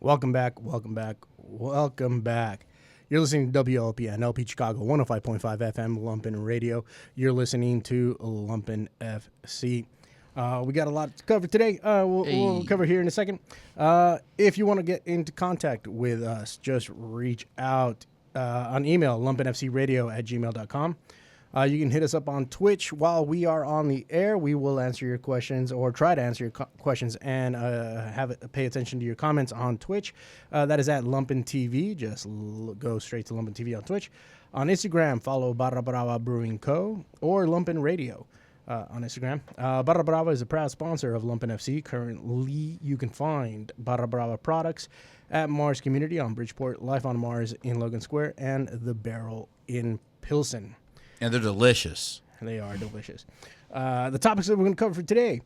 Welcome back. You're listening to WLPN, LP Chicago, 105.5 FM, Lumpen Radio. You're listening to Lumpen FC. We got a lot to cover today. We'll cover here in a second. If you want to get into contact with us, just reach out on email, lumpenfcradio@gmail.com. You can hit us up on Twitch while we are on the air. We will answer your questions or try to answer your questions and pay attention to your comments on Twitch. That is at Lumpen TV. Just go straight to Lumpen TV on Twitch. On Instagram, follow Barra Brava Brewing Co. or Lumpen Radio on Instagram. Barra Brava is a proud sponsor of Lumpen FC. Currently, you can find Barra Brava products at Mars Community on Bridgeport, Life on Mars in Logan Square, and The Barrel in Pilsen. And they're delicious. They are delicious. The topics that we're going to cover for today,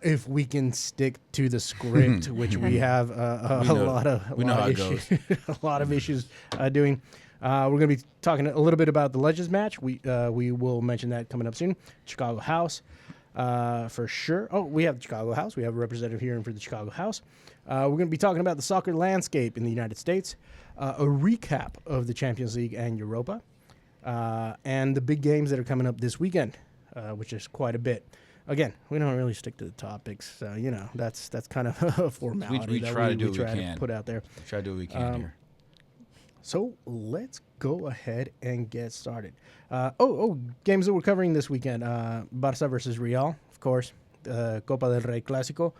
if we can stick to the script, which we have a lot of issues doing. We're going to be talking a little bit about the Legends match. We will mention that coming up soon. Chicago House, for sure. Oh, we have the Chicago House. We have a representative here for the Chicago House. We're going to be talking about the soccer landscape in the United States, a recap of the Champions League and Europa. And the big games that are coming up this weekend, which is quite a bit. Again, we don't really stick to the topics, so that's kind of a formality we try to do what we try can. To put out there. We try to do what we can here. So let's go ahead and get started. Games that we're covering this weekend: Barça versus Real, of course. Copa del Rey Clásico,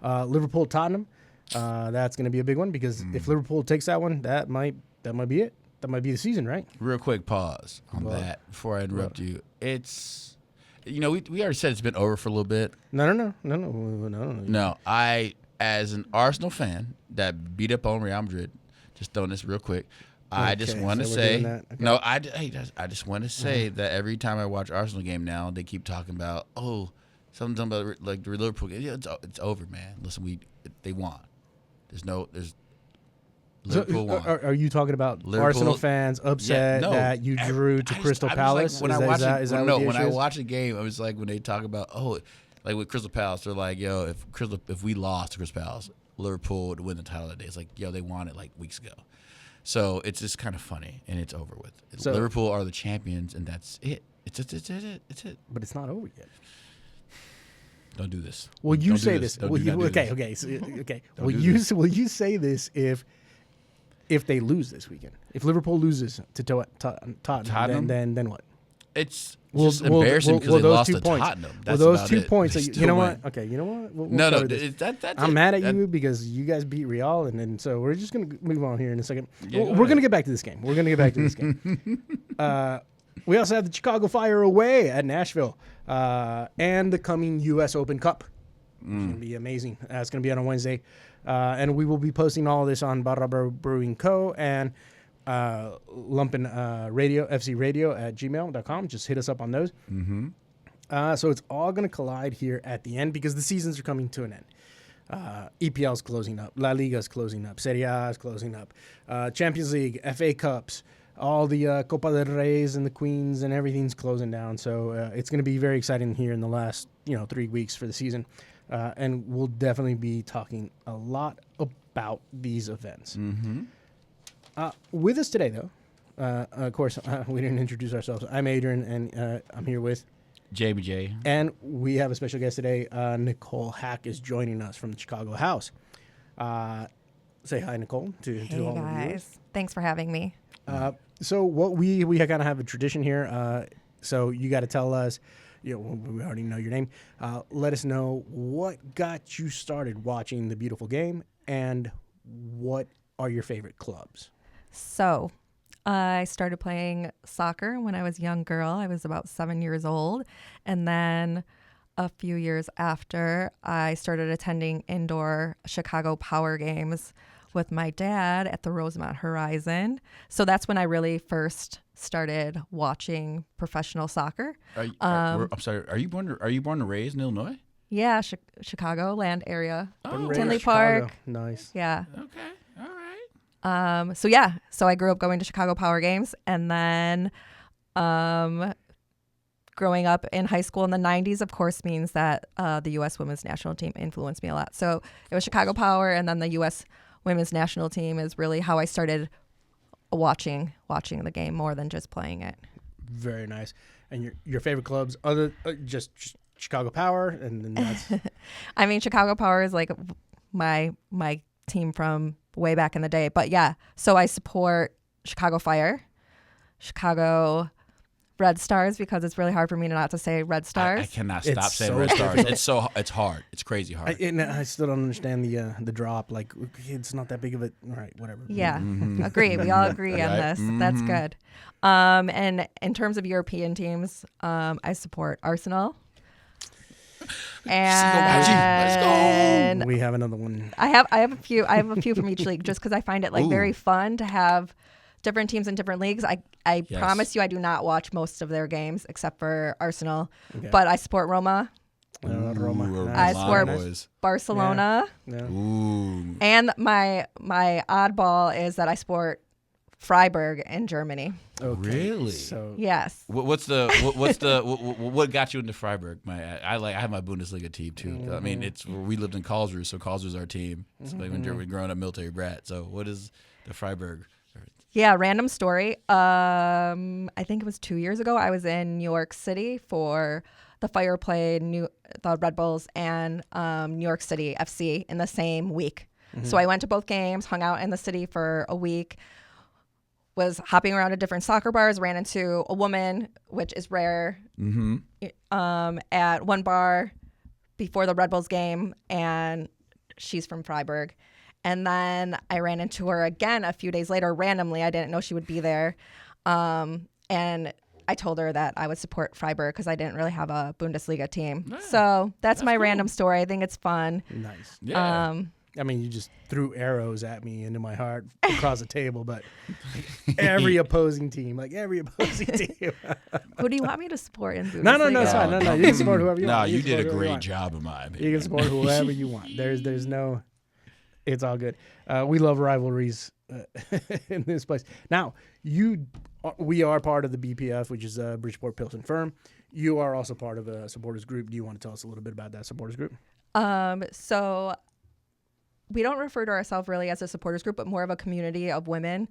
Liverpool Tottenham. That's going to be a big one because if Liverpool takes that one, that might be it. That might be the season, right? Real quick pause on that before I interrupt you. It's, we already said it's been over for a little bit. No. No, I, as an Arsenal fan that beat up on Real Madrid, just throwing this real quick, I just want to say, I just want to say that every time I watch Arsenal game now, they keep talking about, something about like the Liverpool game. Yeah, it's over, man. Listen, they won. There's Liverpool won. Are you talking about Arsenal fans upset that you drew to Crystal Palace? When I watch a game, I was like, when they talk about like with Crystal Palace, they're like, if we lost to Crystal Palace, Liverpool would win the title that day. It's like, they won it like weeks ago. So it's just kind of funny, and it's over with. Liverpool are the champions, and that's it. It's it. But it's not over yet. Don't do this. Will you say this? Okay. Will you say this if they lose this weekend? If Liverpool loses to Tottenham, then what? It's just embarrassing because they lost to Tottenham. That's those 2 points. You know what? Okay, you know what? That's I'm mad at you because you guys beat Real, and so we're just going to move on here in a second. We're going to get back to this game. We also have the Chicago Fire away at Nashville and the coming U.S. Open Cup. It's going to be amazing. It's going to be on a Wednesday. And we will be posting all of this on Barra Brewing Co. and Lumpen Radio, FC Radio at gmail.com. Just hit us up on those. Mm-hmm. So it's all going to collide here at the end because the seasons are coming to an end. EPL is closing up. La Liga is closing up. Serie A is closing up. Champions League, FA Cups, all the Copa del Reyes and the Queens and everything's closing down. So it's going to be very exciting here in the last 3 weeks for the season. And we'll definitely be talking a lot about these events. Mm-hmm. With us today, though, of course, we didn't introduce ourselves. I'm Adrian, and I'm here with Jamie J. And we have a special guest today. Nicole Hack is joining us from the Chicago House. Say hi, Nicole, to all guys. the viewers. Thanks for having me. So what we kind of have a tradition here. So you got to tell us. We already know your name. Let us know what got you started watching the beautiful game and what are your favorite clubs. So I started playing soccer when I was a young girl. I was about 7 years old. And then a few years after, I started attending indoor Chicago Power games with my dad at the Rosemont Horizon. So that's when I really first started watching professional soccer. I'm sorry. Are you born and raised in Illinois? Yeah, Chicago land area. Tinley Chicago. Park. Nice. Yeah. Okay. All right. So I grew up going to Chicago Power games, and then growing up in high school in the 90s, of course, means that the U.S. women's national team influenced me a lot. So it was Chicago Power and then the U.S. women's national team is really how I started watching the game more than just playing it. Very nice. And your favorite clubs, other just Chicago Power, and then that's. I mean, Chicago Power is like my team from way back in the day. But yeah, so I support Chicago Fire, Chicago Red Stars, because it's really hard for me not to say Red Stars. I cannot stop saying Red Stars. It's hard. It's crazy hard. I still don't understand the drop. Like, it's not that big of a. All right, whatever. Yeah, agree. We all agree on this. That's good. And in terms of European teams, I support Arsenal. And let's go. We have another one. I have a few from each league, just because I find it like very fun to have different teams in different leagues. I promise you, I do not watch most of their games except for Arsenal, but I support Roma. Roma. I support Barcelona. Yeah. Ooh. And my oddball is that I support Freiburg in Germany. Okay. Really? So yes. What got you into Freiburg? I have my Bundesliga team too. I mean, we lived in Karlsruhe, so Karlsruhe's our team. It's like when you're growing up military brat. So what is the Freiburg? Yeah, random story. I think it was 2 years ago. I was in New York City for the Fire played the Red Bulls and New York City FC in the same week. So I went to both games, hung out in the city for a week, was hopping around at different soccer bars, ran into a woman, which is rare, at one bar before the Red Bulls game, and she's from Freiburg. And then I ran into her again a few days later randomly. I didn't know she would be there. And I told her that I would support Freiburg because I didn't really have a Bundesliga team. Yeah, so that's my cool. random story. I think it's fun. Nice. Yeah. I mean, you just threw arrows at me into my heart across the table, but every opposing team. Who do you want me to support in Bundesliga? No, it's fine. No. You can support whoever you want. No, you did a great job, in my opinion. You can support whoever you want. There's no... It's all good. We love rivalries in this place. Now, we are part of the BPF, which is Bridgeport Pilsen Firm. You are also part of a supporters group. Do you want to tell us a little bit about that supporters group? So we don't refer to ourselves really as a supporters group, but more of a community of women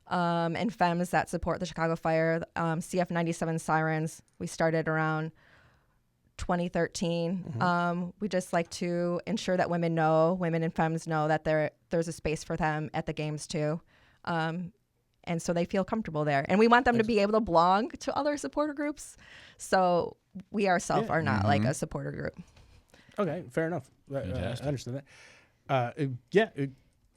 and femmes that support the Chicago Fire. CF 97 Sirens. We started around 2013. We just like to ensure that women and femmes know that there's a space for them at the games too. And so they feel comfortable there. And we want them to be able to belong to other supporter groups. So we ourselves are not like a supporter group. Okay, fair enough. I understand that.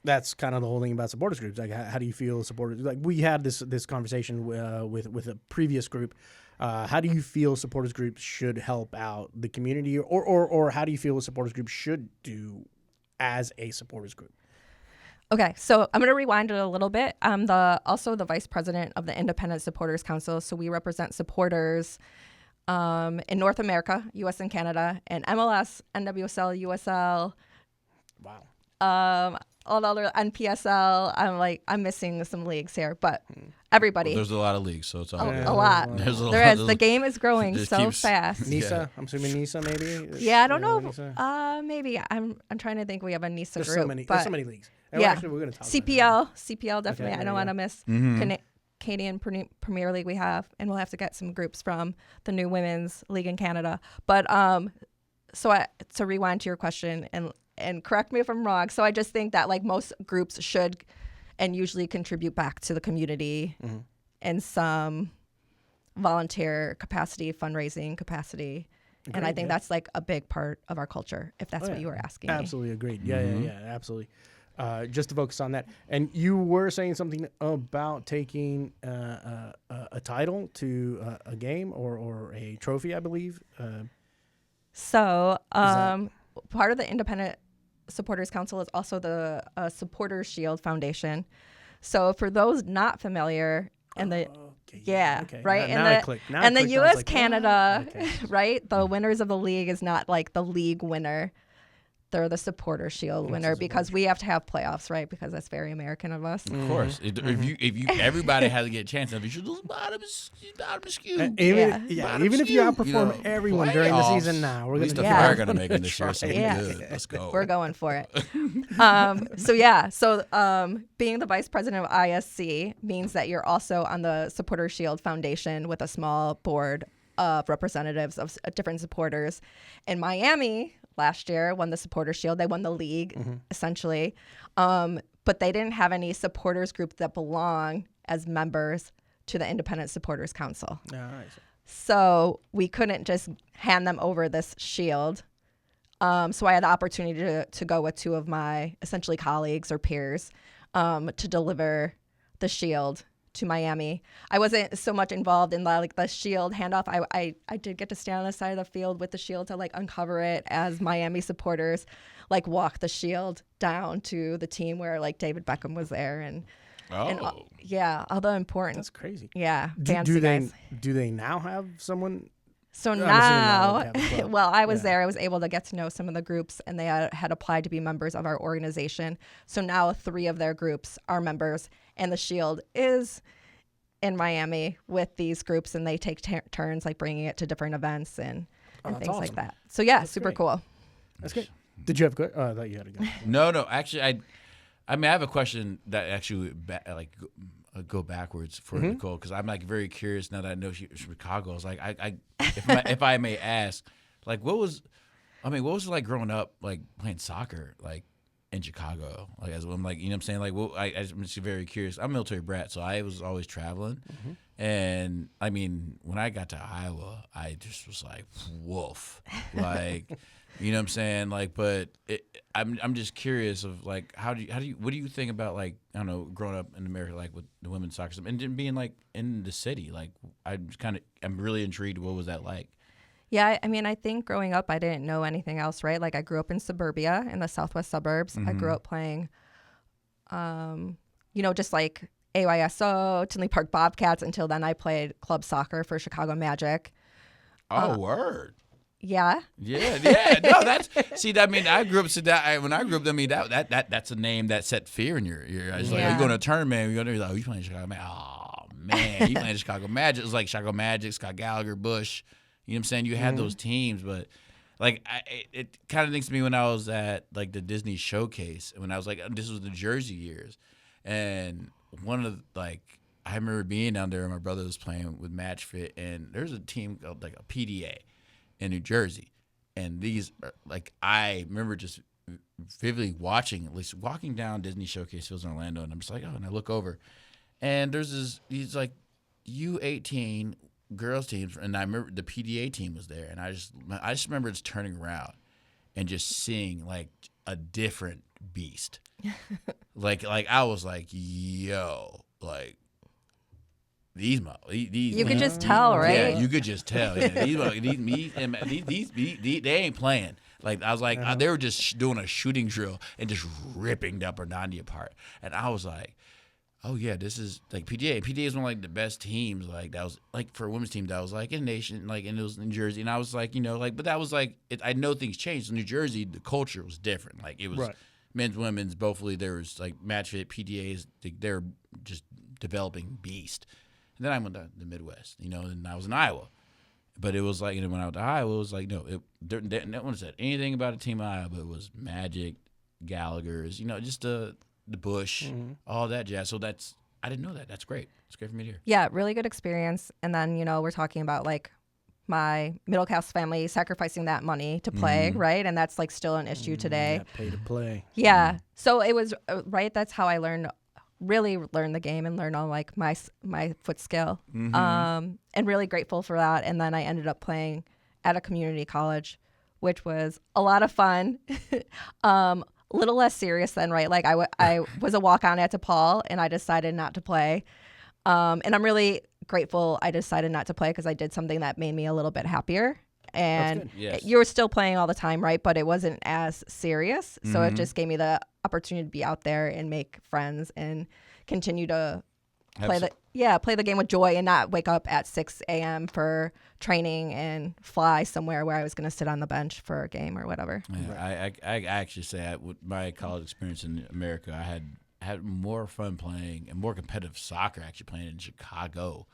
That's kind of the whole thing about supporters groups. Like, how do you feel supporters? Like, we had this conversation with a previous group. How do you feel supporters groups should help out the community, or how do you feel a supporters group should do as a supporters group? Okay, so I'm going to rewind it a little bit. I'm also the vice president of the Independent Supporters Council, so we represent supporters in North America, U.S. and Canada, and MLS, NWSL, USL. Wow. All the other NPSL. I'm missing some leagues here, but everybody. Well, there's a lot of leagues, so it's all a lot. There is. The game is growing so fast. NISA, I'm assuming NISA maybe. Yeah, I don't know. Maybe I'm trying to think. We have a NISA there's group. There's so many leagues. And yeah, we're going to talk CPL definitely. Okay, I don't want to miss Canadian Premier League we have, and we'll have to get some groups from the new women's league in Canada. But to rewind to your question and correct me if I'm wrong. So I just think that like most groups should and usually contribute back to the community in some volunteer capacity, fundraising capacity. Agreed, and I think that's like a big part of our culture, if that's what you were asking me. Absolutely agreed. Yeah, absolutely. Just to focus on that. And you were saying something about taking a title to a game or a trophy, I believe. Part of the Independent Supporters Council is also the Supporters Shield Foundation. So for those not familiar, right, and the U.S. Canada, right, the winners of the league is not like the league winner. they're the supporter shield winner because we have to have playoffs, right? Because that's very American of us. Of course. If you everybody has to get a chance, if you should lose bottom is skewed. Even if you outperform everyone during the season now, we're going to make it this year. So good. Let's go. We're going for it. So being the vice president of ISC means that you're also on the Supporter Shield Foundation with a small board of representatives of different supporters. In Miami last year won the Supporter Shield. They won the league, essentially. But they didn't have any supporters group that belong as members to the Independent Supporters Council. So we couldn't just hand them over this shield. So I had the opportunity to go with two of my essentially colleagues or peers to deliver the shield to Miami. I wasn't so much involved in the shield handoff. I did get to stand on the side of the field with the shield to uncover it as Miami supporters walk the shield down to the team where David Beckham was there and although important. That's crazy. Yeah, do they now have someone? So now, I was there. I was able to get to know some of the groups, and they had applied to be members of our organization. So now 3 of their groups are members, and the Shield is in Miami with these groups, and they take turns bringing it to different events and things awesome. Like that. So that's super great. Cool. That's good. Did you have good? I thought you had a good. No. Actually, I have a question that actually go backwards for Nicole, because I'm very curious now that I know she's from Chicago. I was if I may ask, what was it like growing up playing soccer in Chicago? As I'm you know what I'm saying? I'm just very curious. I'm a military brat, so I was always traveling, and when I got to Iowa, I just was woof, you know what I'm saying? But I'm just curious of what do you think about I don't know, growing up in America with the women's soccer and then being in the city? I'm really intrigued. What was that like? Yeah, I think growing up I didn't know anything else, right? I grew up in suburbia in the southwest suburbs. I grew up playing just AYSO, Tinley Park Bobcats. Until then I played club soccer for Chicago Magic. Word. Yeah. Yeah. No, that's I grew up. When I grew up, that's a name that set fear in your eyes. Are you going to a tournament? You're going to you playing Chicago Magic? Oh man, you playing Chicago Magic? It was Chicago Magic, Scott Gallagher, Bush. You know what I'm saying? You had those teams, but it kind of thinks to me when I was at the Disney Showcase, when I was this was the Jersey years, and one of I remember being down there, and my brother was playing with Match Fit, and there's a team called a PDA. In New Jersey, and these are, I remember just vividly watching, at least walking down Disney Showcase fields in Orlando, and I'm just and I look over, and there's these U18 girls teams, and I remember the PDA team was there, and I just remember just turning around and just seeing a different beast, I was yo, these you could just tell, right? Yeah, you could just tell. Yeah. These they ain't playing. I was they were just doing a shooting drill and just ripping the upper 90 apart. And I was oh yeah, this is PDA. PDA is one of the best teams. That was for a women's team that was in nation, and it was in Jersey. And I was but that was I know things changed. In New Jersey, the culture was different. It was men's, women's, both. There was match fit PDAs. They were just developing beast. And then I went to the Midwest, and I was in Iowa. But it was when I went to Iowa, it was no one said anything about a team in Iowa, but it was Magic, Gallagher's, just the Bush, all that jazz. So I didn't know that. That's great. It's great for me to hear. Yeah, really good experience. And then, we're talking about my middle class family sacrificing that money to play, right? And that's still an issue today. Pay to play. Yeah. So it was, right, that's how I really learn the game and learn all my foot skill, and really grateful for that. And then I ended up playing at a community college, which was a lot of fun. A little less serious than, right? I was a walk-on at DePaul, and I decided not to play. And I'm really grateful I decided not to play because I did something that made me a little bit happier. And you were still playing all the time, right? But it wasn't as serious. So it just gave me the opportunity to be out there and make friends and continue to play the game with joy and not wake up at 6 a.m. for training and fly somewhere where I was going to sit on the bench for a game or whatever. Yeah, I actually say with my college experience in America, I had more fun playing and more competitive soccer actually playing in Chicago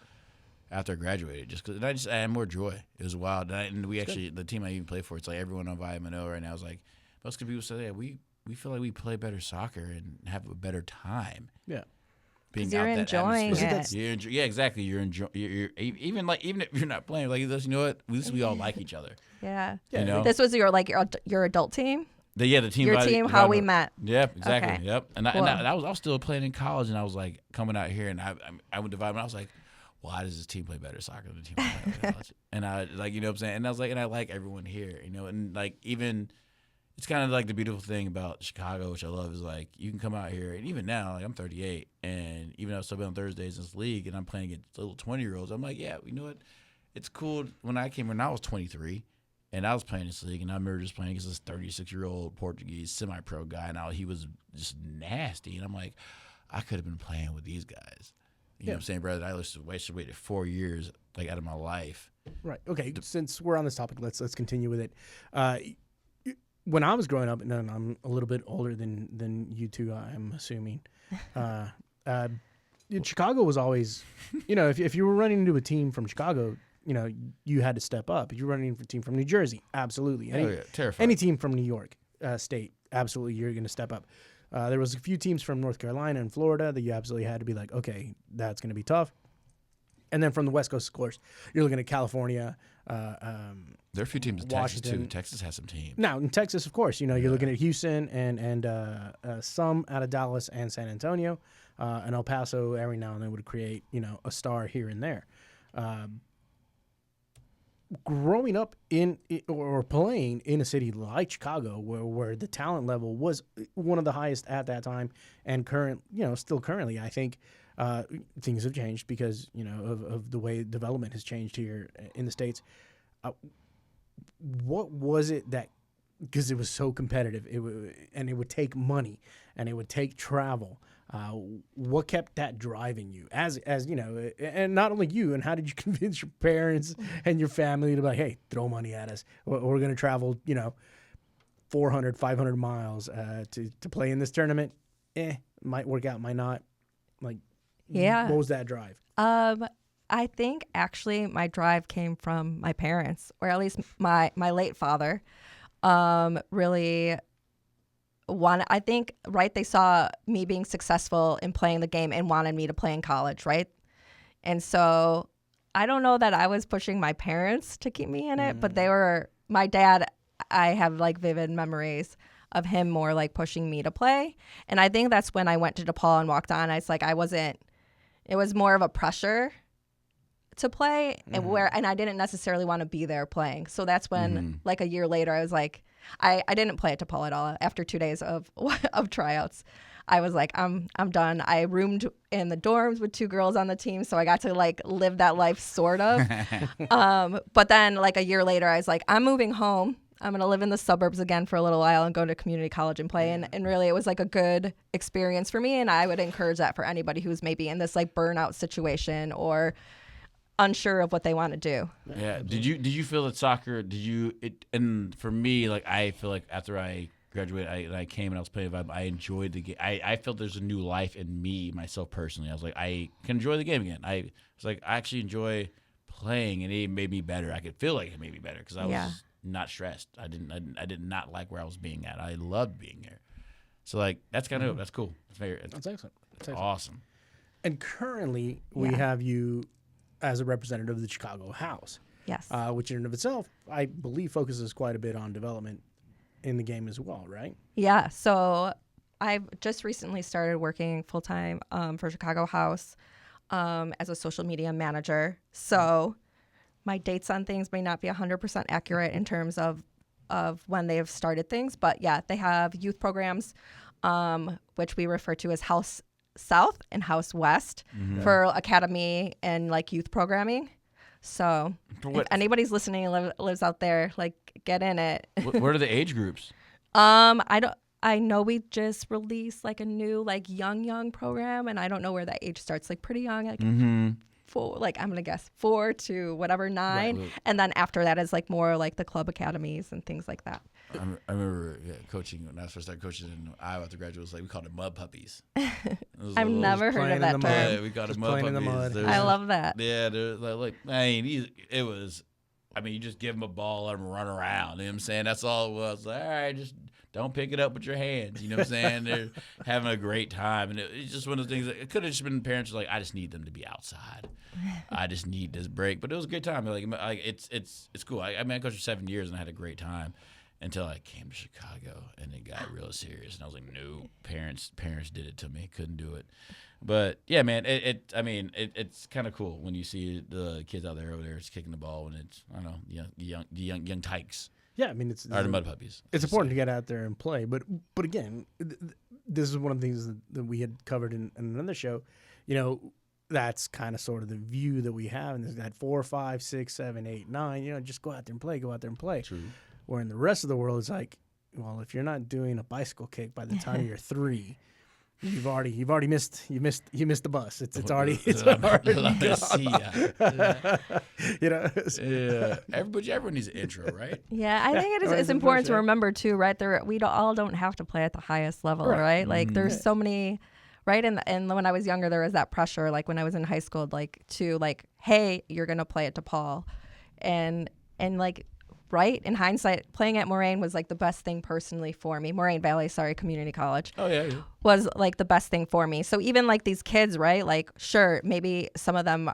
after I graduated, I had more joy. It was wild. And we actually, the team I even play for, it's like everyone on Vitamin O right now is like, most people say, yeah, we feel like we play better soccer and have a better time. Yeah. Because you're enjoying it. Yeah, exactly. You're enjoying. Even if you're not playing, like, you know what? At least we all like each other. Yeah. You know? This was your adult team. The team. Your team. How we met. Yep. Exactly. Okay. Yep. And I was still playing in college, and I was like coming out here, and I went to Vitamin. I was like, why does this team play better soccer than the team I play in college? And I like, you know what I'm saying? And I was like, and I like everyone here, you know, and like even. It's kind of like the beautiful thing about Chicago, which I love, is like you can come out here, and even now, like I'm 38, and even though I've still been on Thursdays in this league, and I'm playing against little 20-year-olds, I'm like, yeah, you know what? It's cool. When I was 23, and I was playing this league, and I remember just playing against this 36-year-old Portuguese semi-pro guy, and he was just nasty, and I'm like, I could have been playing with these guys. You know what I'm saying, brother? I waited 4 years like out of my life. Right. Okay. Since we're on this topic, let's continue with it. When I was growing up, and I'm a little bit older than you two, I'm assuming. Chicago was always, you know, if you were running into a team from Chicago, you know, you had to step up. If you're running into a team from New Jersey, absolutely. Terrifying. Any team from New York State, absolutely, you're going to step up. There was a few teams from North Carolina and Florida that you absolutely had to be like, okay, that's going to be tough. And then from the West Coast, of course, you're looking at California. There are a few teams in Texas, too. Texas has some teams. Now, in Texas, of course, you know, you're looking at Houston and some out of Dallas and San Antonio. And El Paso every now and then would create, you know, a star here and there. Growing up or playing in a city like Chicago, where the talent level was one of the highest at that time and still currently, I think things have changed because, you know, of the way development has changed here in the States. What was it that, because it was so competitive, and it would take money and it would take travel, what kept that driving you as you know, and not only you, and how did you convince your parents and your family to be like, hey, throw money at us, we're going to travel, you know, 400, 500 miles to play in this tournament? Might work out, might not. Like, what was that drive? I think actually my drive came from my parents, or at least my late father. Really wanted, I think, right, they saw me being successful in playing the game and wanted me to play in college, right? And so I don't know that I was pushing my parents to keep me in it, but my dad, I have like vivid memories of him more like pushing me to play. And I think that's when I went to DePaul and walked on. It was more of a pressure to play, and I didn't necessarily want to be there playing. So that's when, like a year later, I was like, I didn't play at DePaul at all. After 2 days of tryouts, I was like, I'm done. I roomed in the dorms with 2 girls on the team, so I got to like live that life sort of. But then like a year later, I was like, I'm moving home. I'm going to live in the suburbs again for a little while and go to community college and play. And really, it was like a good experience for me. And I would encourage that for anybody who's maybe in this like burnout situation or unsure of what they want to do. Yeah. Did you feel that soccer, and for me, like, I feel like after I graduated, I came and I was playing Vibe, I enjoyed the game. I felt there's a new life in myself personally. I was like, I can enjoy the game again. I was like, I actually enjoy playing, and it made me better. I could feel like it made me better because I was not stressed. I did not like where I was being at. I loved being there. So like that's kind of that's cool. That's excellent. That's awesome. And currently we have you as a representative of the Chicago House. Yes. Which in and of itself, I believe, focuses quite a bit on development in the game as well, right? Yeah. So I've just recently started working full time for Chicago House as a social media manager. So my dates on things may not be 100% accurate in terms of when they have started things, but yeah, they have youth programs, which we refer to as House South and House West for academy and like youth programming. So if anybody's listening and lives out there, like get in it. What are the age groups? I don't. I know we just released like a new like young program, and I don't know where that age starts. Like pretty young, like I'm gonna guess 4 to whatever 9, Right. and then after that is like more like the club academies and things like that. I remember coaching when I first started coaching in Iowa after graduate. It was like we called it mud puppies. I've never heard of that term. Yeah, we called it mud puppies. In the mud. I love that. Yeah, like I mean, it was. I mean, you just give them a ball, let them run around. You know what I'm saying? That's all it was. Like, all right, just don't pick it up with your hands. You know what I'm saying? They're having a great time. And it's just one of the things that it could have just been parents like, I just need them to be outside. I just need this break. But it was a good time. Like it's cool. I mean, I coached for 7 years and I had a great time until I came to Chicago and it got real serious. And I was like, no, parents did it to me. Couldn't do it. But yeah, man, it's kind of cool when you see the kids out there over there just kicking the ball when it's I don't know young tykes. Yeah, I mean it's the mud puppies. It's important to get out there and play, but again, this is one of the things that we had covered in another show. You know, that's kind of sort of the view that we have, and there's that 4, 5, 6, 7, 8, 9. You know, just go out there and play. Go out there and play. True. Where in the rest of the world, it's like, well, if you're not doing a bicycle kick by the time you're 3. You've already missed the bus. It's already gone. You know. Yeah. Everyone needs an intro, right? Yeah, I think it's important to remember too, right? We all don't have to play at the highest level, right? Like there's so many, right? And when I was younger, there was that pressure. Like when I was in high school, like to like, hey, you're gonna play at DePaul, and like. Right? In hindsight, playing at Moraine was like the best thing personally for me. Moraine Valley, community college. Oh, yeah. Was like the best thing for me. So even like these kids, right? Like, sure, maybe some of them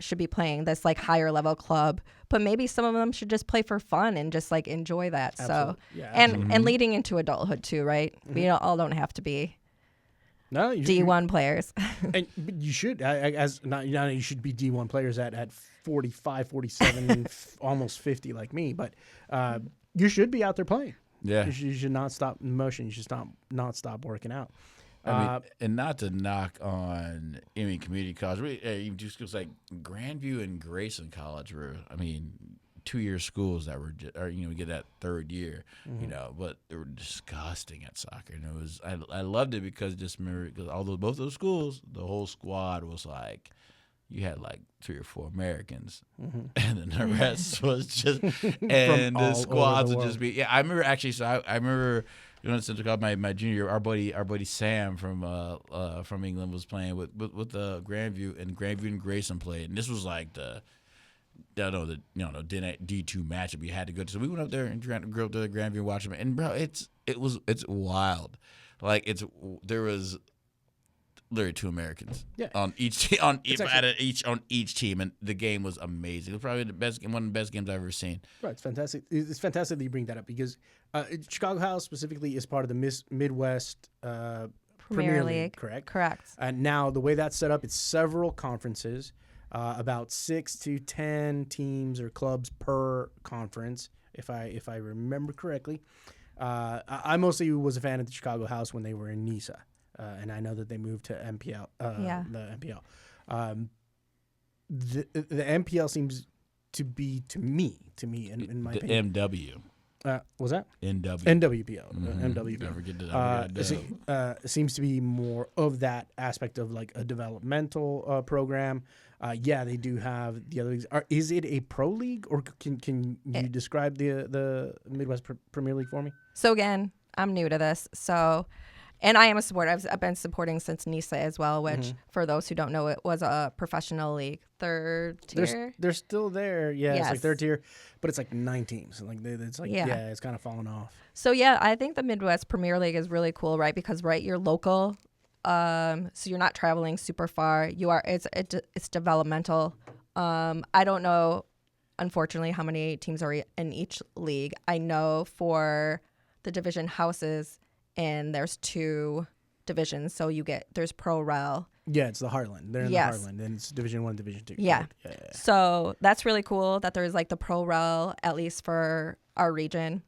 should be playing this like higher level club, but maybe some of them should just play for fun and just like enjoy that. Absolutely. So, yeah, and leading into adulthood too, right? We all don't have to be D1 players. And you should, you should be D1 players at 45, 47, almost 50 like me, but you should be out there playing. Yeah. You should not stop in motion. You should not stop working out. I mean, and not to knock on any community college, even just schools like Grandview and Grayson College were, 2-year schools that were, get that third year, but they were disgusting at soccer. And it was, I loved it because both those schools, the whole squad was like, you had like 3 or 4 Americans, and then the rest was just, and the squads would just be. Yeah, I remember actually. So I remember, since my junior year, our buddy Sam from England was playing with Grandview, and Grandview and Grayson played, and this was like the D2 matchup we had to go to. So we went up there and grew up to Grandview and watched them, and bro, it's wild. Like there was literally 2 Americans on each team, and the game was amazing. It was probably one of the best games I've ever seen. Right, it's fantastic. It's fantastic that you bring that up because Chicago House specifically is part of the Midwest Premier League, correct? Correct. And now the way that's set up, it's several conferences, about 6 to 10 teams or clubs per conference, if I remember correctly. I mostly was a fan of the Chicago House when they were in NISA. And I know that they moved to MPL. The MPL. The MPL seems to be to me in my opinion. MW. Was that NWPL? MWPL. Never get to it seems to be more of that aspect of like a developmental program. They do have the other leagues. Is it a pro league, or can you describe the Midwest Premier League for me? So again, I'm new to this, so. And I am a supporter. I've been supporting since NISA as well, which, for those who don't know, it was a professional league, 3rd tier. They're still there. Yeah, yes. It's like 3rd tier, but it's like 9 teams. Like it's like it's kind of fallen off. So I think the Midwest Premier League is really cool, right? Because you're local, so you're not traveling super far. It's developmental. I don't know, unfortunately, how many teams are in each league. I know for the division houses. And there's 2 divisions, so there's Pro Rel. Yeah, it's the Heartland. They're in the Heartland, and it's Division 1, Division 2. Yeah. So that's really cool that there's like the Pro Rel, at least for our region,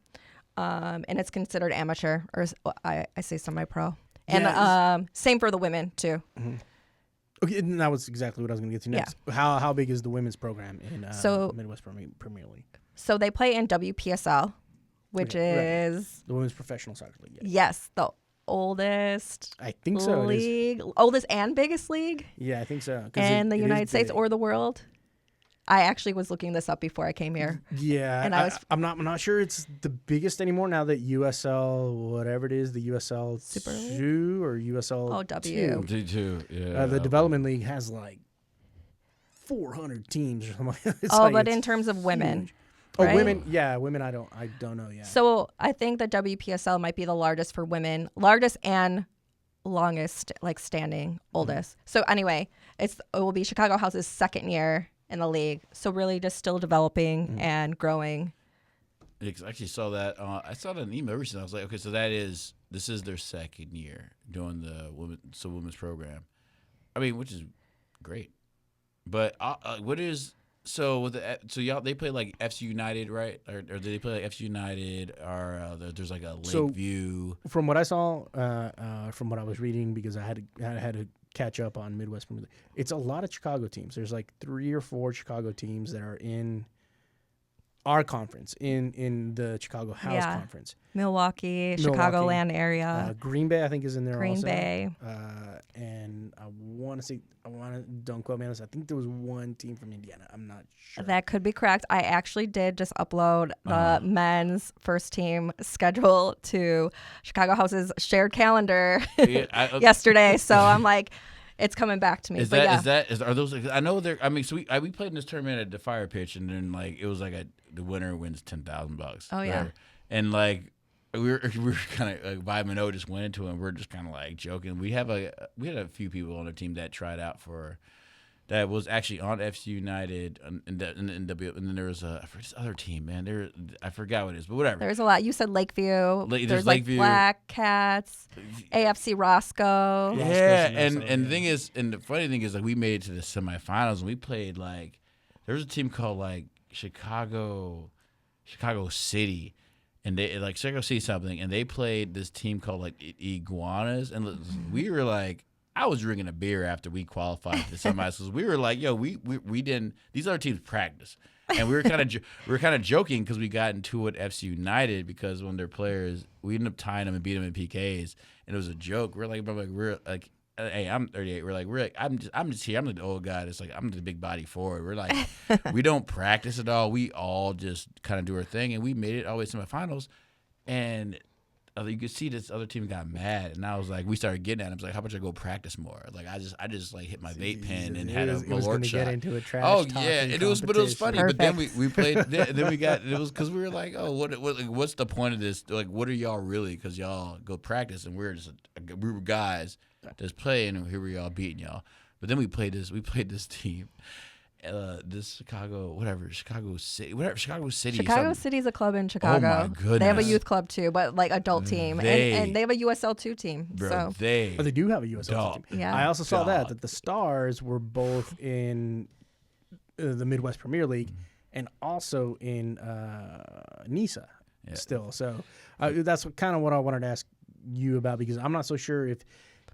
and it's considered amateur, or I say semi-pro. And same for the women too. Mm-hmm. Okay, and that was exactly what I was going to get to next. Yeah. How big is the women's program in Midwest Premier League? So they play in WPSL. which is the Women's Professional Soccer League. Yes, the oldest. I think so. League, oldest and biggest league. Yeah, I think so. In the United States or the world. I actually was looking this up before I came here. Yeah, and I'm not sure it's the biggest anymore now that USL whatever it is, the USL Super 2 or USL W. D2, yeah. The development league has like 400 teams or something. But in terms of women. Huge. Right? Women, yeah, women. I don't know yet. So I think the WPSL might be the largest for women, largest and longest, like standing, oldest. So anyway, it will be Chicago House's second year in the league. So really just still developing and growing. I actually saw that. I saw that in an email recently. I was like, okay, so this is their second year doing the women's program. I mean, which is great. But what is y'all they play like FC United, right? Or do they play like FC United? Or there's like a Lakeview. From what I saw, from what I was reading, because I had to catch up on Midwest Premier League. It's a lot of Chicago teams. There's like 3 or 4 Chicago teams that are in our conference, in the Chicago House Conference. Milwaukee, Chicagoland area. Green Bay, I think, is in there Green also. Bay. And I want to don't quote me on this. I think there was one team from Indiana. I'm not sure. That could be correct. I actually did just upload the men's first team schedule to Chicago House's shared calendar yesterday. So I'm like, it's coming back to me. Are those? I know they're. I mean, so we played in this tournament at the Fire Pitch, and then like it was like the winner wins $10,000. Oh yeah. And like we were kind of like Vibe Minot just went into it, and we're just kind of like joking. We had a few people on the team that tried out for. That was actually on FC United and then there was this other team, man. I forgot what it is, but whatever. There's a lot. You said Lakeview. There's like Lakeview. Black Cats, AFC Roscoe. Yeah, and the thing is, and the funny thing is, like we made it to the semifinals, and we played like there was a team called like Chicago City, and they like Chicago City something, and they played this team called like Iguanas, and we were like. I was drinking a beer after we qualified for the semis because we were like, "Yo, we didn't. These other teams practice," and we were kind of joking because we got into it FC United because when their players, we ended up tying them and beat them in PKs, and it was a joke. We're like, hey, I'm 38. We're like, I'm just here. I'm the old guy. It's like I'm the big body forward. We're like, we don't practice at all. We all just kind of do our thing, and we made it all the way to semifinals, and. You could see this other team got mad, and I was like, we started getting at him. I was like, how about I go practice more? Like, I just like hit my vape pen and had a Malort shot. Get into a trash it was funny. Perfect. But then we played. Then we got it was because we were like, oh, what's the point of this? Like, what are y'all really? Because y'all go practice, and we were guys just playing, and here we all beating y'all. But then we played this team. This Chicago City. Chicago City's a club in Chicago. Oh my goodness. They have a youth club too, but like adult team, and they have a USL 2 team. Bro, they do have a USL 2 team. Yeah. I also saw that the Stars were both in the Midwest Premier League and also in NISA still. So that's kind of what I wanted to ask you about because I'm not so sure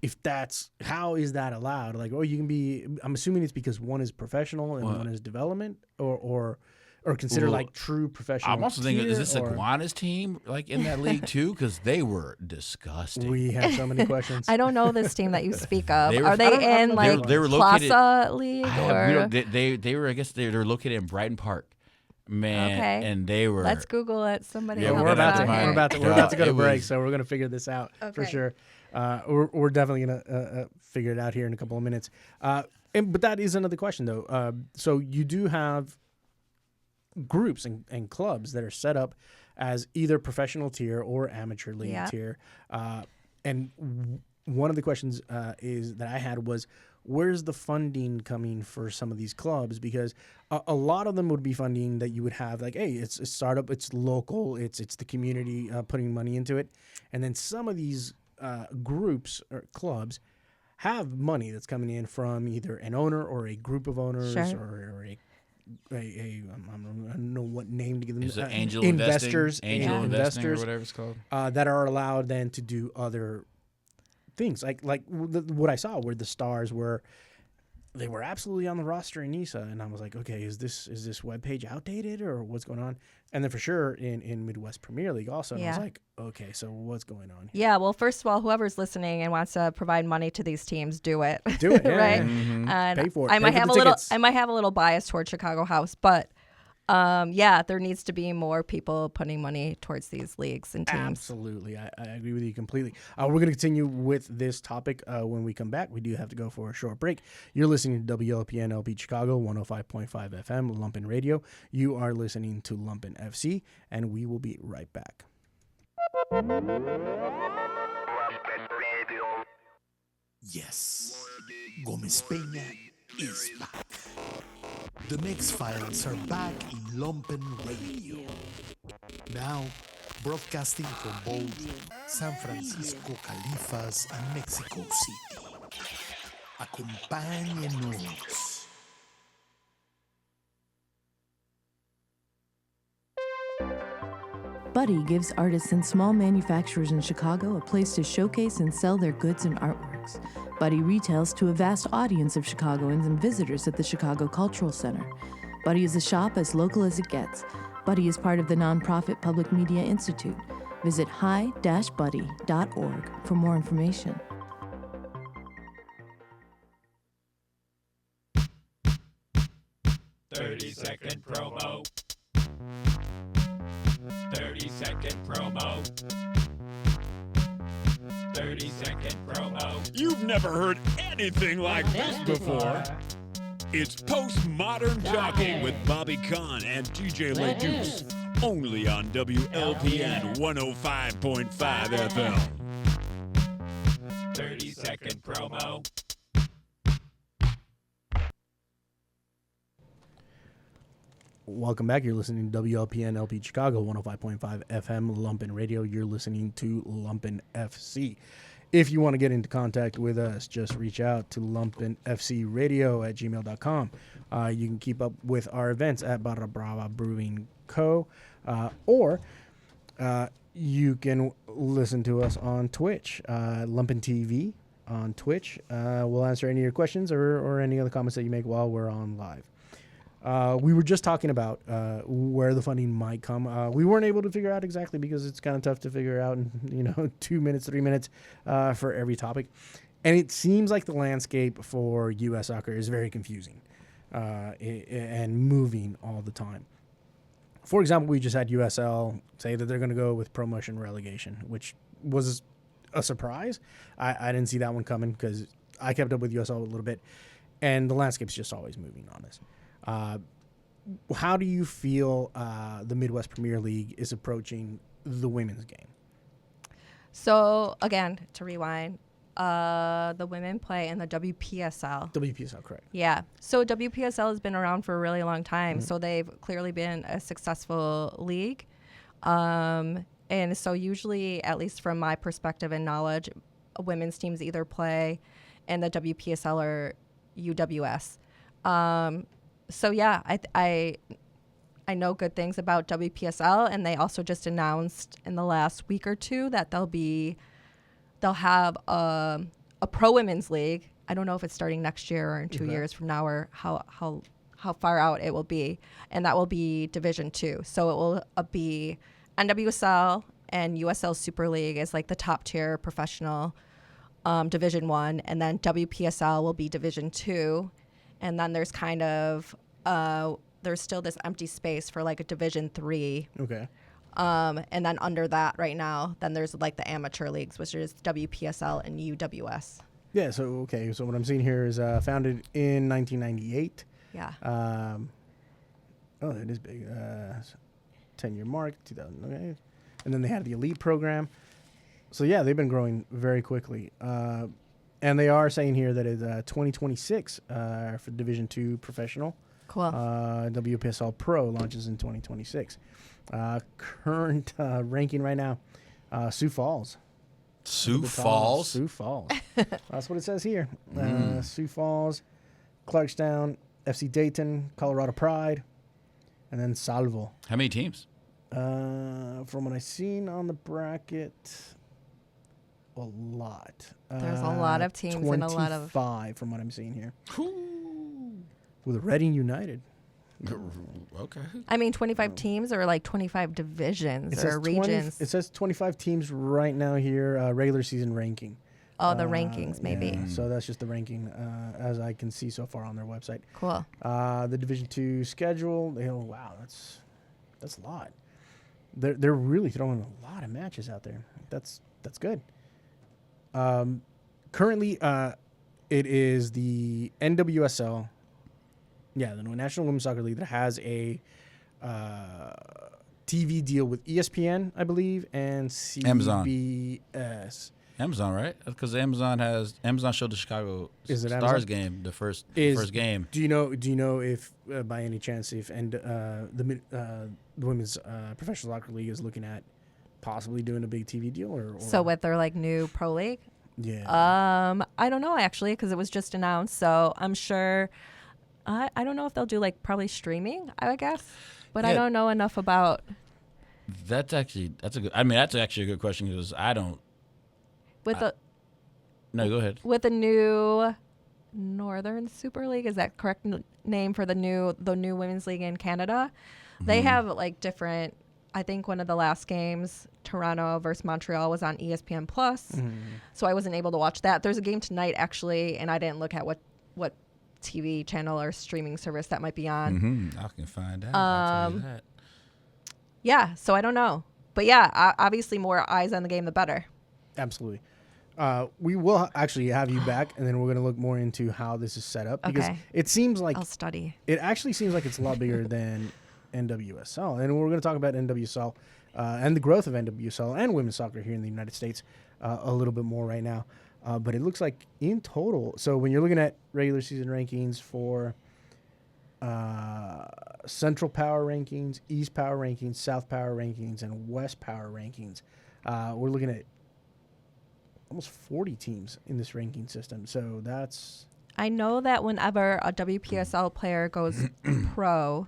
if that's how is that allowed? Like, you can be. I'm assuming it's because one is professional and one is development, or considered like true professional. I'm also thinking, is this Iguana's team like in that league too? Because they were disgusting. We have so many questions. I don't know this team that you speak of. Are they in like they were located, Plaza League or? They were. I guess they were located in Brighton Park. Man, okay. And they were. Let's Google it. Somebody. Yeah, we're about to go to break, so we're gonna figure this out for sure. We're definitely gonna figure it out here in a couple of minutes. But that is another question though. So you do have groups and clubs that are set up as either professional tier or amateur league tier. And one of the questions is that I had was, where's the funding coming for some of these clubs? Because a lot of them would be funding that you would have like, hey, it's a startup, it's local, it's the community putting money into it. And then some of these groups or clubs have money that's coming in from either an owner or a group of owners or a I don't know what name to give them. Is it angel investors, investing or whatever it's called, that are allowed then to do other things like what I saw where the Stars were they were absolutely on the roster in NISA, and I was like, okay, is this webpage outdated or what's going on? And then for sure in Midwest Premier League also, and I was like, okay, so what's going on here? Yeah, well, first of all, whoever's listening and wants to provide money to these teams, do it. Do it, yeah, right? Mm-hmm. And pay for it. I might have a little bias towards Chicago House, but there needs to be more people putting money towards these leagues and teams. Absolutely. I agree with you completely. We're going to continue with this topic when we come back. We do have to go for a short break. You're listening to WLPN LP Chicago, 105.5 FM, Lumpen Radio. You are listening to Lumpen FC, and we will be right back. Yes, Gomez Peña is back. The Mix Files are back in Lumpen Radio. Now, broadcasting from both San Francisco Califas and Mexico City. Acompáñenos. Buddy gives artists and small manufacturers in Chicago a place to showcase and sell their goods and artworks. Buddy retails to a vast audience of Chicagoans and visitors at the Chicago Cultural Center. Buddy is a shop as local as it gets. Buddy is part of the nonprofit Public Media Institute. Visit hi-buddy.org for more information. Second promo. 30-second promo. 30-second promo. You've never heard anything like this before. It's postmodern jockeying with Bobby Kahn and DJ LeDuce. Only on WLPN 105.5 FM. 30-second promo. Welcome back. You're listening to WLPN LP Chicago, 105.5 FM, Lumpen Radio. You're listening to Lumpen FC. If you want to get into contact with us, just reach out to lumpenfcradio@gmail.com. You can keep up with our events at Barra Brava Brewing Co. Or you can listen to us on Twitch, Lumpen TV on Twitch. We'll answer any of your questions or any other comments that you make while we're on live. We were just talking about where the funding might come. We weren't able to figure out exactly because it's kind of tough to figure out in 2 minutes, 3 minutes for every topic. And it seems like the landscape for U.S. soccer is very confusing and moving all the time. For example, we just had USL say that they're going to go with promotion relegation, which was a surprise. I didn't see that one coming because I kept up with USL a little bit, and the landscape's just always moving on us. How do you feel the Midwest Premier League is approaching the women's game? So, again, to rewind, the women play in the WPSL. WPSL, correct. Yeah. So, WPSL has been around for a really long time. Mm-hmm. So, they've clearly been a successful league. And so, usually, at least from my perspective and knowledge, women's teams either play in the WPSL or UWS. So yeah, I know good things about WPSL, and they also just announced in the last week or two that they'll have a pro women's league. I don't know if it's starting next year or in 2 years from now, or how far out it will be, and that will be Division 2. So it will be NWSL and USL Super League is like the top tier professional Division 1, and then WPSL will be Division 2. And then there's kind of there's still this empty space for like a Division 3. Okay. And then under that right now, then there's like the amateur leagues, which is WPSL and UWS. Yeah. So what I'm seeing here is founded in 1998. Yeah. It is big. 10-year mark, 2000. Okay. And then they had the elite program. So yeah, they've been growing very quickly. And they are saying here that it's 2026 for Division 2 professional. Cool. WPSL Pro launches in 2026. Current ranking right now, Sioux Falls. Sioux Falls? Sioux Falls. That's what it says here. Sioux Falls, Clarkstown, FC Dayton, Colorado Pride, and then Salvo. How many teams? From what I've seen on the bracket... a lot. There's a lot of teams and a lot of 25 from what I'm seeing here. with Reading United. Okay. I mean, 25 teams or like 25 divisions or regions. It says 25 teams right now here, regular season ranking. Oh, the rankings, maybe. Yeah, so that's just the ranking as I can see so far on their website. Cool. The Division 2 schedule, wow, that's a lot. They're really throwing a lot of matches out there. That's good. Currently, it is the NWSL, the National Women's Soccer League, that has a TV deal with ESPN, I believe, and CBS. Amazon, right? Because Amazon showed the Chicago Stars game, the first game. Do you know if by any chance if the women's professional soccer league is looking at possibly doing a big TV deal or so with their like new pro league? Yeah. I don't know actually because it was just announced, so I'm sure. I don't know if they'll do like probably streaming, I guess, but I don't know enough about. That's actually a good question because I don't. No, go ahead. With the new Northern Super League, is that correct name for the new women's league in Canada? Mm-hmm. They have like different. I think one of the last games, Toronto versus Montreal, was on ESPN Plus, so I wasn't able to watch that. There's a game tonight actually, and I didn't look at what TV channel or streaming service that might be on. Mm-hmm. I can find out. I'll tell you that. Yeah, so I don't know, but yeah, obviously more eyes on the game, the better. Absolutely. We will actually have you back, and then we're going to look more into how this is set up because it seems like I'll study. It actually seems like it's a lot bigger than NWSL, and we're going to talk about NWSL and the growth of NWSL and women's soccer here in the United States a little bit more right now. But it looks like in total, so when you're looking at regular season rankings for Central Power rankings, East Power rankings, South Power rankings, and West Power rankings, we're looking at almost 40 teams in this ranking system. So that's... I know that whenever a WPSL player goes pro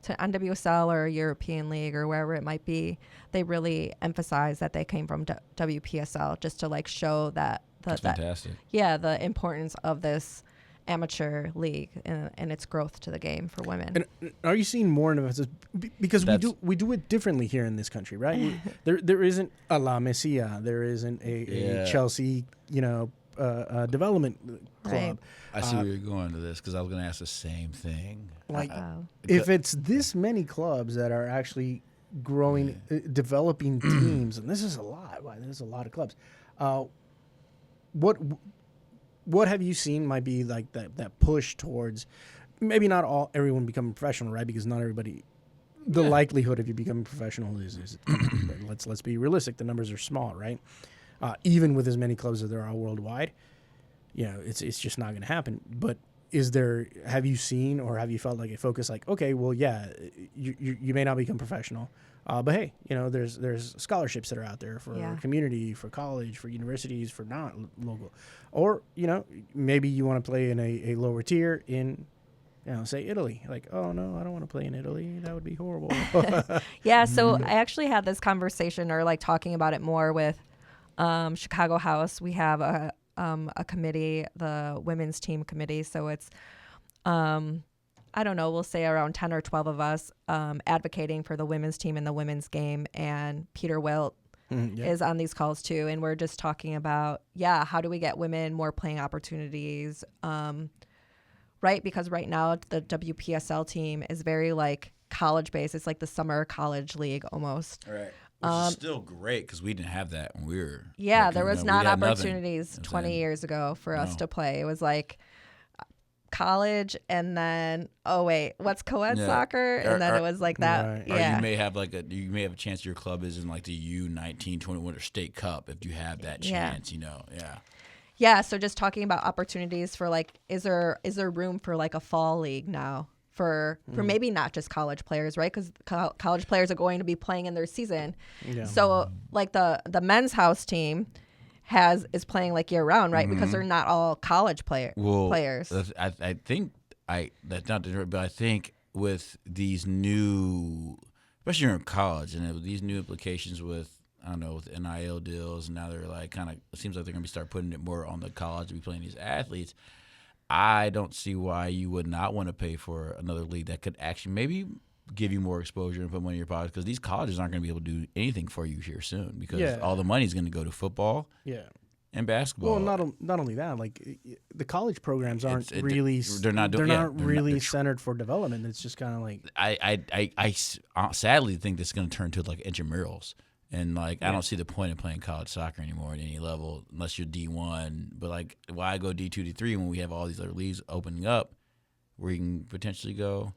to NWSL or European League or wherever it might be, they really emphasize that they came from WPSL just to like show that that's fantastic. The importance of this amateur league and its growth to the game for women. And are you seeing more emphasis because we do it differently here in this country, right? there isn't a La Masia, there isn't a Chelsea, development club. Right. I see where you're going to this because I was going to ask the same thing. Like, if it's this many clubs that are actually growing, developing teams, and this is a lot. Wow, there's a lot of clubs. What have you seen might be like that push towards maybe not everyone becoming professional, right? Because not everybody, the likelihood of you becoming professional is let's be realistic. The numbers are small, right? Even with as many clubs as there are worldwide, it's just not going to happen. But have you seen or have you felt like a focus like, okay, well, you may not become professional, but hey, there's scholarships that are out there for community, for college, for universities, for not local, or maybe you want to play in a lower tier in, say Italy. Like, oh no, I don't want to play in Italy. That would be horrible. So I actually had this conversation or like talking about it more with Chicago House. We have a committee, the women's team committee. So it's, I don't know, we'll say around 10 or 12 of us advocating for the women's team and the women's game. And Peter Wilt is on these calls too. And we're just talking about, how do we get women more playing opportunities? Right? Because right now the WPSL team is very like college based. It's like the summer college league almost. Right. Which is still great because we didn't have that when we were. Yeah, there was not opportunities 20 years ago for us to play. It was like college and then what's co-ed soccer? And then it was like that. Right. Or you may have you may have a chance your club is in like the U19-21 or State Cup if you have that chance, Yeah, so just talking about opportunities for like is there room for like a fall league now? For maybe not just college players, right? Because college players are going to be playing in their season. Yeah. So like the men's house team is playing like year round, right? Because they're not all college players. I think that's not the but I think with these new, especially in college, and with these new implications with with NIL deals, and now they're like it seems like they're gonna start putting it more on the college to be playing these athletes. I don't see why you would not want to pay for another league that could actually maybe give you more exposure and put money in your pocket, because these colleges aren't going to be able to do anything for you here soon, because all the money is going to go to football and basketball. Well, not only that, like the college programs aren't really centered for development. It's just kind of like I sadly think this is going to turn to like intramurals. And, like, I don't see the point of playing college soccer anymore at any level unless you're D1. But, like, why go D2, D3 when we have all these other leagues opening up where you can potentially go?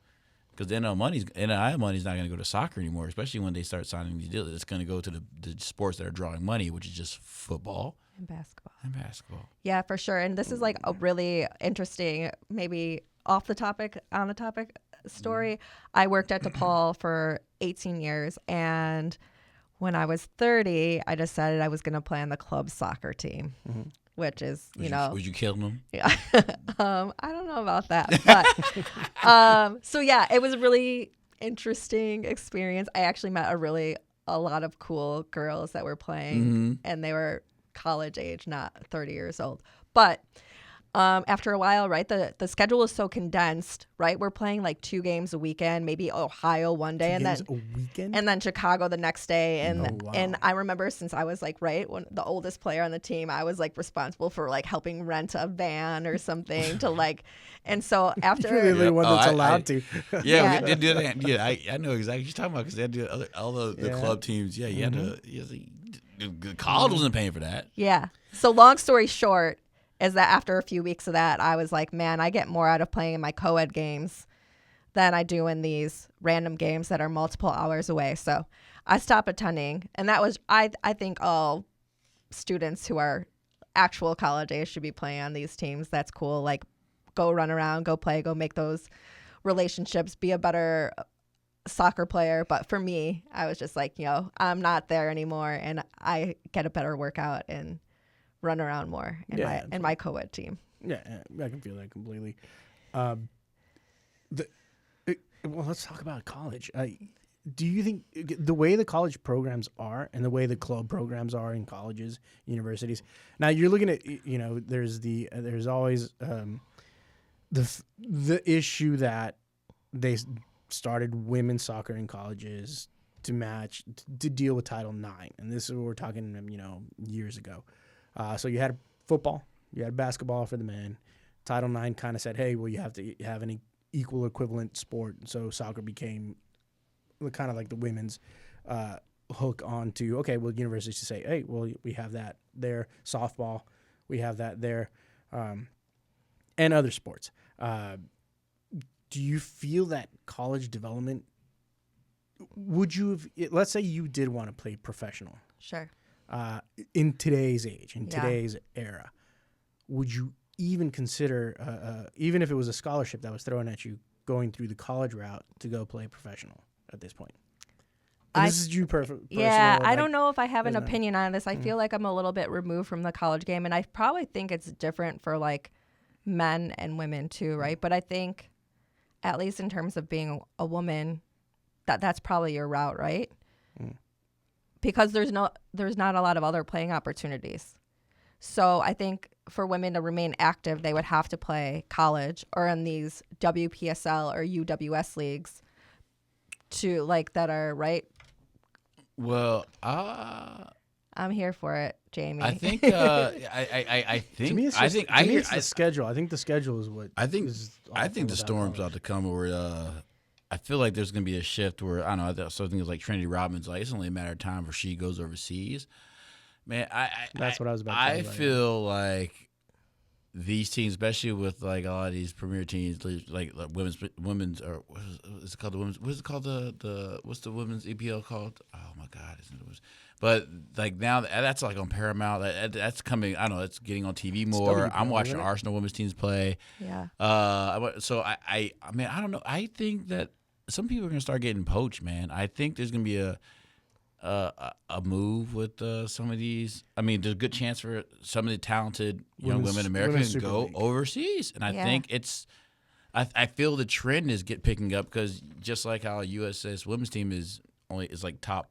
Because the NIL money's not going to go to soccer anymore, especially when they start signing these deals. It's going to go to the sports that are drawing money, which is just football. And basketball. Yeah, for sure. And this is, like, a really interesting, maybe off the topic, on the topic story. I worked at DePaul for 18 years, and when I was 30, I decided I was going to play on the club soccer team, which is, Was you killing them? Yeah. I don't know about that. But, so, yeah, it was a really interesting experience. I actually met a lot of cool girls that were playing, and they were college age, not 30 years old. But after a while, right, the schedule is so condensed, right? We're playing like 2 games a weekend, maybe Ohio one day, and then Chicago the next day. And I remember, since I was like the oldest player on the team, I was like responsible for like helping rent a van or something to like. And so after you're the one that's allowed to. Yeah, we did do that. Yeah, I know exactly what you're talking about, because they had to do all the club teams. Yeah, you had to. The college wasn't paying for that. Yeah. So long story short is that after a few weeks of that, I was like, man, I get more out of playing in my co-ed games than I do in these random games that are multiple hours away. So I stopped attending. And that was, I think all students who are actual college age should be playing on these teams. That's cool. Like, go run around, go play, go make those relationships, be a better soccer player. But for me, I was just like, I'm not there anymore, and I get a better workout and run around more in my co-ed team. Yeah, I can feel that completely. Well, let's talk about college. Do you think the way the college programs are and the way the club programs are in colleges, universities? Now you're looking at, there's always the issue that they started women's soccer in colleges to deal with Title IX, and this is what we're talking, years ago. So you had football, you had basketball for the men. Title IX kind of said, hey, well, you have to have an equal equivalent sport. So soccer became kind of like the women's hook onto, okay, well, universities to say, hey, well, we have that there. Softball, we have that there, and other sports. Do you feel that college development, let's say you did want to play professional. Sure. In today's age, in today's era, would you even consider, even if it was a scholarship that was thrown at you, going through the college route to go play professional at this point? This is you personal. Yeah, I don't know if I have an opinion on this. I feel like I'm a little bit removed from the college game, and I probably think it's different for like men and women too, right? But I think, at least in terms of being a woman, that's probably your route, right? Because there's not a lot of other playing opportunities. So I think for women to remain active, they would have to play college or in these WPSL or UWS leagues to like that are right. Well, I'm here for it, Jamie. I think I think to me it's the schedule. I think the schedule is what I think the storm's out to come where I feel like there's going to be a shift where, I don't know, so things like Trinity Robbins, like it's only a matter of time before she goes overseas. Man, that's what I was about to say. I feel like these teams, especially with like a lot of these premier teams, like women's or what is it called? What's the women's EPL called? Oh my God, isn't it? But like now that's like on Paramount. That's coming. I don't know. It's getting on TV more. I'm watching Arsenal women's teams play. Yeah. So I mean, I don't know. I think that some people are gonna start getting poached, man. I think there's gonna be a move with some of these. I mean, there's a good chance for some of the talented young women Americans to go overseas, and I think it's. I feel the trend is picking up because just like how USS women's team is like top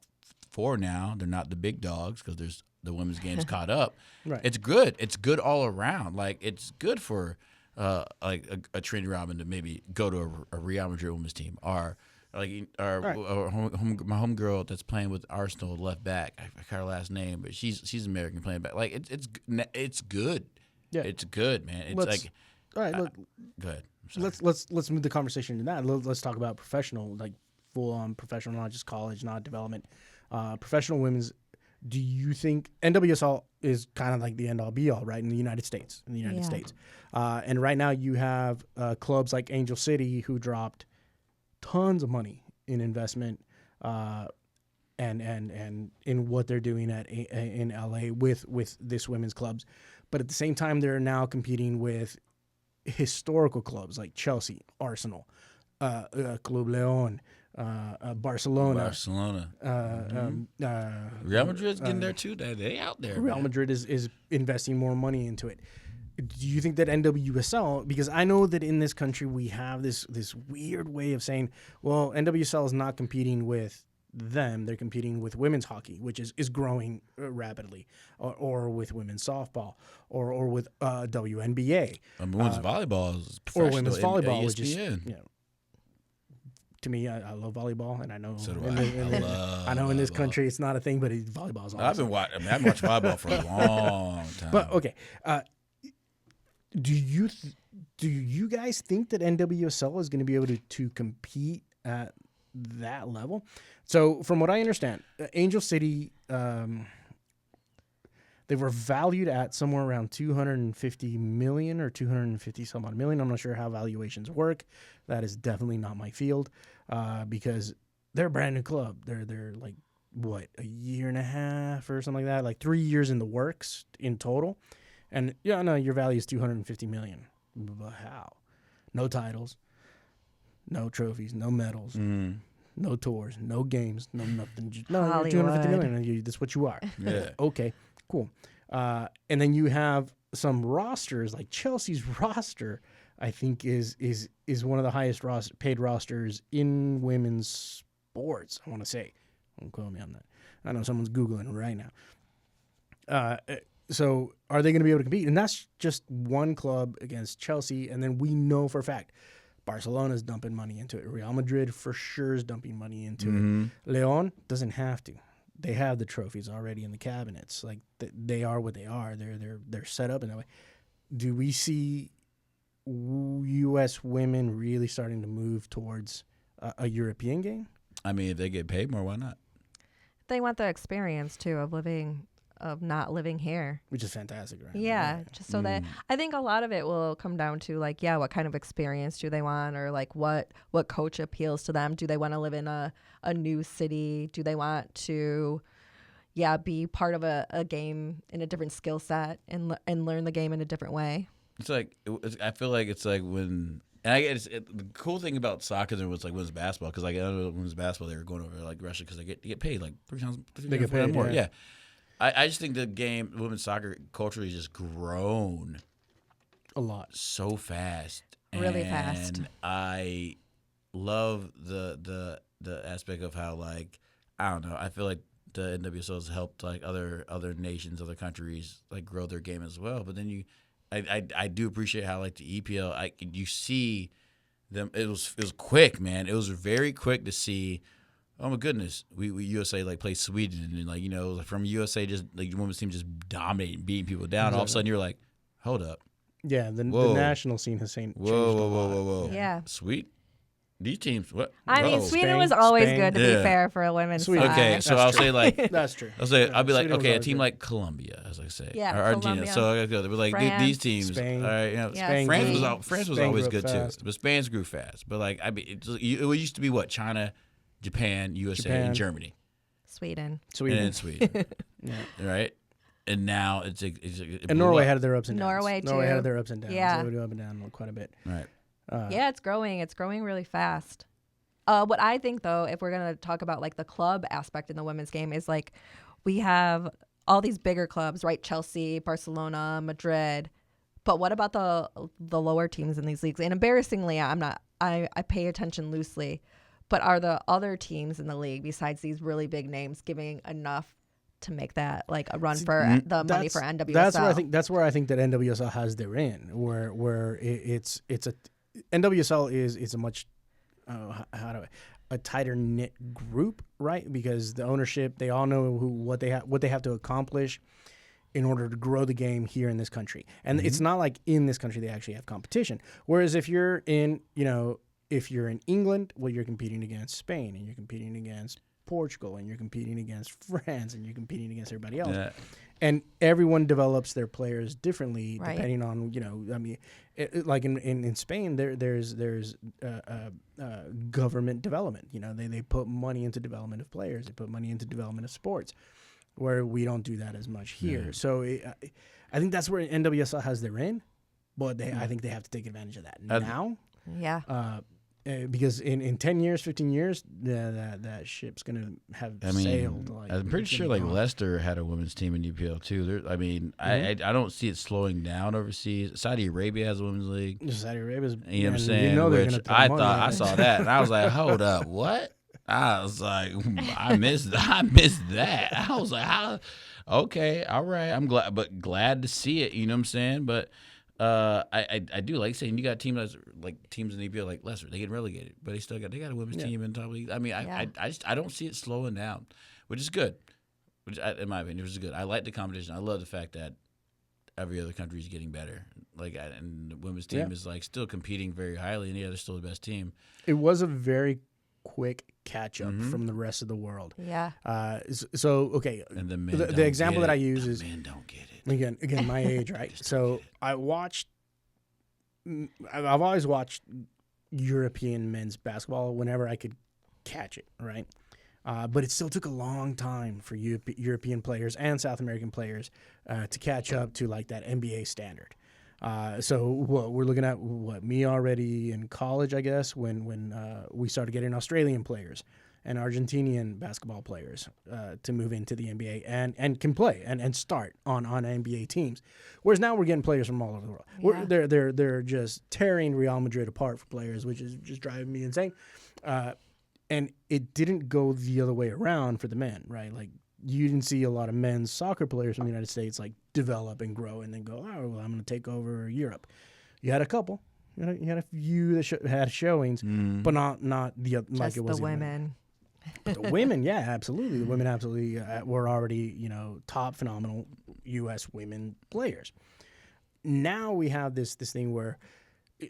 4 now, they're not the big dogs because there's the women's game's caught up. Right. It's good. It's good all around. Like it's good for like a Trinity Robin to maybe go to a Real Madrid women's team, or like my homegirl that's playing with Arsenal left back. I forgot her last name, but she's American playing back. Like it's good. Yeah, it's good, man. It's like all right. Look, go ahead. Let's move the conversation to that. Let's talk about professional, like full on professional, not just college, not development. Professional women's. Do you think NWSL is kind of like the end all be all, right, in the United States? And right now you have clubs like Angel City who dropped tons of money in investment and in what they're doing in LA with this women's clubs, but at the same time they're now competing with historical clubs like Chelsea, Arsenal, Club Leon. Barcelona. Real Madrid's getting there too. They out there. Real Madrid is investing more money into it. Do you think that NWSL, because I know that in this country we have this weird way of saying, well, NWSL is not competing with them, they're competing with women's hockey, which is growing rapidly, or with women's softball, or with WNBA. Women's volleyball is professional. Or women's volleyball, ESPN. which is, to me, I love volleyball, and I know I know in this country it's not a thing, but volleyball is awesome. I've watched volleyball for a long time. But okay, do you guys think that NWSL is going to be able to compete at that level? So, from what I understand, Angel City, they were valued at somewhere around 250 million or 250 some odd million. I'm not sure how valuations work. That is definitely not my field, because they're a brand new club. They're like, what, a year and a half or something like that, like 3 years in the works in total. And yeah, no, your value is 250 million. But how? No titles, no trophies, no medals, no tours, no games, no nothing. No, you're 250 million. That's what you are. Yeah. Okay, cool. And then you have some rosters, like Chelsea's roster, I think is one of the highest paid rosters in women's sports, I want to say. Don't quote me on that. I know someone's Googling right now. So are they going to be able to compete? And that's just one club against Chelsea. And then we know for a fact Barcelona's dumping money into it. Real Madrid for sure is dumping money into it. Leon doesn't have to. They have the trophies already in the cabinets. Like they are what they are. They're set up in that way. Do we see U.S. women really starting to move towards a European game? I mean, if they get paid more, why not? They want the experience too of not living here, which is fantastic, right? Yeah, just so that I think a lot of it will come down to like, what kind of experience do they want, or like what coach appeals to them? Do they want to live in a new city? Do they want to be part of a game in a different skill set and learn the game in a different way? It's like I feel like it's like when. And the cool thing about soccer was like women's basketball, because like I know women's basketball they were going over like Russia because they get paid like 3 times more. Yeah. I just think the game, women's soccer culture has just grown a lot, so fast, really fast. And I love the aspect of how, like, I don't know, I feel like the NWSL has helped like other nations, other countries like grow their game as well. But then I do appreciate how like the EPL, you see them. It was quick, man. It was very quick to see. Oh my goodness, we USA like play Sweden, and like, you know, like from USA just like the women's team just dominating, beating people down. All of a sudden you're like, hold up. Yeah, the national scene has changed. Whoa. Yeah, sweet. These teams, what? I mean, Sweden was always good to be fair for a women's side. Okay, so I'll say like that's true. I'll be like, okay, a team like Colombia, as I say, or Argentina. So I go, like these teams, Spain. All right, you know, Spain. France was always good too, but Spain grew fast. But like, I mean, it used to be what? China, Japan, USA, and Germany. Sweden. And Sweden. Yeah. Right? And now it's and Norway had their ups and downs. Norway had their ups and downs. Yeah. They would go up and down quite a bit. Right. It's growing. It's growing really fast. What I think, though, if we're going to talk about like the club aspect in the women's game, is like we have all these bigger clubs, right? Chelsea, Barcelona, Madrid. But what about the lower teams in these leagues? And embarrassingly, I pay attention loosely. But are the other teams in the league, besides these really big names, giving enough to make that like a run for the money for NWSL. That's where I think that NWSL has their in, where it's a NWSL is a much a tighter knit group, right? Because the ownership, they all know what they have to accomplish in order to grow the game here in this country. And it's not like in this country they actually have competition. Whereas if you're in England, well, you're competing against Spain, and you're competing against Portugal, and you're competing against France, and you're competing against everybody else. Yeah. And everyone develops their players differently depending on, I mean, like in Spain, there's government development. They put money into development of players. They put money into development of sports, where we don't do that as much here. Yeah. So I think that's where NWSL has their in, but I think they have to take advantage of that now. Yeah. Because in 10 years, 15 years, that ship's going to have sailed. Like, I'm pretty sure like Leicester had a women's team in UPL too. I don't see it slowing down overseas. Saudi Arabia has a women's league. Saudi Arabia's, you know what I'm saying? Which I saw that and I was like, hold up, what? I was like, I missed that. I was like, how? Okay, all right. I'm glad to see it. You know what I'm saying? But I do like saying you got teams in the EPL like Leicester, they get relegated, but they got a women's team in top league. I mean, I don't see it slowing down, which is good. In my opinion, which is good. I like the competition. I love the fact that every other country is getting better. And the women's team is still competing very highly, and they're still the best team. It was a very quick catch up from the rest of the world. Yeah. So okay. And the example that I use is men don't get it. Again, my age, right? So I've always watched European men's basketball whenever I could catch it, right? But it still took a long time for European players and South American players to catch up to like that NBA standard. So we're looking at me already in college, I guess, when we started getting Australian players and Argentinian basketball players to move into the NBA and can play and start on NBA teams. Whereas now we're getting players from all over the world. Yeah. They're just tearing Real Madrid apart for players, which is just driving me insane. And it didn't go the other way around for the men, right? Like, you didn't see a lot of men's soccer players from the United States develop and grow and then go, oh, well, I'm going to take over Europe. You had a couple. You had a few that had showings, but not the like it was the women. But the women, yeah, absolutely. The women absolutely were already, top phenomenal U.S. women players. Now we have this thing where,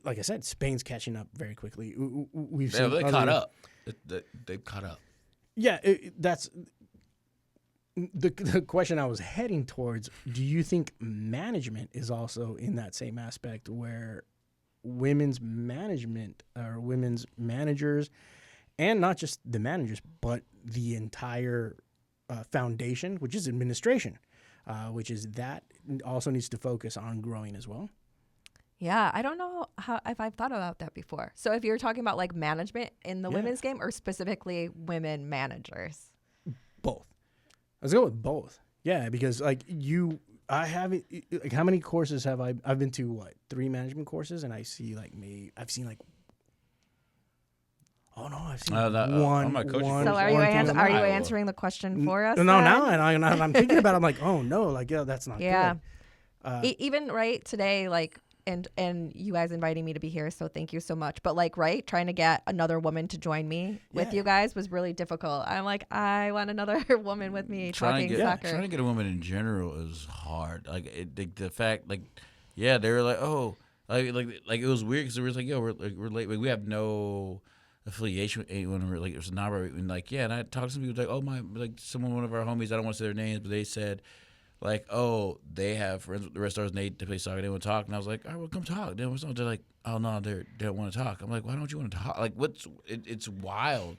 like I said, Spain's catching up very quickly. They caught up. They've caught up. Yeah, that's the question I was heading towards. Do you think management is also in that same aspect where women's management or women's managers, and not just the managers, but the entire foundation, which is administration, which is that also needs to focus on growing as well? Yeah, I don't know if I've thought about that before. So if you're talking about management in the women's game or specifically women managers? Both. Let's go with both. Yeah, because I haven't, how many courses have I've been to 3 management courses, and I see I've seen one. So are you answering the question for us? No, now I'm thinking about it, I'm like, oh no, that's not good. Even today, and you guys inviting me to be here, so thank you so much. But trying to get another woman to join me with you guys was really difficult. I'm like, I want another woman with me talking soccer. Trying to get a woman in general is hard. The fact, they were like, oh, it was weird because it was yo, we're late. We have no affiliation with anyone. It was not right. And and I talked to some people one of our homies. I don't want to say their names, but they said, oh, they have friends with the rest of us, and they play soccer. They want to talk, and I was like, all right, well, come talk. They're like, oh no, they don't want to talk. I'm like, why don't you want to talk? It's wild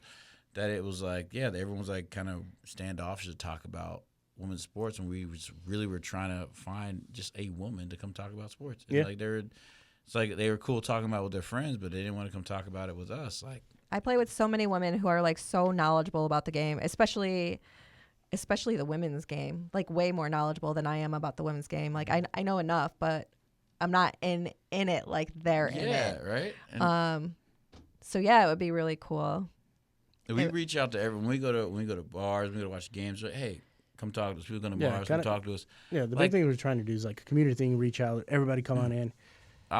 that it was everyone was kind of standoffish to talk about women's sports, and we really were trying to find just a woman to come talk about sports. And they were cool talking about it with their friends, but they didn't want to come talk about it with us. I play with so many women who are so knowledgeable about the game, especially the women's game, way more knowledgeable than I am about the women's game. I know enough, but I'm not in it like they're in it. Yeah, right. So it would be really cool. We reach out to everyone. We go to bars. We go to watch games. Hey, Come talk to us. People go to bars. Come talk to us. Yeah, the big thing we're trying to do is like a community thing. Reach out. Everybody come on in.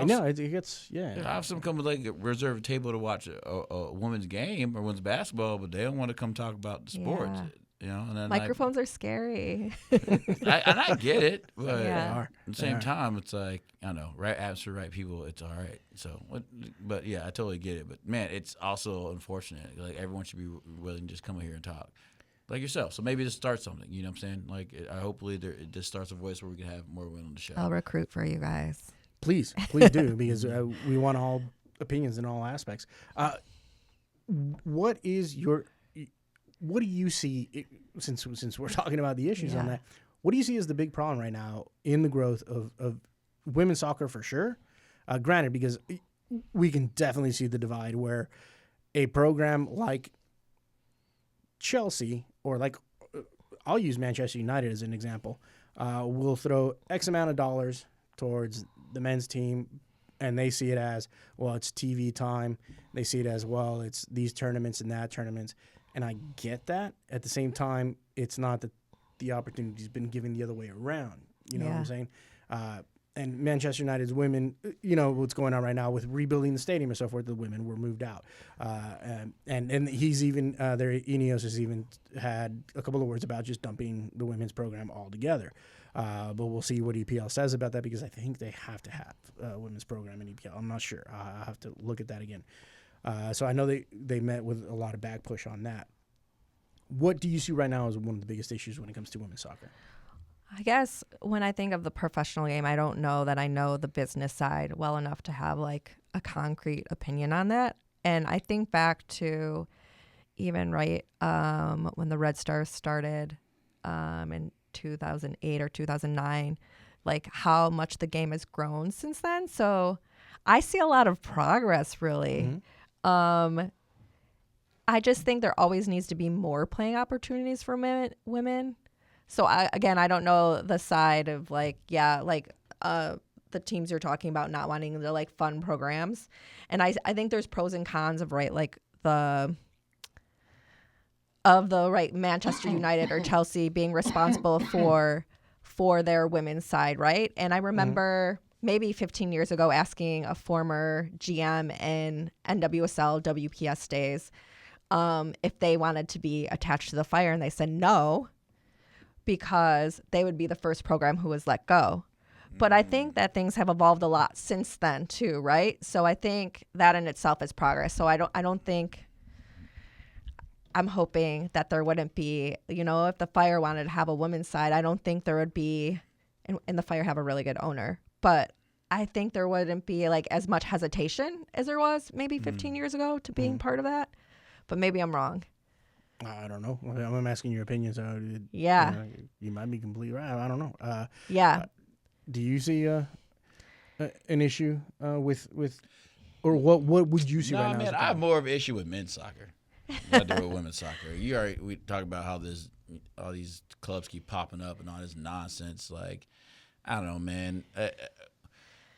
No, it gets I have some come with like reserve a table to watch a women's game or women's basketball, but they don't want to come talk about the sports. Yeah. You know, and then microphones are scary. I get it, but Yeah. at the same time, it's like I don't know, right atmosphere, right people, it's all right. So, but yeah, I totally get it. But man, it's also unfortunate. Like everyone should be willing to just come here and talk, like yourself. So maybe just start something. You know what I'm saying? Like, hopefully, it just starts a voice where we can have more women on the show. I'll recruit for you guys. Please do, because we want all opinions in all aspects. What do you see, since we're talking about the issues on that, what do you see as the big problem right now in the growth of women's soccer for sure? Granted, because we can definitely see the divide where a program like Chelsea, or like, I'll use Manchester United as an example, will throw X amount of dollars towards the men's team, and they see it as, well, it's TV time. They see it as, well, it's these tournaments and that tournaments. And I get that. At the same time, it's not that the opportunity's been given the other way around. You know what I'm saying? And Manchester United's women, you know what's going on right now with rebuilding the stadium and so forth. The women were moved out, and he's even Ineos has even had a couple of words about just dumping the women's program altogether. But we'll see what EPL says about that, because I think they have to have a women's program in EPL. I'm not sure. I'll have to look at that again. So I know they met with a lot of back push on that. What do you see right now as one of the biggest issues when it comes to women's soccer? I guess when I think of the professional game, I don't know that I know the business side well enough to have like a concrete opinion on that. And I think back to even when the Red Stars started in 2008 or 2009, like how much the game has grown since then. So I see a lot of progress, really. Mm-hmm. I just think there always needs to be more playing opportunities for women. So I don't know the side of like the teams you're talking about not wanting to like fund programs. And I think there's pros and cons of Manchester United or Chelsea being responsible for their women's side, right? And I remember maybe 15 years ago asking a former GM in NWSL WPS days if they wanted to be attached to the Fire, and they said no, because they would be the first program who was let go. But I think that things have evolved a lot since then too, right? So I think that in itself is progress. So I don't think, I'm hoping that there wouldn't be, if the Fire wanted to have a women's side, I don't think there would be, and the Fire have a really good owner, but I think there wouldn't be like as much hesitation as there was maybe 15 years ago to being part of that. But maybe I'm wrong. I don't know. I'm asking your opinion. So you might be completely right. I don't know. Do you see an issue with, or what would you see right now? Man, I have more of an issue with men's soccer than I do with women's soccer. We talk about how all these clubs keep popping up and all this nonsense. Like, I don't know, man.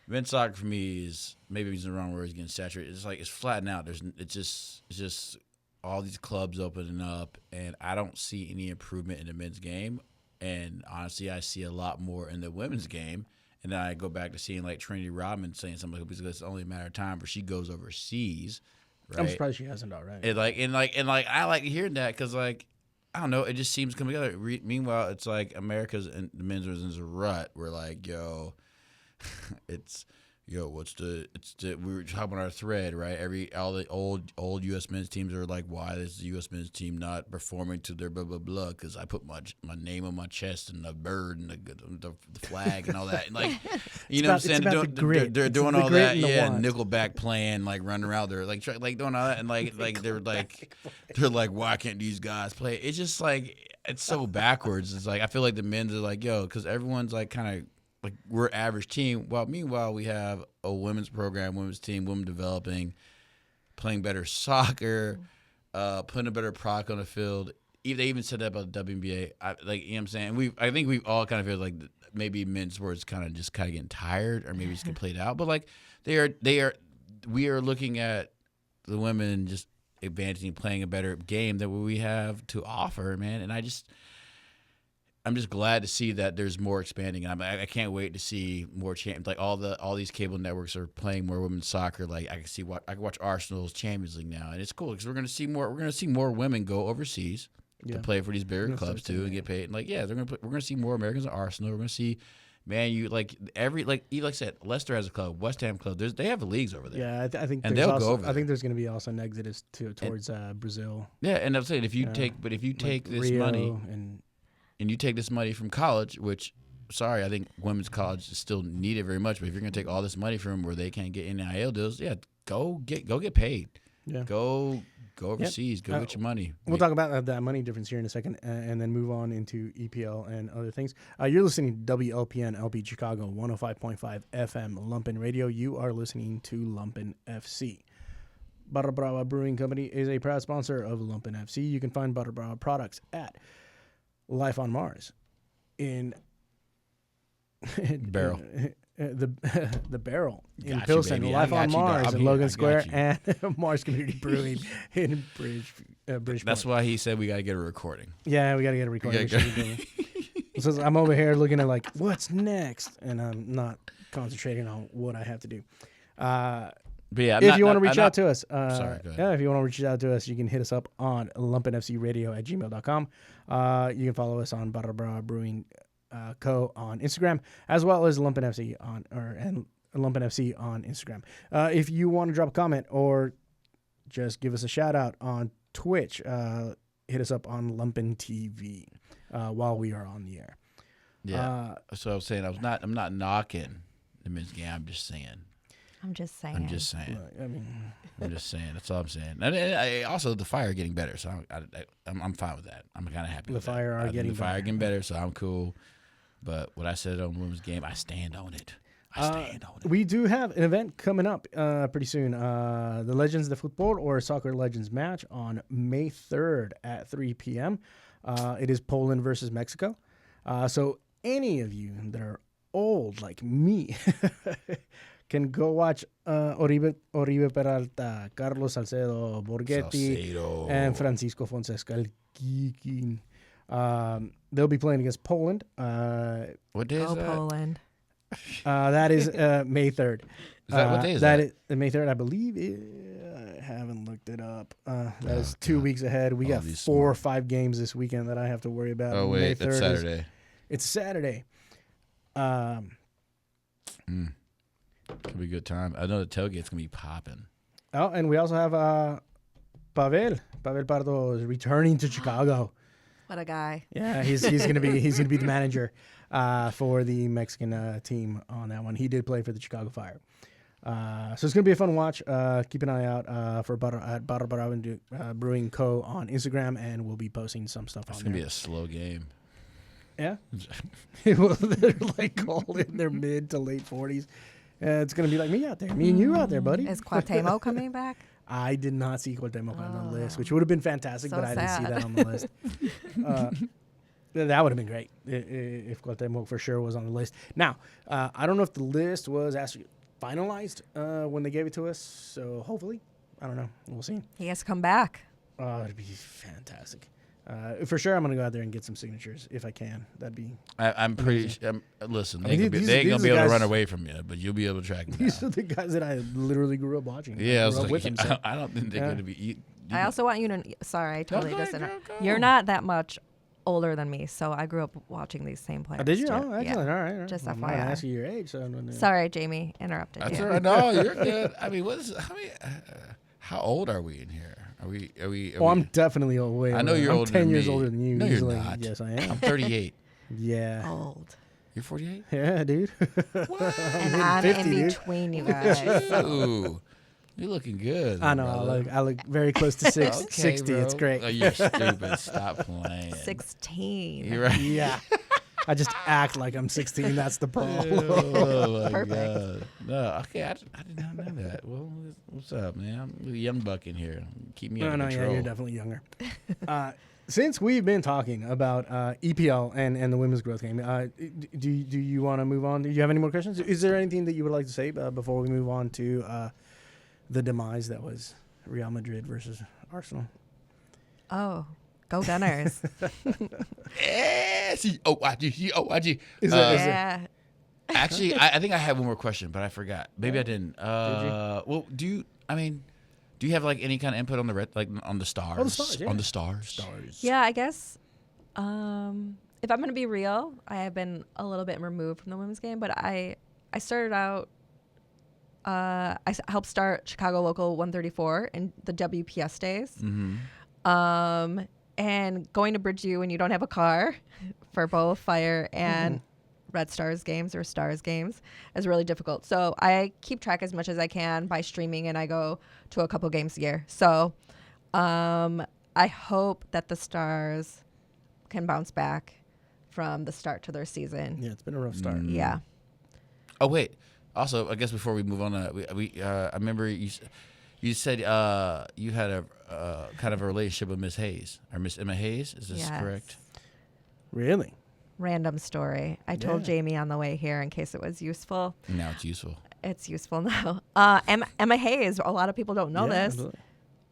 Men's soccer for me is, maybe using the wrong word, getting saturated. It's like it's flattened out. It's just all these clubs opening up, and I don't see any improvement in the men's game. And honestly, I see a lot more in the women's game. And then I go back to seeing like Trinity Rodman saying something like, because it's only a matter of time where she goes overseas. Right? I'm surprised she hasn't already. And I like hearing that, because like, I don't know, it just seems to come together. Meanwhile, it's like America's and the men's is in a rut. We're like, we were talking about our thread, right? All the old U.S. men's teams are like, why is the U.S. men's team not performing to their blah blah blah? Because I put my name on my chest and the bird and the flag and all that. And like, what I'm saying? They're doing all that, Nickelback playing, like running around there, like doing all that, and like they're like, why can't these guys play? It's just like, it's so backwards. It's like, I feel like the men's are like, because everyone's like kind of. Like, we're an average team. Well, meanwhile, we have a women's program, women's team, women developing, playing better soccer, putting a better product on the field. They even said that about the WNBA. You know what I'm saying? I think we've all kind of feel like maybe men's sports kind of getting tired, or maybe just get played out. But like, we are looking at the women just advancing, playing a better game than what we have to offer, man. And I'm just glad to see that there's more expanding. I can't wait to see more like all these cable networks are playing more women's soccer. Like I can watch Arsenal's Champions League now, and it's cool because we're gonna see more women go overseas to play for these bigger clubs too and get paid. And we're gonna see more Americans at Arsenal. We're gonna see Man U like I said, Leicester has a club, West Ham club. They have leagues over there. Yeah, I think and they'll go over. I think there's going to be also an exodus towards Brazil. Yeah, and I'm saying if you take this Rio money and you take this money from college, which, sorry, I think women's college is still needed very much. But if you're going to take all this money from them where they can't get NIL deals, yeah, go get paid. Yeah, go overseas. Go get your money. We'll talk about that money difference here in a second, and then move on into EPL and other things. You're listening to WLPN LP Chicago 105.5 FM Lumpen Radio. You are listening to Lumpen FC. Barra Brava Brewing Company is a proud sponsor of Lumpen FC. You can find Barra Brava products at Life on Mars in Barrel. The Barrel in Gotcha, Pilsen, baby. Life on Mars in Logan Square, you. and Mars Community Brewing in Bridgeport. That's why he said we got to get a recording. Yeah, we got to get a recording. So I'm over here looking at like, what's next? And I'm not concentrating on what I have to do. But yeah, if you want to reach out to us, sorry, go ahead. Yeah, if you want to reach out to us, you can hit us up on lumpenfcradio@gmail.com. You can follow us on Barra Brava Brewing Co. on Instagram, as well as Lumpen FC and Lumpen FC on Instagram. If you want to drop a comment or just give us a shout out on Twitch, hit us up on Lumpen TV while we are on the air. Yeah. So I was saying I'm not knocking the men's game. I'm just saying. I'm just saying. I'm just saying. I'm just saying. That's all I'm saying. And also, the Fire getting better, so I'm fine with that. I'm kind of happy. The Fire are getting better, so I'm cool. But what I said on women's game, I stand on it. We do have an event coming up pretty soon. The Legends de Football or Soccer Legends match on May 3rd at 3 p.m. It is Poland versus Mexico. So any of you that are old like me can go watch Oribe Peralta, Carlos Salcedo, Borghetti, and Francisco Fonseca. They'll be playing against Poland. What day is that? Poland. That is May 3rd. Is that what day is that? That is May 3rd, I believe. I haven't looked it up. That is 2 weeks ahead. We got 4 or 5 games this weekend that I have to worry about. Oh, wait, it's Saturday. It's Saturday. Could be a good time. I know the tailgate's going to be popping. Oh, and we also have Pavel Pardo is returning to Chicago. What a guy. Yeah, he's gonna be the manager for the Mexican team on that one. He did play for the Chicago Fire. So it's gonna be a fun watch. Keep an eye out for Barra Brava Brewing Co. on Instagram, and we'll be posting some stuff on there. It's gonna be a slow game. Yeah. Well, they're like all in their mid to late 40s. It's gonna be like me out there, me and you out there, buddy. Is Cuauhtemoc coming back? I did not see Cuauhtemoc on the list, which would have been fantastic, but I didn't see that on the list. That would have been great if Cuauhtemoc for sure was on the list. Now, I don't know if the list was actually finalized when they gave it to us, so hopefully, I don't know. We'll see. He has to come back. Oh, it'd be fantastic. For sure, I'm going to go out there and get some signatures if I can. That'd be. I'm pretty. Listen, they ain't gonna be able to run away from you, but you'll be able to track them down. These are the guys that I literally grew up watching. Yeah, I don't think they're going to be. I also want you to. Sorry, I totally just. You're not that much older than me, so I grew up watching these same players. Did you? Too. Oh, excellent. Yeah. All right. Just I'm FYI. not asking your age. So Sorry, Jamie, interrupted That's you. all right. No, you're good. I mean, how old are we in here? Are we? I'm definitely old. I know you're older than 10 years me. older than you. No, easily. you're not. Yes, I am. I'm 38. Yeah. Old. You're 48? Yeah, dude. What? And I'm 50, in dude. between you guys. Ooh, you're looking good. I know. I look very close to 60. Bro. It's great. Oh, you're stupid. Stop playing. 16. You're right. Yeah. I just act like I'm 16. That's the problem. Oh, my Perfect. God. No, okay. I did not know that. Well, what's up, man? I'm a young buck in here. Keep me under control. Yeah, you're definitely younger. Since we've been talking about EPL and the women's growth game, do you want to move on? Do you have any more questions? Is there anything that you would like to say before we move on to the demise that was Real Madrid versus Arsenal? Oh, go Gunners. C-O-I-G, C-O-I-G. Yeah. Actually, I think I had one more question, but I forgot. Maybe I didn't. Well, do you have like any kind of input on the on the stars? Oh, the stars, yeah. On the stars. Stars. Yeah, I guess if I'm going to be real, I have been a little bit removed from the women's game, but I started out, helped start Chicago Local 134 in the WPS days. Mm-hmm. And going to Bridgeview when you don't have a car for both Fire and Red Stars games or Stars games is really difficult. So I keep track as much as I can by streaming, and I go to a couple games a year. So I hope that the Stars can bounce back from the start to their season. Yeah, it's been a rough start. Yeah. Oh wait. Also, I guess before we move on, I remember you said you had a kind of a relationship with Miss Hayes or Miss Emma Hayes. Is this correct? Really? Random story. I told Jamie on the way here in case it was useful. Now it's useful. It's useful now. Emma Hayes, a lot lot of people don't know this, absolutely.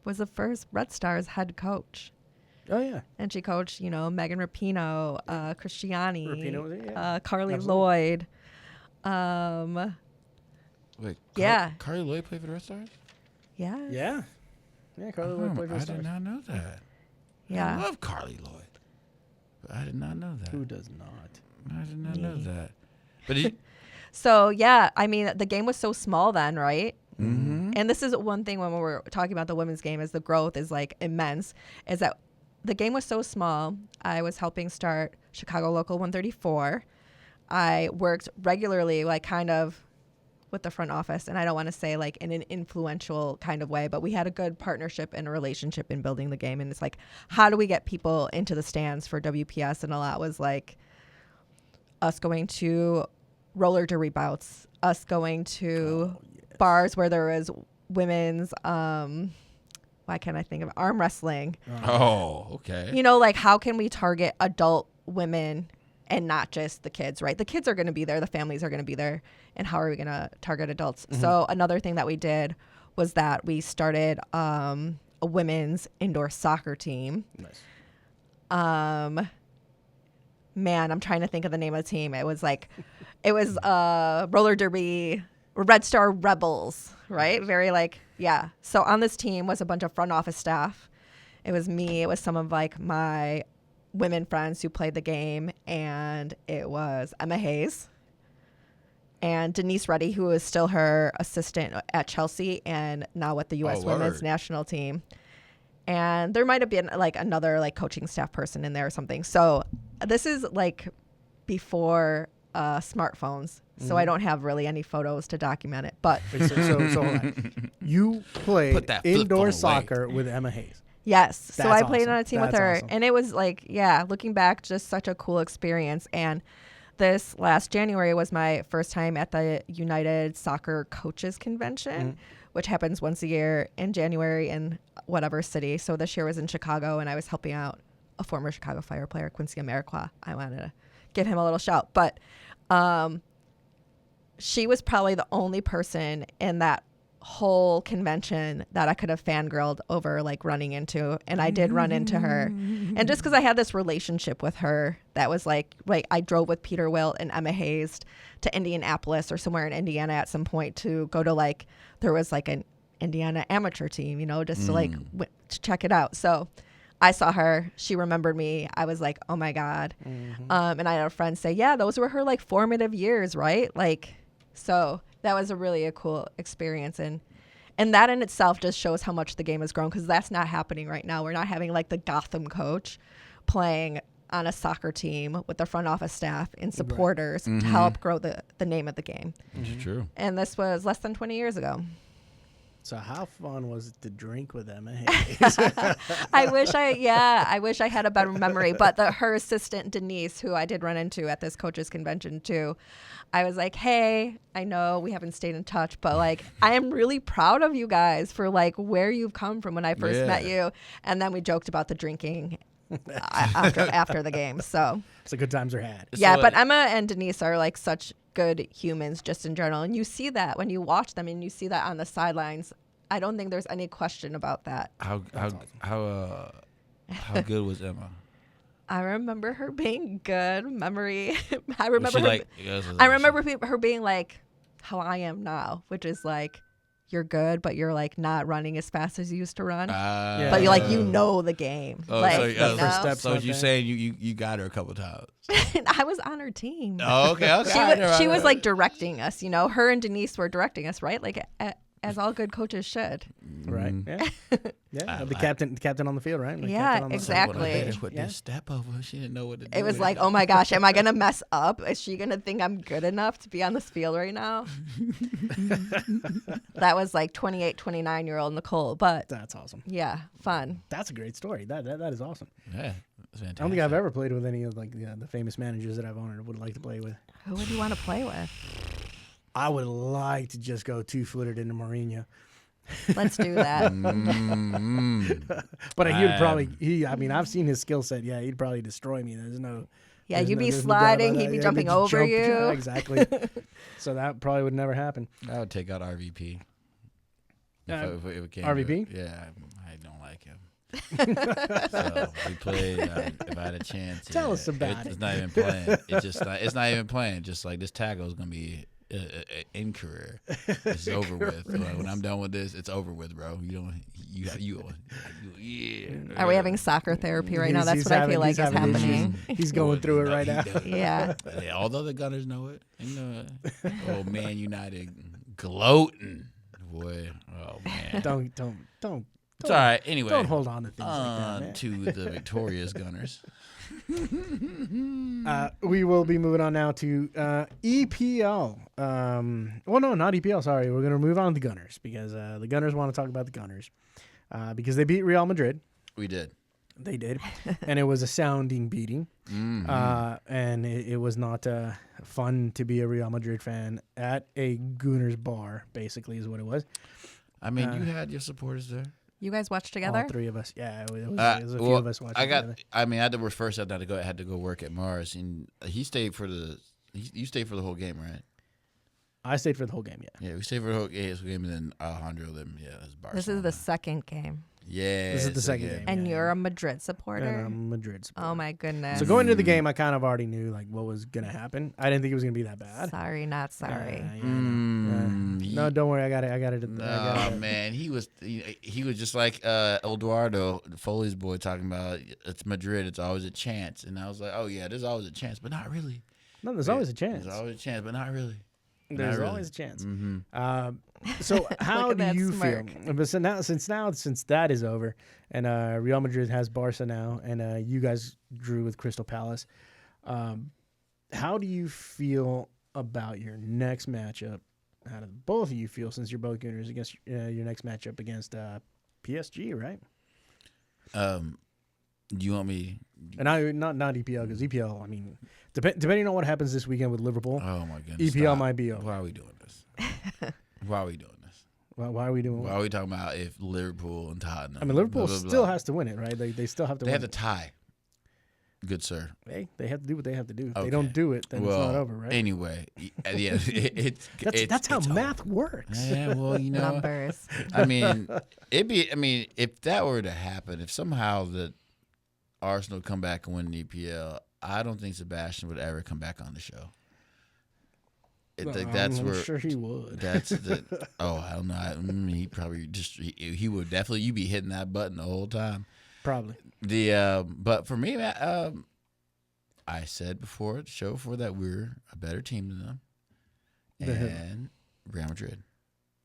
was the first Red Stars head coach. Oh, yeah. And she coached, Megan Rapinoe, Christiani, Rapinoe was it? Carly Absolutely. Lloyd. Wait. Yeah. Carly Lloyd played for the Red Stars? Yeah. Yeah. Yeah, Carly Lloyd played for the I Stars. did not know that. Yeah. I love Carly Lloyd. But I did not know that. Who does not? I did not know that. But So, yeah, I mean, the game was so small then, right? mm-hmm. And this is one thing when we're talking about the women's game is the growth is like immense, is that the game was so small. I was helping start Chicago Local 134. I worked regularly, like kind of with the front office, and I don't want to say like in an influential kind of way, but we had a good partnership and a relationship in building the game. And it's like, how do we get people into the stands for WPS? And a lot was like us going to roller derby bouts, us going to bars where there was women's, why can't I think of arm wrestling? Oh, okay. Like how can we target adult women and not just the kids, right? The kids are going to be there. The families are going to be there. And how are we going to target adults? Mm-hmm. So another thing that we did was that we started a women's indoor soccer team. Nice. Man, I'm trying to think of the name of the team. It was roller derby, Red Star Rebels, right? Very yeah. So on this team was a bunch of front office staff. It was me. It was some of my women friends who played the game, and it was Emma Hayes and Denise Reddy, who is still her assistant at Chelsea and now with the U.S. women's national team. And there might have been another coaching staff person in there or something. So this is before smartphones. So I don't have really any photos to document it. But so hold on. You played indoor soccer with Emma Hayes. Yes. So I played awesome. on a team with That's her. awesome. And it was looking back, just such a cool experience. And this last January was my first time at the United Soccer Coaches Convention, which happens once a year in January in whatever city. So this year was in Chicago, and I was helping out a former Chicago Fire player, Quincy Amarikwa. I wanted to give him a little shout. But she was probably the only person in that whole convention that I could have fangirled over running into, and I did run into her. And just because I had this relationship with her that was I drove with Peter Wilt and Emma Hayes to Indianapolis or somewhere in Indiana at some point to go to there was an Indiana amateur team, just to to check it out. So I saw her, she remembered me. I was like, oh my God. And I had a friend say, yeah, those were her formative years, right? So that was a cool experience. And that in itself just shows how much the game has grown, because that's not happening right now. We're not having the Gotham coach playing on a soccer team with the front office staff and supporters to help grow the name of the game. It's true. And this was less than 20 years ago. So how fun was it to drink with Emma Hayes? I wish I had a better memory. But her assistant, Denise, who I did run into at this coaches convention too, I was like, hey, I know we haven't stayed in touch, but I am really proud of you guys for where you've come from when I first met you. And then we joked about the drinking after the game. So good times are had. yeah, but Emma and Denise are such good humans just in general. And you see that when you watch them, and you see that on the sidelines. I don't think there's any question about that. How good was Emma? I remember her being good. Memory. I remember Was she her. like, I remember her being like how I am now, which is like you're good, but you're like not running as fast as you used to run. But you like know the game. Oh, like, so, you know? so you saying you got her a couple times? I was on her team. Oh, okay. She was like directing us. You know, her and Denise were directing us, right? Like as all good coaches should. Right. Yeah. The captain on the field, right? Yeah, exactly. Put this step over. She didn't know what to do. It was like, oh my gosh, am I gonna mess up? Is she gonna think I'm good enough to be on this field right now? That was like 28, 29-year-old Nicole, but that's awesome. Yeah, fun. That's a great story. That is awesome. Yeah, that's fantastic. I don't think I've ever played with any of like the famous managers that I've owned or would like to play with. Who would you want to play with? I would like to just go 2-footed into Mourinho. Let's do that. But he would probably. I mean, I've seen his skill set. Yeah, he'd probably destroy me. There's no. Yeah, you'd be sliding. He'd be jumping over you. Yeah, exactly. So that probably would never happen. I would take out RVP. If it came RVP? Yeah, I don't like him. So we played. If I had a chance, tell us about it. It's not even playing. It's not even playing. Just like this tackle is gonna be in career. It's over with. When I'm done with this, it's over with, bro. Are we having soccer therapy right now? That's what I feel like is happening. He's going through it right now. Yeah. Although the Gunners know it, oh Man United gloating, boy. Oh man. Don't. It's all right. Anyway, don't hold on to things like that, man. To the victorious Gunners. We will be moving on now to EPL. Well, no, not EPL. Sorry, we're going to move on to the Gunners because the Gunners want to talk about the Gunners because they beat Real Madrid. We did. They did, and it was a sounding beating. And it was not fun to be a Real Madrid fan at a Gunners bar. Basically, is what it was. I mean, you had your supporters there. You guys watched together? All three of us. Yeah, it was a few of us watching together. I had to first. I had to go work at Mars, and he stayed for you stayed for the whole game, right? I stayed for the whole game. Yeah. Yeah, we stayed for the whole game, and then Alejandro. This is the second game. Yeah, this is the second game. And you're a Madrid supporter? And I'm a Madrid supporter. Oh, my goodness. So going into the game, I kind of already knew like what was going to happen. I didn't think it was going to be that bad. Sorry, not sorry. No, don't worry. I got it. Man, he was just like Eduardo, Foley's boy, talking about it's Madrid. It's always a chance. And I was like, oh, yeah, there's always a chance, but not really. No, there's always a chance. There's always a chance, but not really. There's always a chance. So how do you feel? But since that is over, and Real Madrid has Barca now, and you guys drew with Crystal Palace, how do you feel about your next matchup? How do both of you feel, since you're both Gunners, against your next matchup against PSG, right? Do you want me? And I not EPL, because EPL, I mean, depending on what happens this weekend with Liverpool, oh my goodness, EPL might be over. Why are we doing this? Why are we doing this? Why are we doing? Why are we talking about if Liverpool and Tottenham? I mean, Liverpool still has to win it, right? They still have to. They have to tie. Good sir. They have to do what they have to do. If they don't do it, then it's not over, right? Anyway, yeah, that's how math works. Yeah, well, numbers. I mean, if that were to happen, if somehow the Arsenal come back and win the EPL, I don't think Sebastian would ever come back on the show. I'm sure he would. That's the. Oh, I don't know. He probably he would definitely. You'd be hitting that button the whole time. Probably. But for me, I said before the show that we're a better team than them, and Real Madrid.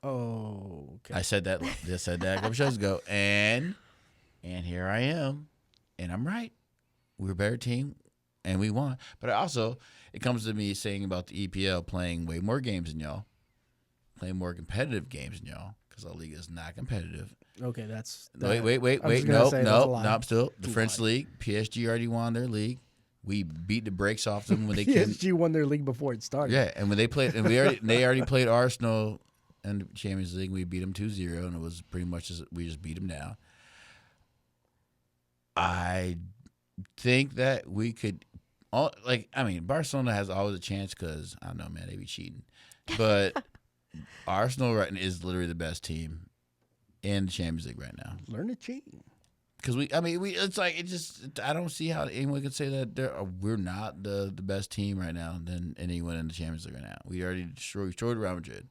Oh, okay. I said that. Just said that a couple shows ago, and here I am, and I'm right. We're a better team, and we won. But it comes to me saying about the EPL playing way more games than y'all, playing more competitive games than y'all, because our league is not competitive. Okay, that's... Wait. No, I'm still. The French league, PSG already won their league. We beat the brakes off them when they came. PSG won their league before it started. Yeah, and when they played, and they already played Arsenal in the Champions League. We beat them 2-0, and it was pretty much we just beat them down. I think that we could... Barcelona has always a chance because, I don't know, man, they be cheating. But Arsenal is literally the best team in the Champions League right now. Learn to cheat. Because it's like it just. I don't see how anyone could say that we're not the best team right now than anyone in the Champions League right now. We already destroyed Real Madrid.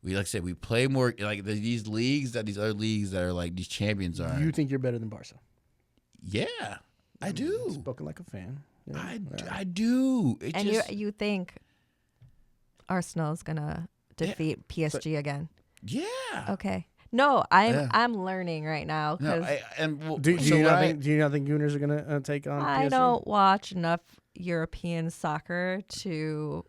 We like I said, we play more like these other leagues that are like these champions are. You think you're better than Barca? Yeah, I do. Spoken like a fan. Yeah, I do. You think Arsenal's gonna defeat PSG again? Yeah. Okay. No, I'm learning right now. Do you not think Gooners are gonna take on PSG? I don't watch enough European soccer to.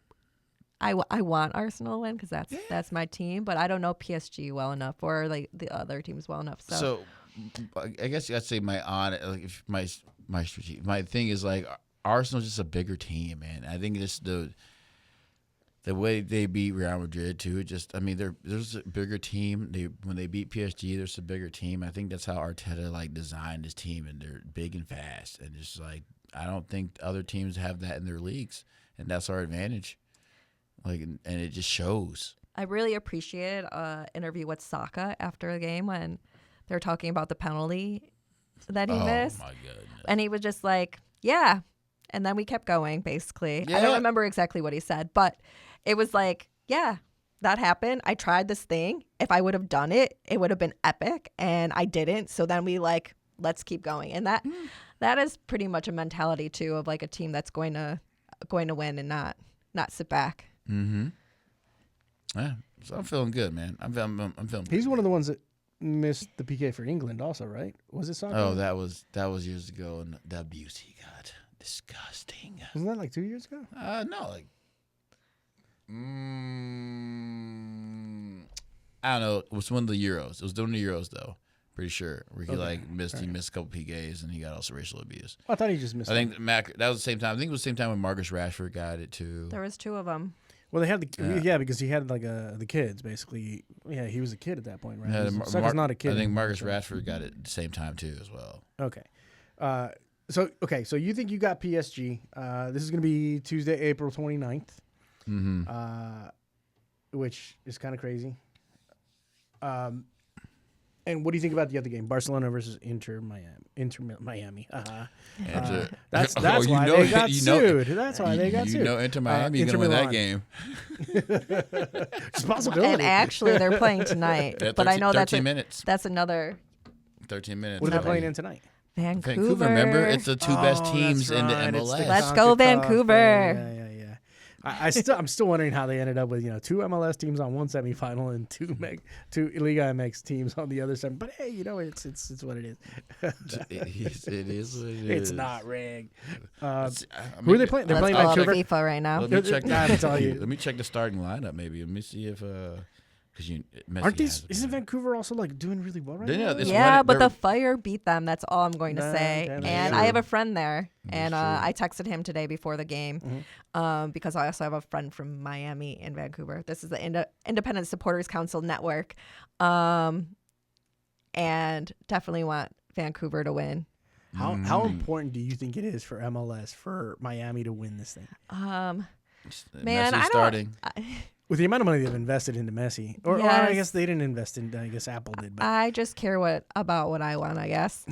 I want Arsenal to win because that's my team, but I don't know PSG well enough or like the other teams well enough. So I guess I'd say my thing is like Arsenal's just a bigger team, man. I think just the way they beat Real Madrid too. There's a bigger team. When they beat PSG, there's a bigger team. I think that's how Arteta like designed his team, and they're big and fast, and just like I don't think other teams have that in their leagues, and that's our advantage. Like, and it just shows. I really appreciated an interview with Saka after the game when they were talking about the penalty that he missed. Oh, my goodness. And he was just like, yeah. And then we kept going, basically. Yeah. I don't remember exactly what he said, but it was like, yeah, that happened. I tried this thing. If I would have done it, it would have been epic, and I didn't. So then we let's keep going. And that is pretty much a mentality, too, of like a team that's going to win and not sit back. Mm-hmm. Yeah, so I'm feeling good, man. I'm feeling. He's one of the ones that missed the PK for England, also, right? Was it soccer? Oh, that was years ago, and the abuse he got, disgusting. Wasn't that like 2 years ago? No, like, I don't know. It was one of the Euros. It was during the Euros, though. Pretty sure where he missed a couple PKs and he got also racial abuse. I thought he just missed. I think that was the same time. I think it was the same time when Marcus Rashford got it too. There was two of them. Well, they had because he had like the kids basically. Yeah, he was a kid at that point, right? Saka's not a kid. I think Marcus Rashford got it at the same time too as well. Okay, so you think you got PSG? This is going to be Tuesday, April 29th, which is kind of crazy. And what do you think about the other game, Barcelona versus Inter Miami? That's why they got sued. That's why they got sued. Inter Miami going to win that game. It's a possibility. And actually, they're playing tonight. But I know that's 13 minutes. That's another 13 minutes. What are they playing in tonight? Vancouver. Remember, it's the two best teams in the MLS. Let's go, Vancouver. Yeah. I'm still wondering how they ended up with two MLS teams on one semifinal and two Liga MX teams on the other side. But hey, it's what it is. It is what it is. It's not rigged. Who are they playing? They're playing Vancouver. FIFA right now. Let me check. Let me check the starting lineup. Maybe let me see if because isn't Vancouver also like doing really well right now? Yeah, but the Fire beat them. That's all I'm going to say. And I have a friend there, and I texted him today before the game, because I also have a friend from Miami in Vancouver. This is the Independent Supporters Council Network, and definitely want Vancouver to win. How important do you think it is for MLS for Miami to win this thing? Man, I don't. With the amount of money they've invested into Messi, or I guess they didn't invest in. I guess Apple did. But I just care about what I want, I guess.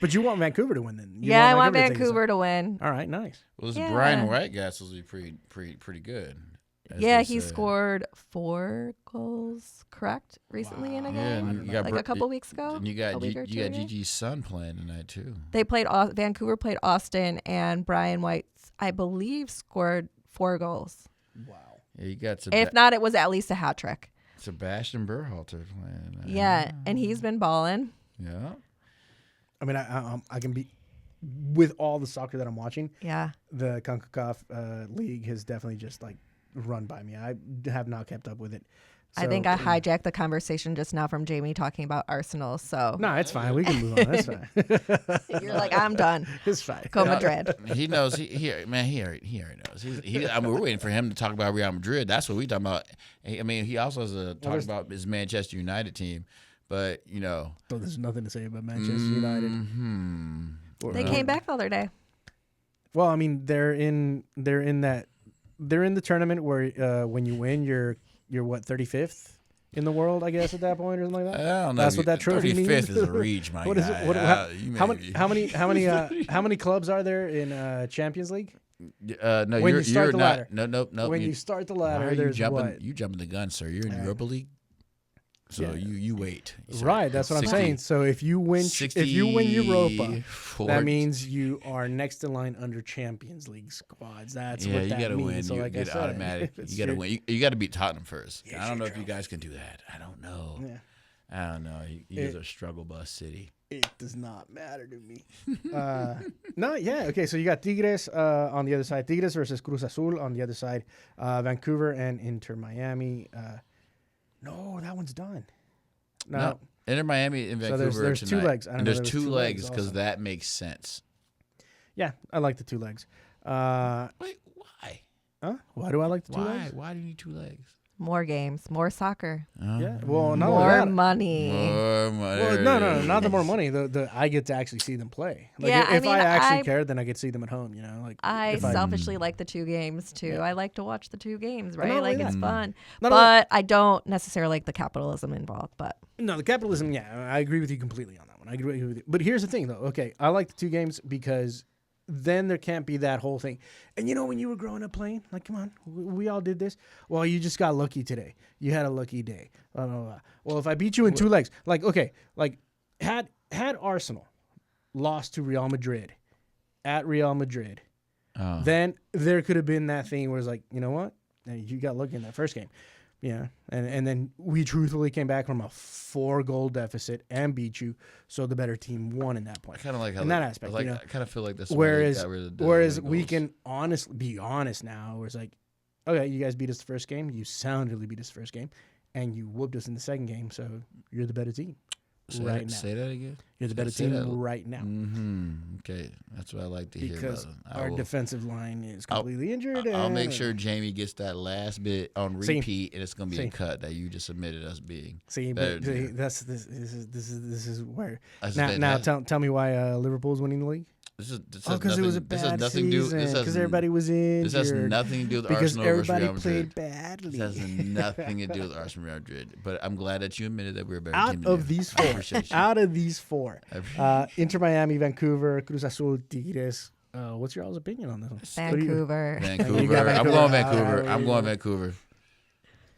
But you want Vancouver to win, then? I want Vancouver to win. All right, nice. Well, this Brian White guy supposed to be pretty good. He scored 4 goals, correct, recently in a game, a couple weeks ago. And you got Gigi's son playing tonight too. They played. Vancouver played Austin, and Brian White, I believe, scored 4 goals. Wow. Yeah, you got if not, it was at least a hat trick. Sebastian Berhalter playing. Yeah, and he's been balling. Yeah. I mean, I can be with all the soccer that I'm watching. Yeah. The CONCACAF league has definitely just like run by me. I have not kept up with it. So, I think I hijacked the conversation just now from Jamie talking about Arsenal. So no, it's fine. We can move on. That's fine. You're like, I'm done. It's fine. Go Madrid. He knows. He already knows. We're waiting for him to talk about Real Madrid. That's what we talking about. I mean, he also has to talk about his Manchester United team. But So there's nothing to say about Manchester United. They came back the other day. Well, I mean, they're in the tournament where when you win, you're what, 35th? in the world, I guess, at that point or something like that. I don't know. That's what that trophy means. 35th is a reach, my What guy. is it? How many clubs are there in Champions League? No, when you're you start the not. ladder. No. When you start the ladder, why are you there's jumping? what? You jumping the gun, sir. You're in Europa League, so you wait. Right, that's what I'm saying. So if you win Europa, that means you are next in line under Champions League squads. That's what that gotta means. win. So You like I get said, automatic. You gotta win. You got to beat Tottenham first. Here's I don't know your if you guys can do that. I don't know. Yeah. I don't know. You guys are struggle bus city. It does not matter to me. Okay, so you got Tigres on the other side. Tigres versus Cruz Azul on the other side. Vancouver and Inter Miami. No, that one's done. No. Inter Miami and Vancouver. So there's tonight. two legs. And there's two legs because that makes sense. Yeah, I like the two legs. Wait, why? Huh? Why do I like the two legs? Why do you need two legs? More games, more soccer. Yeah, well, not only More that. money. More money. Well, no, not the more money. The I get to actually see them play. Like Yeah, if I actually I cared, then I could see them at home. You know, like I if selfishly like the two games too. Yeah. I like to watch the two games, not right? only Like it's that. fun. Not only- But I don't necessarily like the capitalism involved. But No, the capitalism. Yeah, I agree with you completely on that one. I agree with you. But here's the thing, though. Okay, I like the two games because then there can't be that whole thing. And you know, when you were growing up playing, like, come on, we all did this. Well, you just got lucky today. You had a lucky day. Blah, blah, blah. Well, if I beat you in two legs, like, okay, like had Arsenal lost to Real Madrid at Real Madrid, then there could have been that thing where it's like, you know what? You got lucky in that first game. Yeah, and then we truthfully came back from a 4-goal deficit and beat you, so the better team won in that point. I kind of like how in that aspect. Like, you know? I kind of feel like this. Whereas we can honestly be honest now, where it's like, okay, you guys beat us the first game, you soundly beat us the first game, and you whooped us in the second game, so you're the better team now. Say that again. You're the better team right now. Mm-hmm. Okay, that's what I like to hear. Because our defensive line is completely injured. I'll make sure Jamie gets that last bit on repeat, and it's gonna be a cut that you just admitted us being. This is where now tell me why Liverpool's winning the league. Because it was a bad season. Because everybody was injured. This has nothing to do with because Arsenal versus everybody Real Madrid. played badly. This has nothing to do with Arsenal Real Madrid. But I'm glad that you admitted that we're a better team. Out of these four, Inter Miami, Vancouver, Cruz Azul, Tigres. What's your all's opinion on this one? Vancouver. Vancouver. I'm going Vancouver. I'm going Vancouver.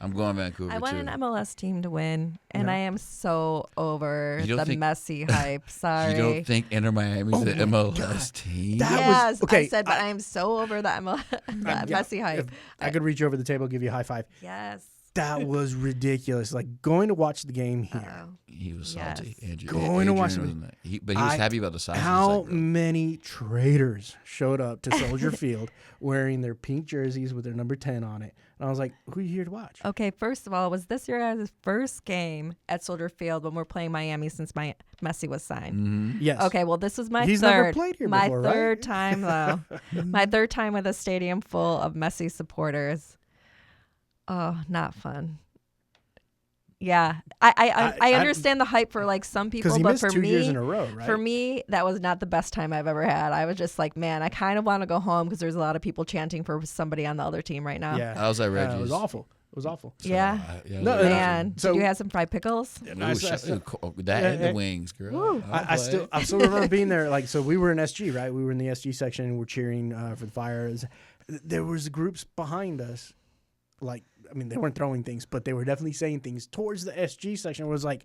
I'm going Vancouver. I want too. an MLS team to win, and I am so over the Messi hype. Sorry. You don't think Inter Miami's the MLS team? Yes, okay. I said, but I am so over that Messi hype. I could reach over the table and give you a high five. Yes. That was ridiculous. Like going to watch the game here. He was salty. Yes. Going to watch but he was happy about the size. How many traitors showed up to Soldier Field wearing their pink jerseys with their number 10 on it? And I was like, who are you here to watch? Okay, first of all, was this your guys' first game at Soldier Field when we're playing Miami since Messi was signed? Mm-hmm. Yes. Okay, well, this was my He's third. never played here before, my third right? time, though. My third time with a stadium full of Messi supporters. Oh, not fun. Yeah, I understand the hype for like some people, he but missed for 2 me, years in a row, right? for me, that was not the best time I've ever had. I was just like, man, I kind of want to go home because there's a lot of people chanting for somebody on the other team right now. Yeah, I was at Reggie's. It was awful. It was awful. So, yeah. No, man. So, did you have some fried pickles? That and the wings, girl. I still remember being there. Like, so we were in SG, right? We were in the SG section and we're cheering for the Fires. There was groups behind us, like, I mean, they weren't throwing things, but they were definitely saying things towards the SG section. It was like,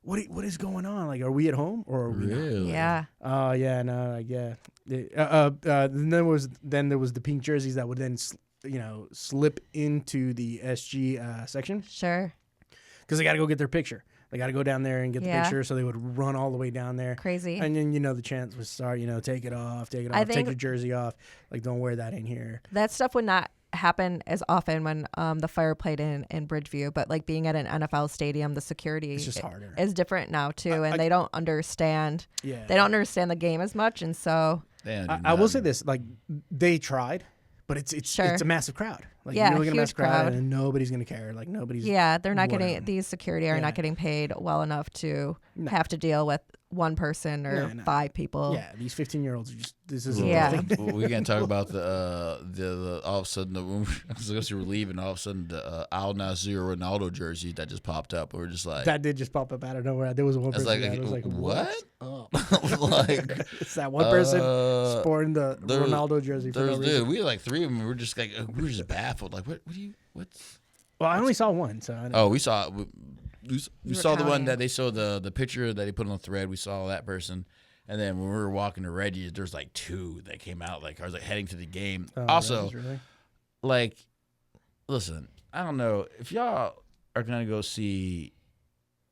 what is going on? Like, are we at home or are we not? Yeah. Oh yeah, no, yeah. Then there was the pink jerseys that would then slip into the SG section. Sure. Because they got to go get their picture. They got to go down there and get the picture, so they would run all the way down there. Crazy. And then the chants would start. Take it off, take your jersey off. Like, don't wear that in here. That stuff would not happen as often when the Fire played in Bridgeview, but like being at an NFL stadium, the security it's just harder. Is different now too, and they don't understand. Yeah. They don't understand the game as much, and so I will say this: like, they tried, but it's a massive crowd. Like Yeah, you're looking at a huge mass crowd, crowd. and nobody's gonna care. Like nobody's. Yeah, they're not whatever. getting, these security are Yeah. not getting paid well enough to No. have to deal with one person or No. 5 people. Yeah, these 15-year-olds are just. This is Yeah. We can talk about the all of a sudden as we were leaving, all of a sudden the Al Nassr Ronaldo jersey that just popped up. We were just like, That did just pop up out of nowhere. There was one person that was like, what? Oh. Like, It's that one person sporting the Ronaldo jersey for no reason. Dude, we had like 3 of them. We were just like, we were just baffled. Like, what's? Well, I only saw one, so I don't Oh, we saw the one counting. that they showed the picture that he put on the thread. We saw that person, and then when we were walking to Reggie's, there's like 2 that came out. Like I was like heading to the game. Also, really? like, listen, I don't know if y'all are gonna go see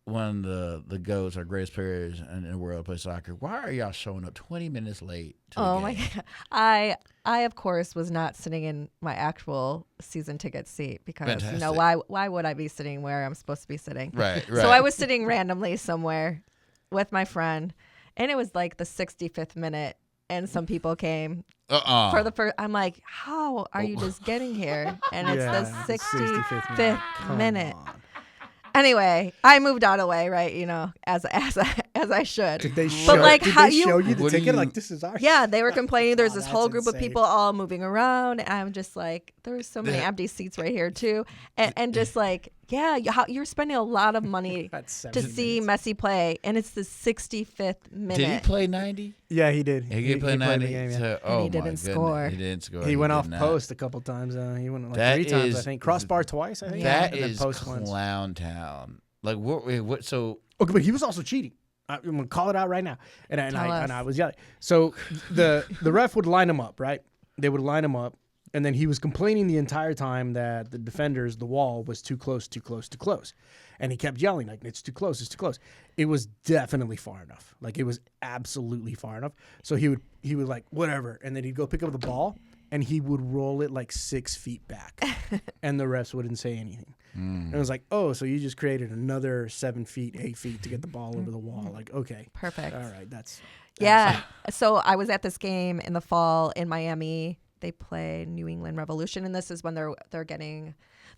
one of the GOATs, our greatest players in the world, play soccer. Why are y'all showing up 20 minutes late to the Oh game? my God. I of course was not sitting in my actual season ticket seat because Fantastic. why would I be sitting where I'm supposed to be sitting? Right. So I was sitting randomly somewhere with my friend, and it was like the 65th minute, and some people came for the first. I'm like, how are you just getting here? And it's the 65th minute. Anyway, I moved out of the way, right? You know, as I should. Did they show, like, did how they you- show you the What do ticket? you- Like, this is ours. Yeah, they were complaining. There's Oh, this that's whole group of insane. people all moving around. And I'm just like, there's so many empty seats right here too, and just like, yeah, you're spending a lot of money That's to 7 see minutes. Messi play, and it's the 65th minute. Did he play 90? Yeah, he did. He did play played 90. the game, yeah. So- And oh he my didn't goodness. score. He didn't score. He went did off not. post a couple times. He went like That 3 times, I is- think. Crossbar twice, I think. That and then is post once. clown town. Like what? So Okay, but he was also cheating. I'm gonna call it out right now, and Tell us. I was yelling. So the ref would line him up, right? They would line him up, and then he was complaining the entire time that the defenders, the wall was too close, and he kept yelling like, "It's too close, it's too close." It was definitely far enough. Like it was absolutely far enough. So he would like whatever, and then he'd go pick up the ball, and he would roll it like 6 feet back, and the refs wouldn't say anything. And it was like, oh, so you just created another 7 feet, 8 feet to get the ball over the wall. Like, okay. Perfect. All right. That's Yeah. So I was at this game in the fall in Miami. They play New England Revolution, and this is when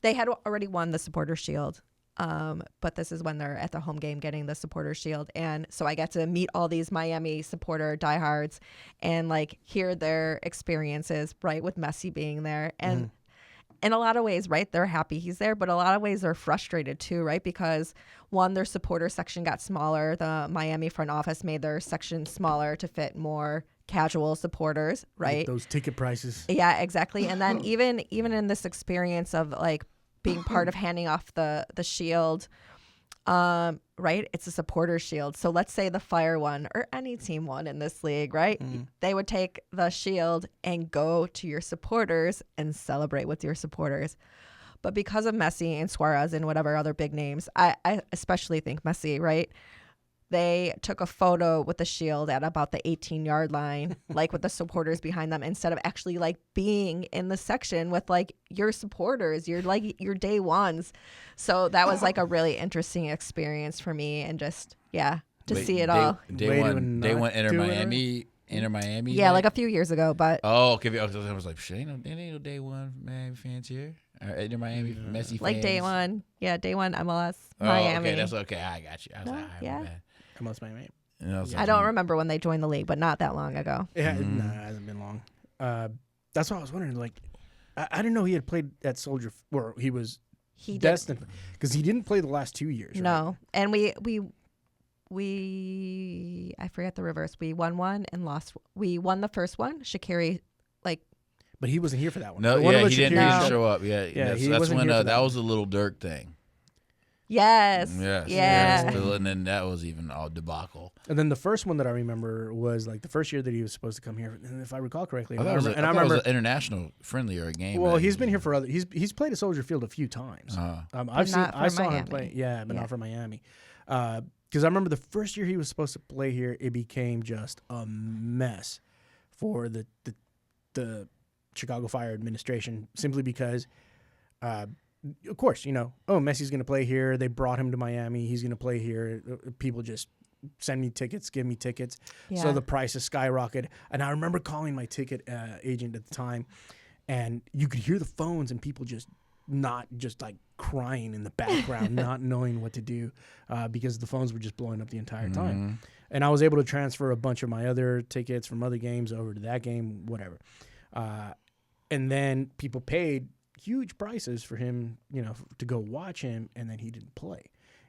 they had already won the Supporter Shield. But this is when they're at the home game getting the Supporter Shield. And so I got to meet all these Miami supporter diehards and like hear their experiences, right, with Messi being there. And in a lot of ways, right, they're happy he's there, but a lot of ways they're frustrated too, right? Because one, their supporter section got smaller. The Miami front office made their section smaller to fit more casual supporters, right? those ticket prices. Yeah, exactly. And then even in this experience of like being part of handing off the shield, right? It's a supporter shield. So let's say the Fire won or any team won in this league, right? They would take the shield and go to your supporters and celebrate with your supporters. But because of Messi and Suarez and whatever other big names, I especially think Messi, right? They took a photo with the shield at about the 18-yard line, like with the supporters behind them, instead of actually like being in the section with like your supporters, your day ones. So that was like a really interesting experience for me, and just see it all. Day one, Inter Miami. Yeah, like a few years ago, but oh, okay. I was like, shit, ain't no day one Miami fans here. Inter Miami Messi fans. like day one MLS Oh, Miami. okay, that's okay. I got you. I was No, like, all right, yeah. my bad. Almost my mate. And I was I don't remember when they joined the league, but not that long ago. It hasn't been long. That's what I was wondering. Like, I didn't know he had played at Soldier, or he was He did. destined, because he didn't play the last 2 years. Right? No, and we I forget the reverse. We won one and lost. We won the first one. Shaqiri, like, But he wasn't here for that one. No, The one yeah, in he which didn't Shaqiri show up. Yeah, Yeah, that's, he that's wasn't when here for that that was a little Dirk thing. yes, Yes, yeah. yes. And then that was even all debacle. And then the first one that I remember was like the first year that he was supposed to come here. And if I recall correctly, I thought it was, I thought it was an international friendly or a game. Well, that he's he been was here for other. He's played at Soldier Field a few times. But not I for saw him Miami. play. Yeah, but Yeah. not for Miami. Because I remember the first year he was supposed to play here, it became just a mess for the Chicago Fire administration, simply because, of course, Messi's going to play here. They brought him to Miami. He's going to play here. People just send me tickets, give me tickets. Yeah. So the prices skyrocketed. And I remember calling my ticket agent at the time, and you could hear the phones and people just like crying in the background, not knowing what to do because the phones were just blowing up the entire time. And I was able to transfer a bunch of my other tickets from other games over to that game, whatever. And then people paid huge prices for him, to go watch him, and then he didn't play.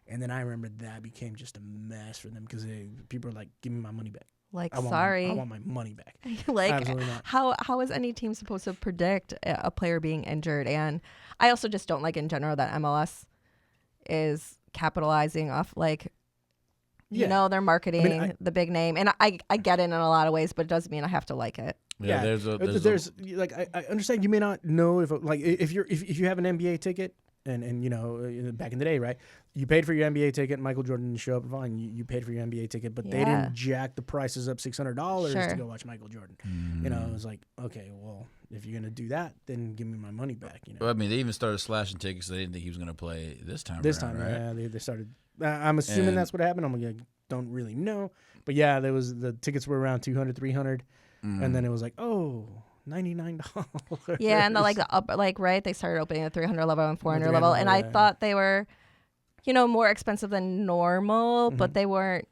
And then I remember that became just a mess for them because people are like, give me my money back. Like, I sorry. I want my money back. Like, absolutely not. How is any team supposed to predict a player being injured? And I also just don't like in general that MLS is capitalizing off their marketing, the big name. And I get it in a lot of ways, but it doesesn't mean I have to like it. Yeah, there's I understand you may not know if you have an NBA ticket and back in the day, right? You paid for your NBA ticket. Michael Jordan didn't show up. Fine, you paid for your NBA ticket, but they didn't jack the prices up $600 to go watch Michael Jordan. It was like, okay, well, if you're gonna do that, then give me my money back. Well, I mean, they even started slashing tickets. So they didn't think he was gonna play this time. Right? Yeah, they started. I'm assuming that's what happened. I don't really know, but yeah, the tickets were around $200, $300, and then it was like, oh, $99. Yeah, and the upper, right, they started opening at 300 level and 400 level, and I thought they were, more expensive than normal, but they weren't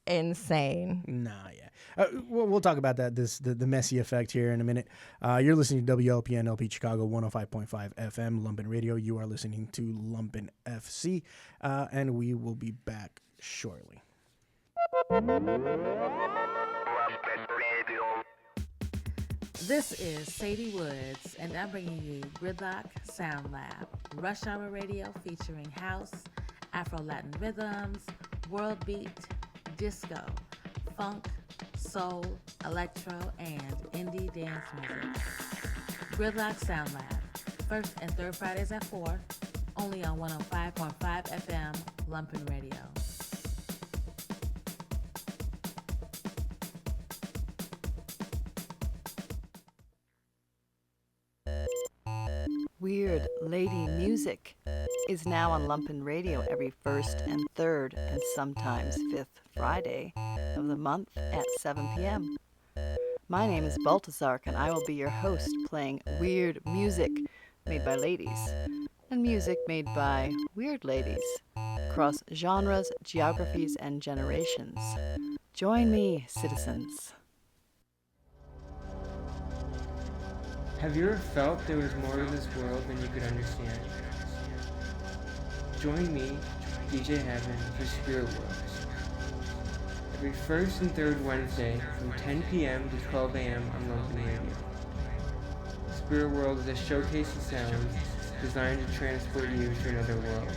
insane. Nah, yeah. We'll talk about that. The Messi effect here in a minute. You're listening to WLPN LP Chicago 105.5 FM Lumpen Radio. You are listening to Lumpen FC, and we will be back shortly. This is Sadie Woods, and I'm bringing you Gridlock Sound Lab, Rush Hour Radio featuring house, Afro-Latin rhythms, world beat, disco, funk, soul, electro, and indie dance music. Gridlock Sound Lab, first and third Fridays at 4, only on 105.5 FM Lumpen Radio. Weird Lady Music is now on Lumpen Radio every first and third and sometimes fifth Friday of the month at 7 p.m. My name is Baltazar, and I will be your host playing weird music made by ladies and music made by weird ladies across genres, geographies, and generations. Join me, citizens. Have you ever felt there was more to this world than you could understand? Join me, DJ Heaven, for Spirit Worlds. Every first and third Wednesday from 10 p.m. to 12 a.m. on Lumpen Radio. Spirit World is a showcase of sounds designed to transport you to another world.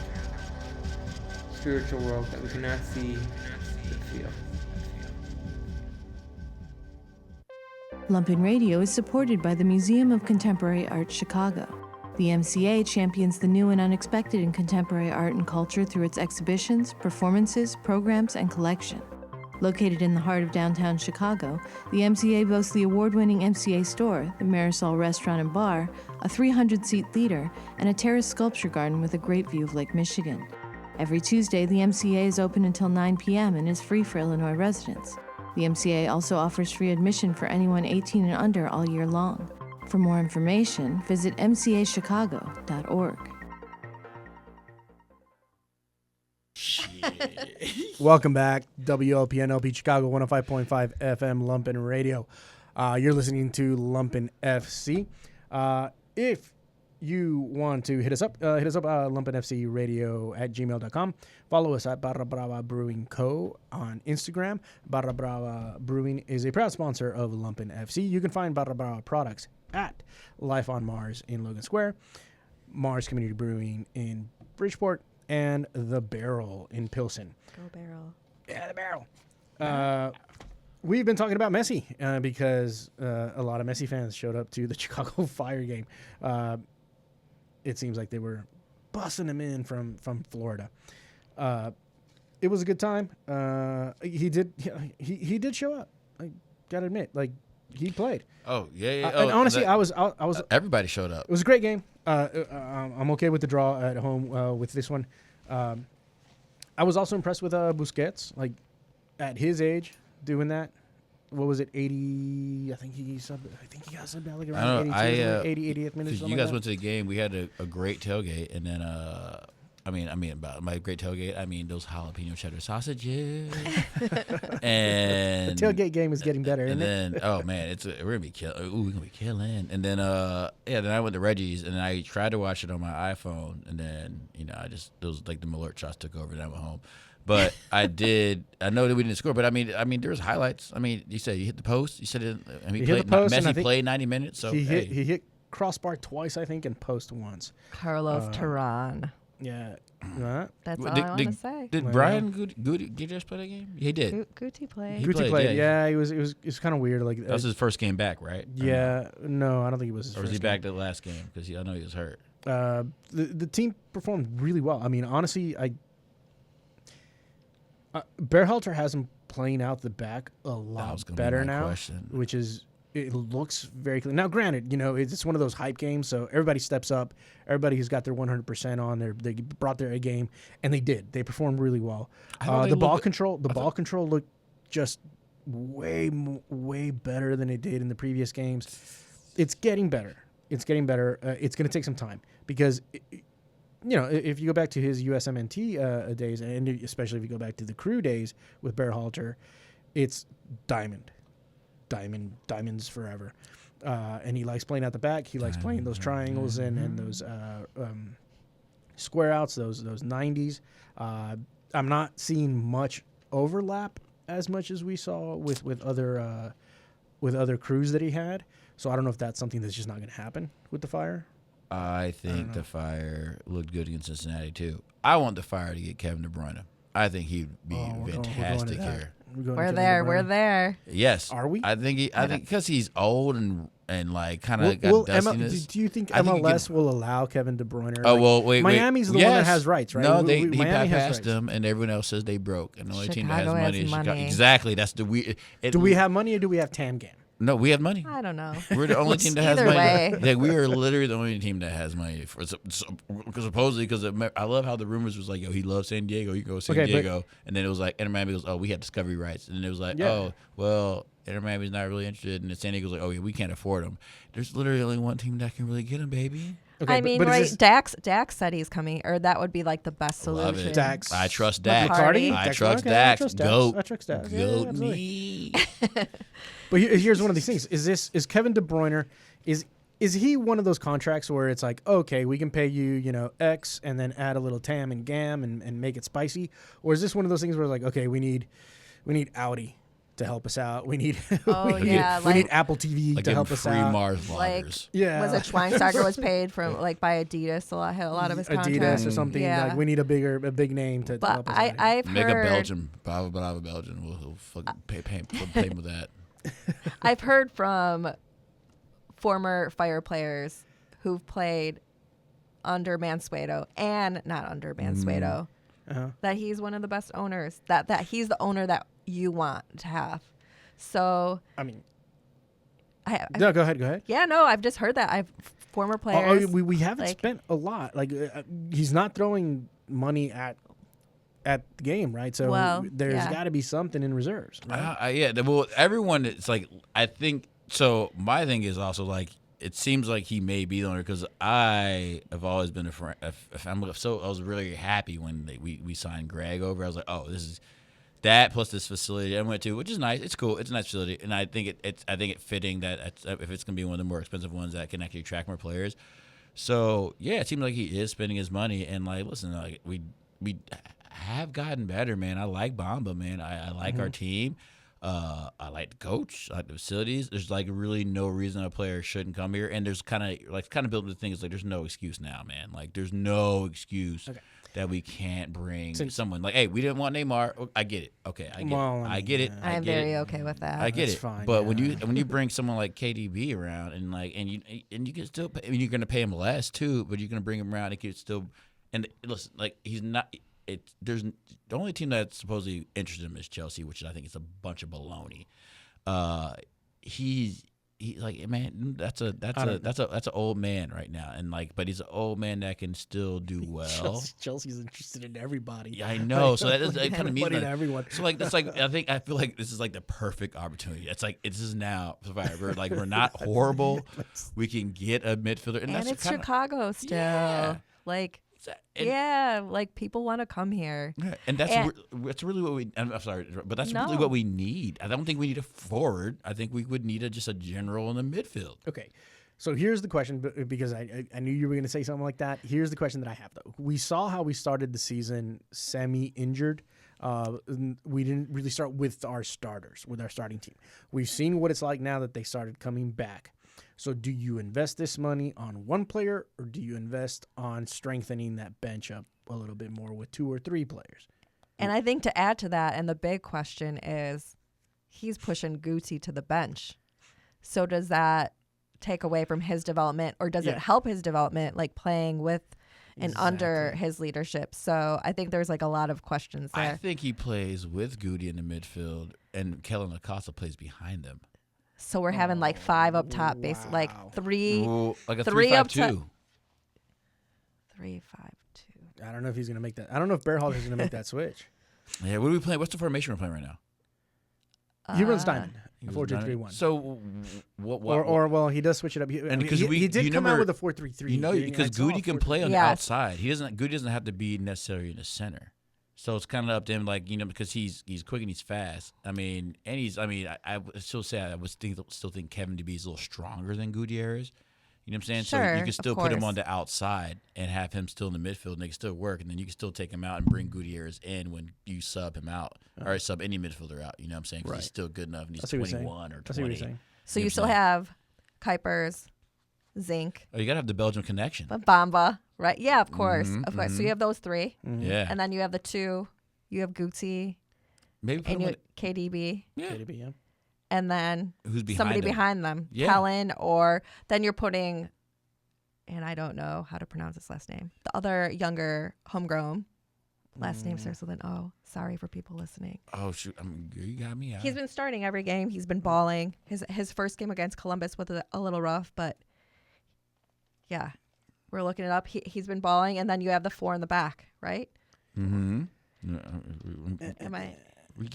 Spiritual world that we cannot see but feel. Lumpen Radio is supported by the Museum of Contemporary Art Chicago. The MCA champions the new and unexpected in contemporary art and culture through its exhibitions, performances, programs, and collection. Located in the heart of downtown Chicago, the MCA boasts the award-winning MCA store, the Marisol Restaurant and Bar, a 300-seat theater, and a terraced sculpture garden with a great view of Lake Michigan. Every Tuesday, the MCA is open until 9 p.m. and is free for Illinois residents. The MCA also offers free admission for anyone 18 and under all year long. For more information, visit mcachicago.org. Welcome back, WLPN LP Chicago 105.5 FM Lumpen Radio. You're listening to Lumpen FC. If you want to hit us up lumpenfcradio@gmail.com. Follow us at Barra Brava Brewing Co. on Instagram. Barra Brava Brewing is a proud sponsor of Lumpen FC. You can find Barra Brava products at Life on Mars in Logan Square, Mars Community Brewing in Bridgeport, and The Barrel in Pilsen. Go Barrel. Yeah, The Barrel. We've been talking about Messi because a lot of Messi fans showed up to the Chicago Fire game. It seems like they were bussing him in from Florida. It was a good time. He did show up. I gotta admit, he played. Oh yeah. And honestly, I was. Everybody showed up. It was a great game. I'm okay with the draw at home with this one. I was also impressed with Busquets. At his age, doing that, what was it, 80? I think he got subbed out like around 80th minute. You guys went to the game. We had a great tailgate, and then by great tailgate, I mean those jalapeno cheddar sausages. And the tailgate game is getting better. And then oh man, we're gonna be killing. And then then I went to Reggie's, and I tried to watch it on my iPhone, and then those like the alert shots took over, and I went home. But I know that we didn't score, but I mean, there was highlights. I mean, you said you hit the post. You said Messi played 90 minutes. So he hit crossbar twice, I think, and post once. Carlos Terán. Yeah. That's all I want to say. Did Brian Gutierrez play that game? He did. Guti played. Guti played. Yeah, it was kind of weird. Like that was his first game back, right? Yeah. No, I don't think it was his first game. Or was he back the last game? Because I know he was hurt. The team performed really well. I mean, honestly, Berhalter has him playing out the back a lot better now, which is it looks very clear. Now, granted, it's one of those hype games, so everybody steps up. Everybody who's got their 100% on, they brought their A game, and they did. They performed really well. The ball control looked just way better than it did in the previous games. It's getting better. It's going to take some time because. If you go back to his USMNT days, and especially if you go back to the Crew days with Berhalter, it's diamonds forever. And he likes playing out the back. He likes playing those triangles and those square outs, those 90s. I'm not seeing much overlap as much as we saw with other crews that he had. So I don't know if that's something that's just not going to happen with the Fire. I think the Fire looked good against Cincinnati too. I want the Fire to get Kevin De Bruyne. I think he'd be fantastic here. We're there. Yes. Are we? I think because he's old and like kind of got dustiness. Do you think MLS will allow Kevin De Bruyne? Oh well, wait. Miami's the one that has rights, right? No, he passed them, and everyone else says they broke, and the only team that has money is Chicago. Exactly. That's the we. Do we have money or do we have Tamgam? No, we have money. I don't know. We're the only team that has Either money. way. Yeah, we are literally the only team that has money. Supposedly, because I love how the rumors was like, yo, he loves San Diego. You go San Diego. And then it was like, Inter Miami goes, oh, we have Discovery rights. And then it was like, oh, well, Inter Miami's not really interested. And San Diego's like, oh, yeah, we can't afford him. There's literally only one team that can really get him, baby. Okay, I mean, right? Dax said he's coming, or that would be like the best solution. It. Dax. I trust Dax. I trust Dax. Goat. I trust Dax. Goat me. But here's one of these things: is Kevin De Bruyne is he one of those contracts where it's like, okay, we can pay you, X, and then add a little tam and gam and make it spicy, or is this one of those things where it's like, okay, we need Audi to help us out. We need we need Apple TV to help us out. Mars loggers. Was it Schweinsteiger was paid from by Adidas a lot of his contracts. Adidas or something. Yeah. Like we need a big name to help us out. I've Make heard a Belgian, bravo Belgian. We'll fucking pay with that. I've heard from former Fire players who've played under Mansueto and not under Mansueto that he's one of the best owners. That he's the owner that you want to have. So I mean, go ahead. Yeah, no, I've just heard that. I've former players. We haven't spent a lot. Like he's not throwing money at the game, right? So there's got to be something in reserves, right? Well, everyone, it's like, I think, so my thing is also like, it seems like he may be the owner because I have always been a friend. I was really happy when we signed Greg over. I was like, oh, this is that plus this facility I went to, which is nice. It's cool. It's a nice facility, and I think it's fitting that if it's going to be one of the more expensive ones that can actually attract more players. So yeah, it seems like he is spending his money, and like, listen, like we have gotten better, man. I like Bamba, man. I like our team. I like the coach. I like the facilities. There's like really no reason a player shouldn't come here. And there's kind of building the thing is like there's no excuse now, man. Like there's no excuse that we can't bring someone. Like, hey, we didn't want Neymar. I get it. Okay, I get it. I get it. I'm very okay with that. I get That's it. Fine, but when you bring someone like KDB around and you can still pay, you're gonna pay him less too, but you're gonna bring him around and you can still listen, like he's not. There's the only team that's supposedly interested in him is Chelsea, which I think is a bunch of baloney. He man, that's an old man right now, and but he's an old man that can still do well. Chelsea's interested in everybody. Yeah, I know. So that is kind of means to everyone. So I feel like this is the perfect opportunity. It's this is now. We're not horrible. We can get a midfielder, and it's Chicago still. Yeah. People want to come here. Yeah, and that's really what we. I'm sorry, but that's really what we need. I don't think we need a forward. I think we would need just a general in the midfield. Okay, so here's the question, because I knew you were going to say something like that. Here's the question that I have though. We saw how we started the season semi-injured. We didn't really start with our starters, with our starting team. We've seen what it's like now that they started coming back. So do you invest this money on one player, or do you invest on strengthening that bench up a little bit more with 2 or 3 players? And I think to add to that, and the big question is, he's pushing Guti to the bench. So does that take away from his development, or does it help his development, playing with and under his leadership? So I think there's a lot of questions there. I think he plays with Guti in the midfield, and Kellen Acosta plays behind them. So we're having 5 up top, basically, 3, a 3 up top. 3-5-2. I don't know if he's going to make that. I don't know if Berhalter is going to make that switch. Yeah, what are we playing? What's the formation we're playing right now? He runs diamond. 4-2-3-1. So what? Well, he does switch it up. He did come out with a 4-3-3. Because Guti can play on the outside. Guti doesn't have to be necessarily in the center. So it's kind of up to him, because he's quick and he's fast. I would still say I would still think Kevin DB is a little stronger than Gutierrez. You know what I'm saying? Sure, so you can still put him on the outside and have him still in the midfield, and they can still work. And then you can still take him out and bring Gutierrez in when you sub him out, or sub any midfielder out. You know what I'm saying? Because he's still good enough, and he's 21 or 20. So you still have Kuipers, Zink. Oh, you got to have the Belgium connection. Bamba, right? Yeah, of course. Mm-hmm, of course. So you have those 3. Mm-hmm. Yeah. And then you have the 2. You have Guti. Maybe and you KDB. Yeah. KDB, yeah. And then who's behind somebody him? behind them. Yeah. Kellen, or then you're putting, and I don't know how to pronounce his last name, the other younger homegrown. Last name starts with an O. Sorry for people listening. Oh, shoot. You got me out. He's been starting every game. He's been balling. His first game against Columbus was a little rough, but yeah, we're looking it up. He's been balling, and then you have the 4 in the back, right? Mm-hmm.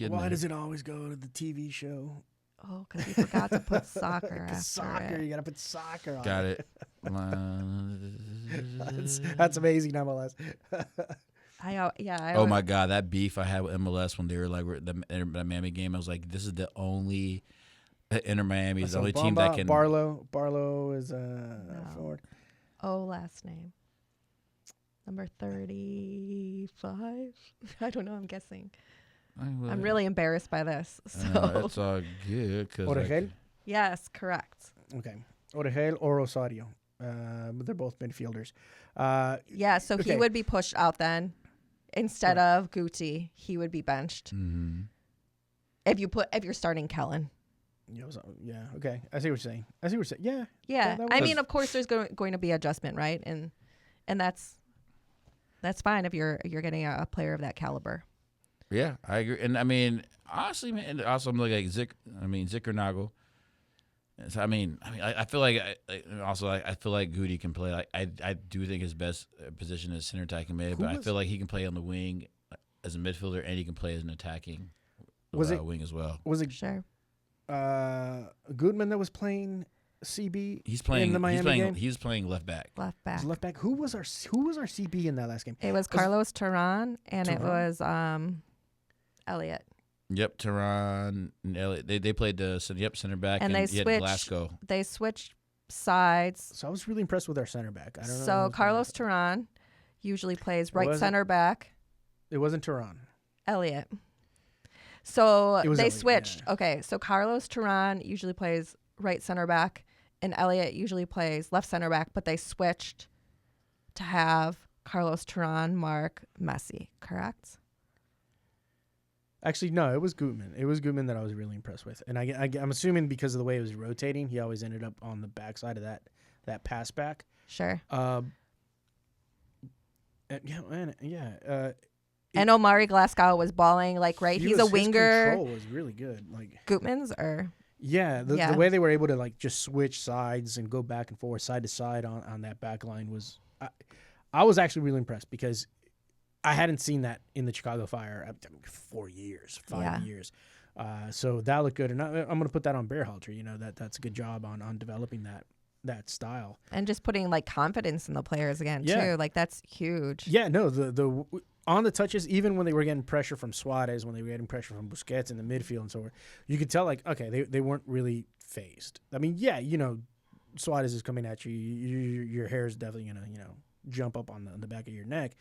Why does it always go to the TV show? Oh, because you forgot to put soccer after soccer, it. you got to put soccer on Got it. That's amazing, MLS. Oh my God, that beef I had with MLS when they were the Miami game. I was like, this is the only Inter Miami is the only team that can. Barlow is forward. Oh, last name. Number 35. I don't know. I'm guessing. I'm really embarrassed by this. So it's all good. Oregel? Yes, correct. Okay. Oregel or Rosario. They're both midfielders. So he would be pushed out then. Instead of Guti, he would be benched. Mm-hmm. If you're starting Kellen. Yeah. Okay. I see what you're saying. Yeah. Yeah. I mean, of course, there's going to be adjustment, right? And that's fine if you're getting a player of that caliber. Yeah, I agree. And I mean, honestly, man. Also, I'm looking at Zicker Nagel. So, I feel like I feel like Guti can play. I do think his best position is center attacking mid, but I feel like he can play on the wing as a midfielder, and he can play as an attacking wing as well. Was it sure? Goodman that was playing CB. He's playing in the Miami game. He's playing left back. Left back. Left back. Who was our CB in that last game? It was Carlos Turan, and it was Elliott. Yep, Turan and Elliott. They played the center back, and they switched. Glasgow. They switched sides. So I was really impressed with our center back. I don't know. So Carlos Turan usually plays right center back. It wasn't Turan. Elliott. So they Elliott, switched. Yeah. Okay, so Carlos Turan usually plays right center back, and Elliott usually plays left center back, but they switched to have Carlos Turan mark Messi, correct? Actually, no, it was Gutman. It was Gutman that I was really impressed with. And I'm assuming because of the way it was rotating, he always ended up on the backside of that pass back. Sure. And Omari Glasgow was balling right. He's a winger. His control was really good. Gutman's or Yeah, the way they were able to like just switch sides and go back and forth, side to side on that back line was, I was actually really impressed because I hadn't seen that in the Chicago Fire 4 years, 5 years. So that looked good, and I'm going to put that on Bearhalter. You know, that's a good job on developing that style and just putting like confidence in the players again too. Like that's huge. Yeah, no, the on the touches, even when they were getting pressure from Suarez, when they were getting pressure from Busquets in the midfield and so on, you could tell like, okay, they weren't really phased. I mean, yeah, you know, Suarez is coming at you, your hair is definitely gonna, you know, jump up on the back of your neck,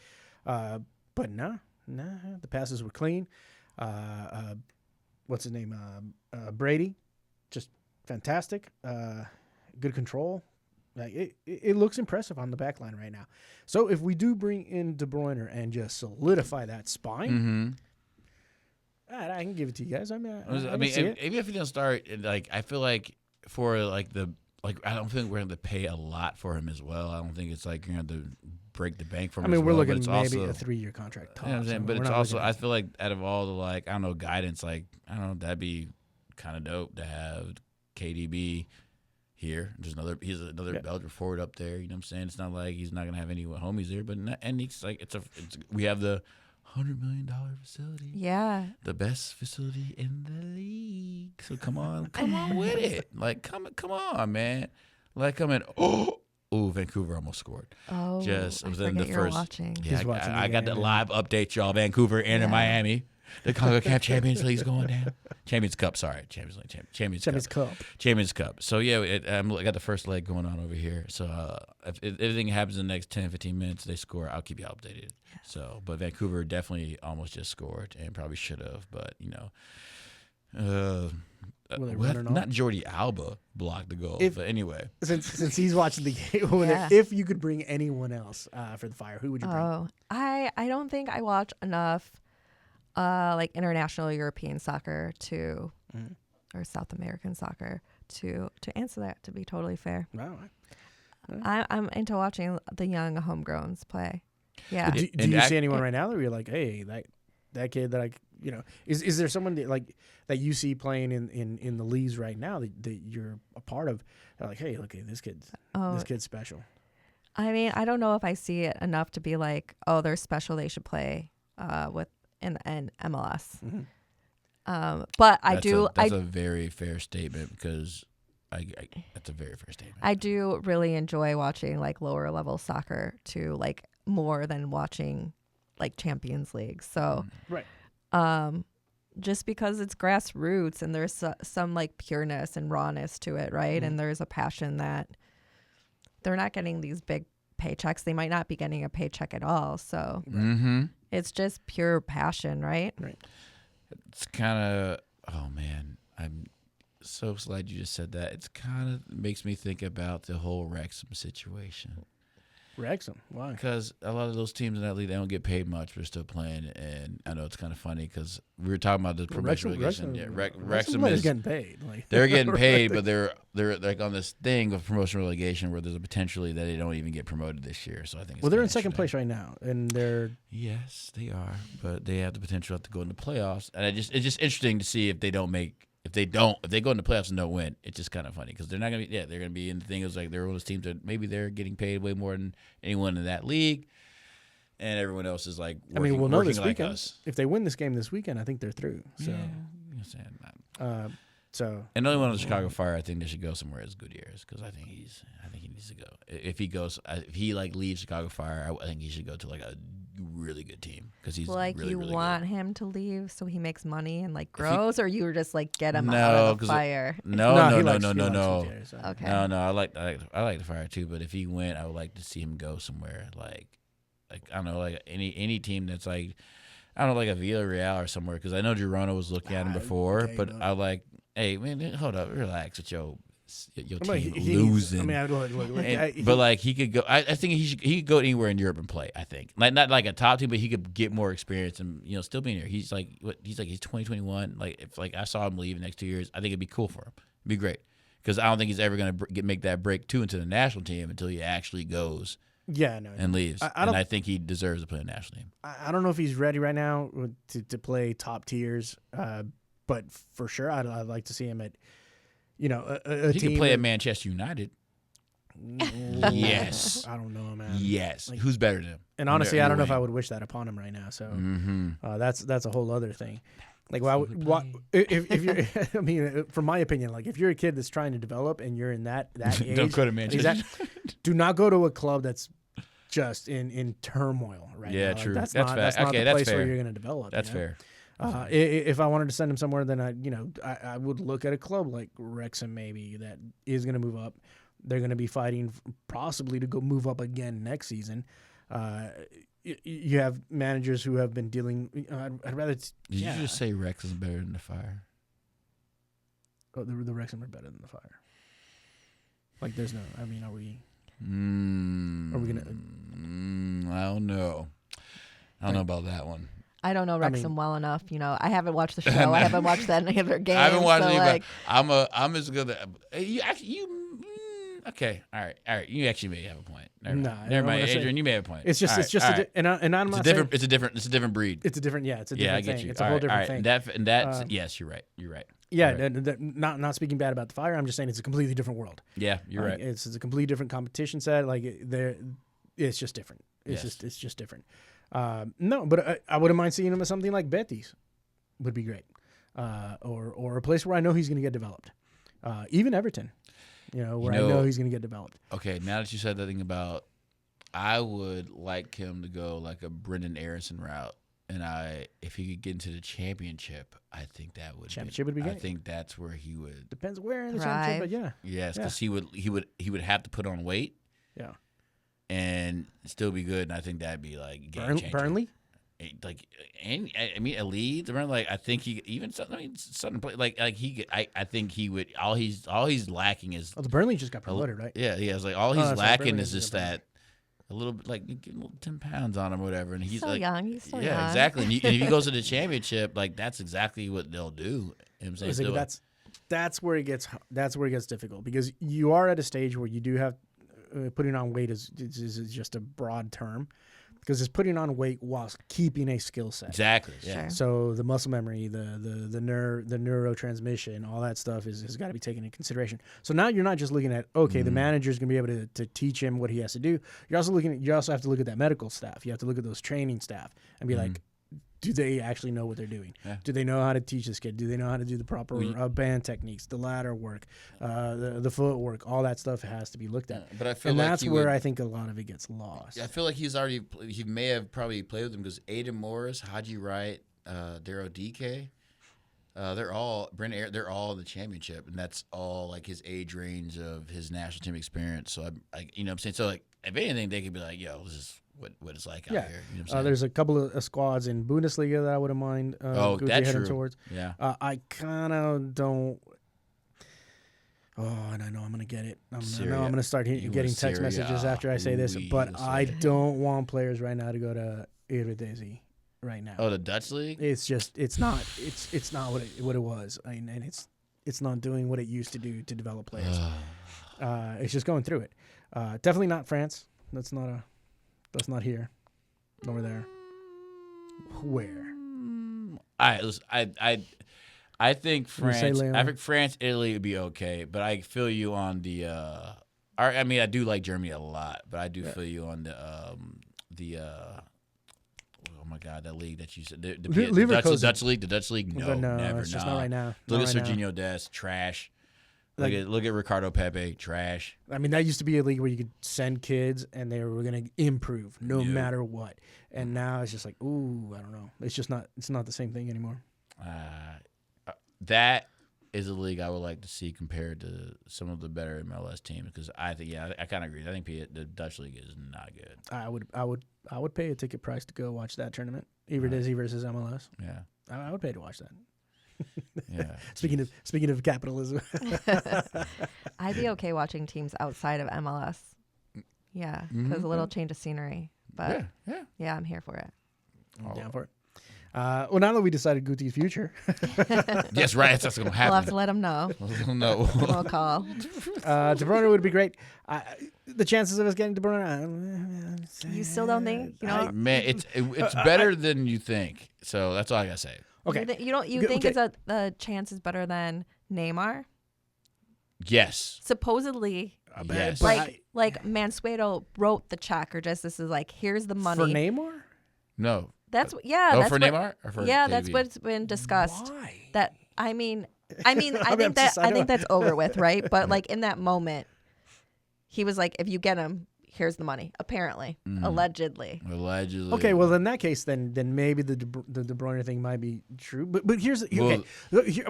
but nah, the passes were clean. What's his name? Brady, just fantastic. Good control. Like it looks impressive on the back line right now. So if we do bring in De Bruyne and just solidify that spine, I can give it to you guys. I mean, even if he doesn't start, like I feel like for like I don't think we're going to pay a lot for him as well. I don't think it's like you're going to break the bank for him. I mean, as we're well, looking maybe also a 3-year contract. You know what I'm saying? But it's also I feel like out of all the like I don't know guidance, like I don't know, that'd be kind of dope to have KDB. Here, he's another Belgian forward up there. You know what I'm saying? It's not like he's not gonna have any homies there, but and it's like we have the $100 million facility. Yeah, the best facility in the league. So come on with it. Like come on, man. Like come in. Oh, Vancouver almost scored. Oh, just I within the first. Watching. Yeah, I got the live update, y'all. Vancouver and Miami. The CONCACAF Champions League's going down. Champions Cup. Champions Cup. So, yeah, I got the first leg going on over here. So, if everything happens in the next 10, 15 minutes, they score, I'll keep you updated. Yeah. So, but Vancouver definitely almost just scored and probably should have. But, you know, not Jordi Alba blocked the goal. But anyway. Since he's watching the game, if you could bring anyone else for the Fire, who would you bring? Oh, I don't think I watch enough like international European soccer or South American soccer to answer that, to be totally fair. Wow. I'm into watching the young homegrowns play. Yeah. Do you see anyone right now that you're like, hey, that kid that is there someone that you see playing in the leagues right now that you're a part of? They're like, hey, look, this kid's special. I mean, I don't know if I see it enough to be like, oh, they're special. They should play in MLS. Mm-hmm. But that's a very fair statement because that's a very fair statement. I do really enjoy watching like lower level soccer too, like more than watching like Champions League. So, just because it's grassroots and there's some like pureness and rawness to it, right? Mm-hmm. And there's a passion that they're not getting these big paychecks. They might not be getting a paycheck at all. So it's just pure passion, right? Right. It's kind of, oh man, I'm so glad you just said that. It's kind of makes me think about the whole Wrexham situation. Wrexham? Why? Because a lot of those teams in that league, they don't get paid much, but they're still playing. And I know it's kind of funny because we were talking about this promotion relegation. Wrexham is getting paid. They're getting paid, but they're like on this thing of promotion relegation where there's a potentially that they don't even get promoted this year. So I think they're in second place right now, and they're yes, they are, but they have the potential to go into playoffs. And it's just interesting to see if they go into playoffs and don't win. It's just kind of funny because they're not gonna be. Yeah, they're gonna be in the thing. It's like they're one of those teams that maybe they're getting paid way more than anyone in that league, and everyone else is like. We'll know this weekend. Us. If they win this game this weekend, I think they're through. So, and the only one on the Chicago Fire, I think they should go somewhere as Gutierrez because I think he needs to go. If he leaves Chicago Fire, I think he should go to like a really good team because he's like really, you really want good. him to leave so he makes money and like grows, or you were just like get him out of the Fire. No. Okay. No. I like the Fire too, but if he went, I would like to see him go somewhere like I don't know, like any team that's like I don't know, like a Villarreal or somewhere because I know Girona was looking at him before, but I like, hey man, hold up, relax with your team losing. But like he could go. I think he could go anywhere in Europe and play. I think not like a top team, but he could get more experience and still be in here. He's 2021. Like if I saw him leave in the next 2 years, I think it'd be cool for him. It'd be great because I don't think he's ever gonna make that break into the national team until he actually goes. Yeah, no, and leaves. I think he deserves to play in the national team. I don't know if he's ready right now to play top tiers, but for sure, I'd like to see him at you know, a he team can play at Manchester United. Yes. I don't know, man. Yes. Like, who's better than him? And honestly, I don't know if I would wish that upon him right now. So that's a whole other thing. Like, if you're, I mean, from my opinion, like if you're a kid that's trying to develop and you're in that age, don't go to Manchester. Do not go to a club that's just in turmoil right now. Yeah, Like, true. that's fair. not the place where you're going to develop. That's you know? fair. If I wanted to send him somewhere, then I would look at a club like Wrexham maybe that is going to move up. They're going to be fighting possibly to go move up again next season. You have managers who have been dealing. I'd rather. Did you just say Wrexham's better than the Fire? Oh, the Wrexham are better than the Fire. Like, there's no. I mean, are we gonna? I don't know. I don't know about that one. I don't know Wrexham well enough. You know, I haven't watched the show. I haven't watched any of their games. I haven't watched so any. like, I'm just gonna. Okay, all right. You actually may have a point. Never mind, Adrian. You may have a point. It's just, and I'm not saying it's a different breed. It's a different, it's a different I get thing. you. It's a whole different thing. Yes, you're right. Yeah, right. Not speaking bad about the Fire. I'm just saying it's a completely different world. Yeah, you're right. It's a completely different competition set. Like it's just different. It's just different. No, but I wouldn't mind seeing him at something like Betis. Would be great, or a place where I know he's going to get developed. Even Everton. I know he's going to get developed. Okay, now that you said that thing about, I would like him to go like a Brendan Aronson route, and if he could get into the championship, I think that would would be great. I think that's where he would. Depends where in the thrive. championship, but yeah. Yes, because he would have to put on weight. Yeah. And still be good, and I think that'd be like game changer. Burnley. At Leeds, like I think he even something I think he would. All he's lacking is. Oh, the Burnley just got promoted, right? Yeah. It's like all he's lacking is just that a little bit, like get a little 10 pounds on him, or whatever. And he's so like, young. He's so young. Yeah, exactly. And if he goes to the championship, like that's exactly what they'll do. You know what I'm saying? That's where it gets difficult, because you are at a stage where you do have putting on weight is just a broad term. Because it's putting on weight whilst keeping a skill set. Exactly. Yeah. Sure. So the muscle memory, the neurotransmission, all that stuff has got to be taken into consideration. So now you're not just looking at the manager's going to be able to teach him what he has to do. You also have to look at that medical staff. You have to look at those training staff and be like, do they actually know what they're doing? Yeah. Do they know how to teach this kid? Do they know how to do the proper band techniques, the ladder work, the footwork? All that stuff has to be looked at. But I feel like that's where I think a lot of it gets lost. I feel like he may have probably played with them, because Aiden Morris, Haji Wright, Daryl DK, they're all they're all in the championship, and that's all like his age range of his national team experience. So I you know what I'm saying? So like if anything, they could be like, yo, this is what it's like out here. You know what I'm saying? There's a couple of squads in Bundesliga that I wouldn't mind that's heading true. towards. Yeah. I kind of don't. Oh, and I know I'm going to get it. I know I'm going to start getting text messages after I say this, but I don't want players right now to go to Eredivisie right now. Oh, the Dutch league? It's not what it was. I mean, and it's not doing what it used to do to develop players. It's just going through it. Definitely not France. That's not here, nor there. Where? I think France. I think France, Italy would be okay, but I feel you on the. I mean, I do like Germany a lot, but I do feel you on the. Oh my God, that league that you said, the Dutch league. The Dutch league, no, never. It's just not right now. Look at Serginho Dest, trash. Look at Ricardo Pepe, trash. I mean, that used to be a league where you could send kids and they were going to improve no matter what. And now it's just like, ooh, I don't know. It's not the same thing anymore. That is a league I would like to see compared to some of the better MLS teams, because I think, I kind of agree. I think the Dutch league is not good. I would pay a ticket price to go watch that tournament, Eredivisie versus MLS. Yeah, I would pay to watch that. Yeah. Speaking of capitalism, I'd be okay watching teams outside of MLS. Yeah, because a little change of scenery. But yeah, I'm here for it. I'm down for it. Well, now that we decided Guti's future, yes, right, that's going to happen. We'll have to let him know. No, we'll call. De Bruyne would be great. The chances of us getting De Bruyne, you still don't think? You know, man, it's better than you think. So that's all I gotta say. Okay, you think it's the chance is better than Neymar? Yes. Supposedly, Yes. like Mansueto wrote the check, or just this is like, here's the money. For Neymar? No. That's Oh, that's for what, Neymar? Or for yeah, KDB? that's what's been discussed. Why? That I mean, I I mean, think I think that's over with, right? But like in that moment, he was like, if you get him, here's the money. Apparently, allegedly. Okay, well in that case, then maybe the De Bruyne thing might be true. But here, I'm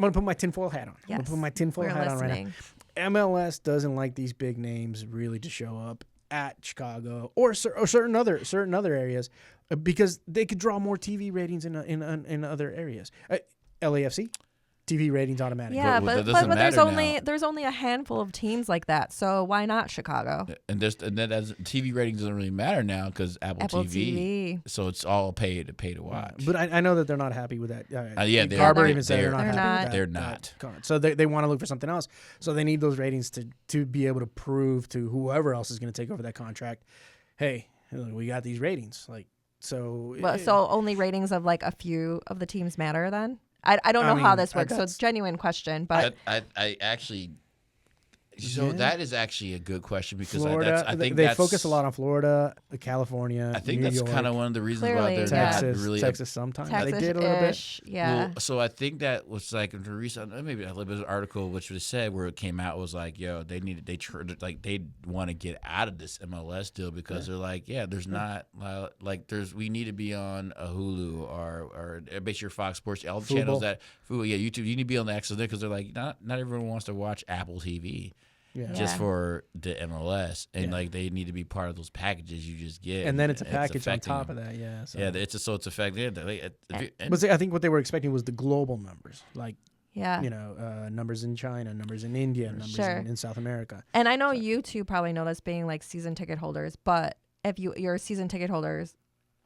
gonna put my tinfoil hat on. Yes, I'm gonna put my tinfoil hat on right now. MLS doesn't like these big names really to show up at Chicago or certain other areas because they could draw more TV ratings in other areas. LAFC. TV ratings automatically. Yeah, But but there's only a handful of teams like that. So why not Chicago? And then as TV ratings doesn't really matter now because Apple TV. So it's all pay to watch. But I know that they're not happy with that. Garber even said they're not happy with that. They're not. So they want to look for something else. So they need those ratings to be able to prove to whoever else is going to take over that contract, hey, we got these ratings. Like so. So only ratings of like a few of the teams matter then? I don't know how this works, so it's a genuine question. But I actually, so that is actually a good question because Florida, I think they focus a lot on Florida, California. I think New that's York, kind of one of the reasons clearly, why they're not really Texas sometimes Texas-ish, they did a little bit. Yeah. Well, so I think that was like the recent, maybe a little bit of an article which was said where it came out was like, yo, they want to get out of this MLS deal because they're like, there's not like we need to be on a Hulu or basically your Fox Sports, all the channels that YouTube, you need to be on the access there because they're like not everyone wants to watch Apple TV. Just for the MLS, and like they need to be part of those packages you just get, and then it's a package on top of that, So. Yeah, it's affecting. But see, I think what they were expecting was the global numbers, like yeah, numbers in China, numbers in India, numbers in South America. And I know you two probably know this being like season ticket holders, but if you're season ticket holders,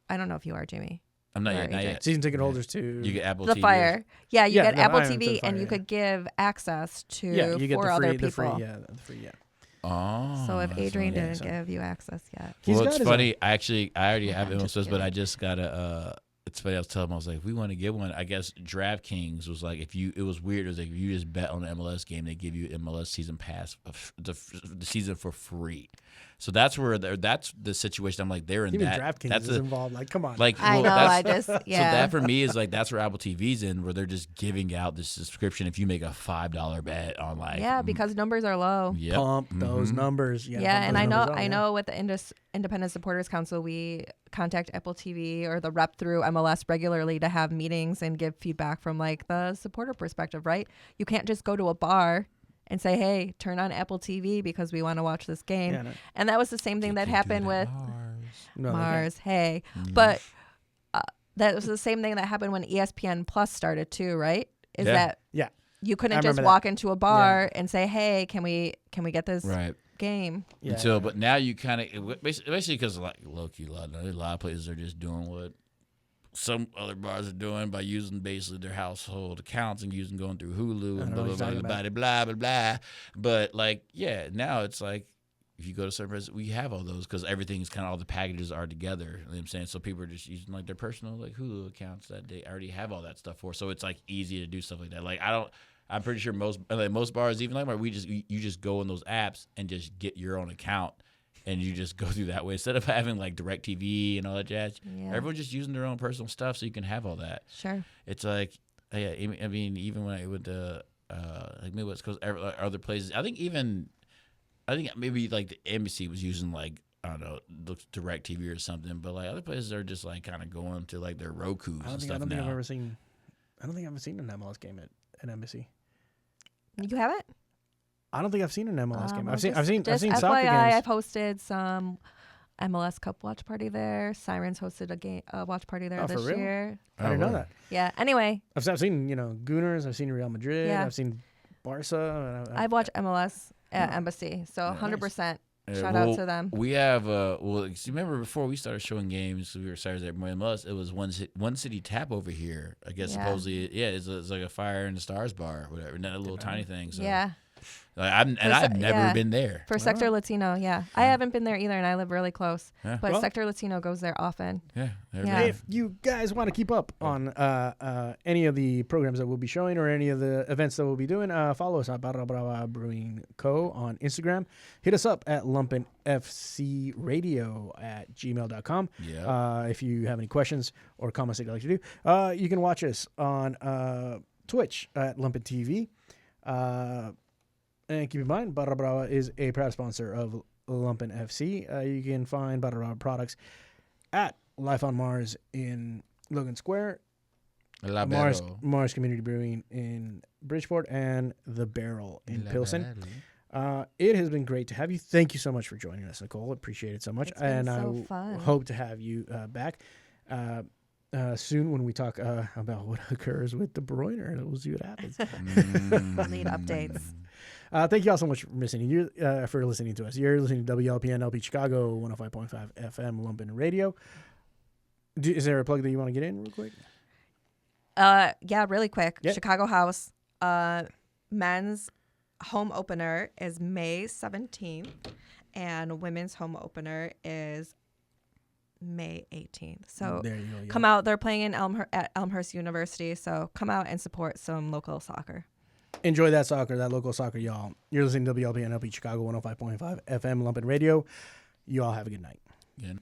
I don't know if you are, Jamie. I'm not yet. Season ticket holders too. You get Apple the TV. Fire. Yeah, you get Apple TV, Fire, and you could give access to you get 4 the other free, people. the free. Oh. So if Adrian didn't give you access yet, well, it's funny. I already have MLS, but I just got a. It's funny. I was telling him, I was like, if we want to get one, I guess DraftKings was like, it was weird. It was like, if you just bet on an MLS game, they give you MLS season pass, the season for free. So that's the situation. I'm like, they're in even that. DraftKings is involved. Like, come on. Like, I know. So that for me is like, that's where Apple TV's in, where they're just giving out this subscription if you make a $5 bet on like. because numbers are low. Yep. Pump those numbers. And I know with the Independent Supporters Council, we contact Apple TV or the rep through MLS regularly to have meetings and give feedback from like the supporter perspective, right? You can't just go to a bar and say, hey, turn on Apple TV because we want to watch this game. Yeah, no. And that was the same thing that happened with Mars. Hey, but that was the same thing that happened when ESPN Plus started too, right? That you couldn't just walk into a bar and say, hey, can we get this game? But now you kind of basically because like low-key a lot of places are just doing what some other bars are doing by using basically their household accounts and going through Hulu and blah blah blah. But like, now it's like if you go to certain places, we have all those because everything's kind of all the packages are together. You know what I'm saying? So people are just using like their personal like Hulu accounts that they already have all that stuff for. So it's like easy to do stuff like that. Like I'm pretty sure most bars, even like you just go in those apps and just get your own account. And you just go through that way instead of having like DirecTV and all that jazz. Yeah. Everyone's just using their own personal stuff, so you can have all that. Sure. It's like, I mean, even when I went to like maybe West Coast, other places. I think maybe like the embassy was using like I don't know, DirecTV or something. But like other places are just like kind of going to like their Roku's and stuff now. I don't think I've ever seen an MLS game at an embassy. You haven't? I don't think I've seen an MLS game. I've seen FYI, soccer games. I've hosted some MLS Cup watch party there. Sirens hosted a watch party there this year. I didn't know that. Yeah. Anyway, I've seen Gooners. I've seen Real Madrid. Yeah. I've seen Barca. I've watched MLS at Embassy, so 100%. Shout out to them. We have remember before we started showing games, we were Saturday at MLS. It was one city tap over here. I guess supposedly, it's like a Fire and the Stars bar, or whatever, not a little tiny thing. So. Yeah. I've never been there. For Sector Latino, yeah. I haven't been there either, and I live really close. Yeah. But Sector Latino goes there often. Yeah. If you guys want to keep up on any of the programs that we'll be showing or any of the events that we'll be doing, follow us at Barra Brava Brewing Co. on Instagram. Hit us up at Lumpen FC Radio at gmail.com. Yeah. If you have any questions or comments that you'd like to do, you can watch us on Twitch at Lumpen TV. And keep in mind, Barra Brava is a proud sponsor of Lumpen FC. You can find Barra Brava products at Life on Mars in Logan Square, Mars Community Brewing in Bridgeport, and The Barrel in Pilsen. It has been great to have you. Thank you so much for joining us, Nicole. Appreciate it so much. It's been so fun. Hope to have you back soon when we talk about what occurs with the Broiner. We'll see what happens. Need updates. Thank you all so much for listening. For listening to us. You're listening to WLPN LP Chicago 105.5 FM Lumpen Radio. Is there a plug that you want to get in real quick? Yeah, really quick. Yeah. Chicago House. Men's home opener is May 17th, and women's home opener is May 18th. So there you go, come out. They're playing in at Elmhurst University, so come out and support some local soccer. Enjoy that soccer, that local soccer, y'all. You're listening to WLPN LP Chicago 105.5 FM Lumpen Radio. You all have a good night. Yeah.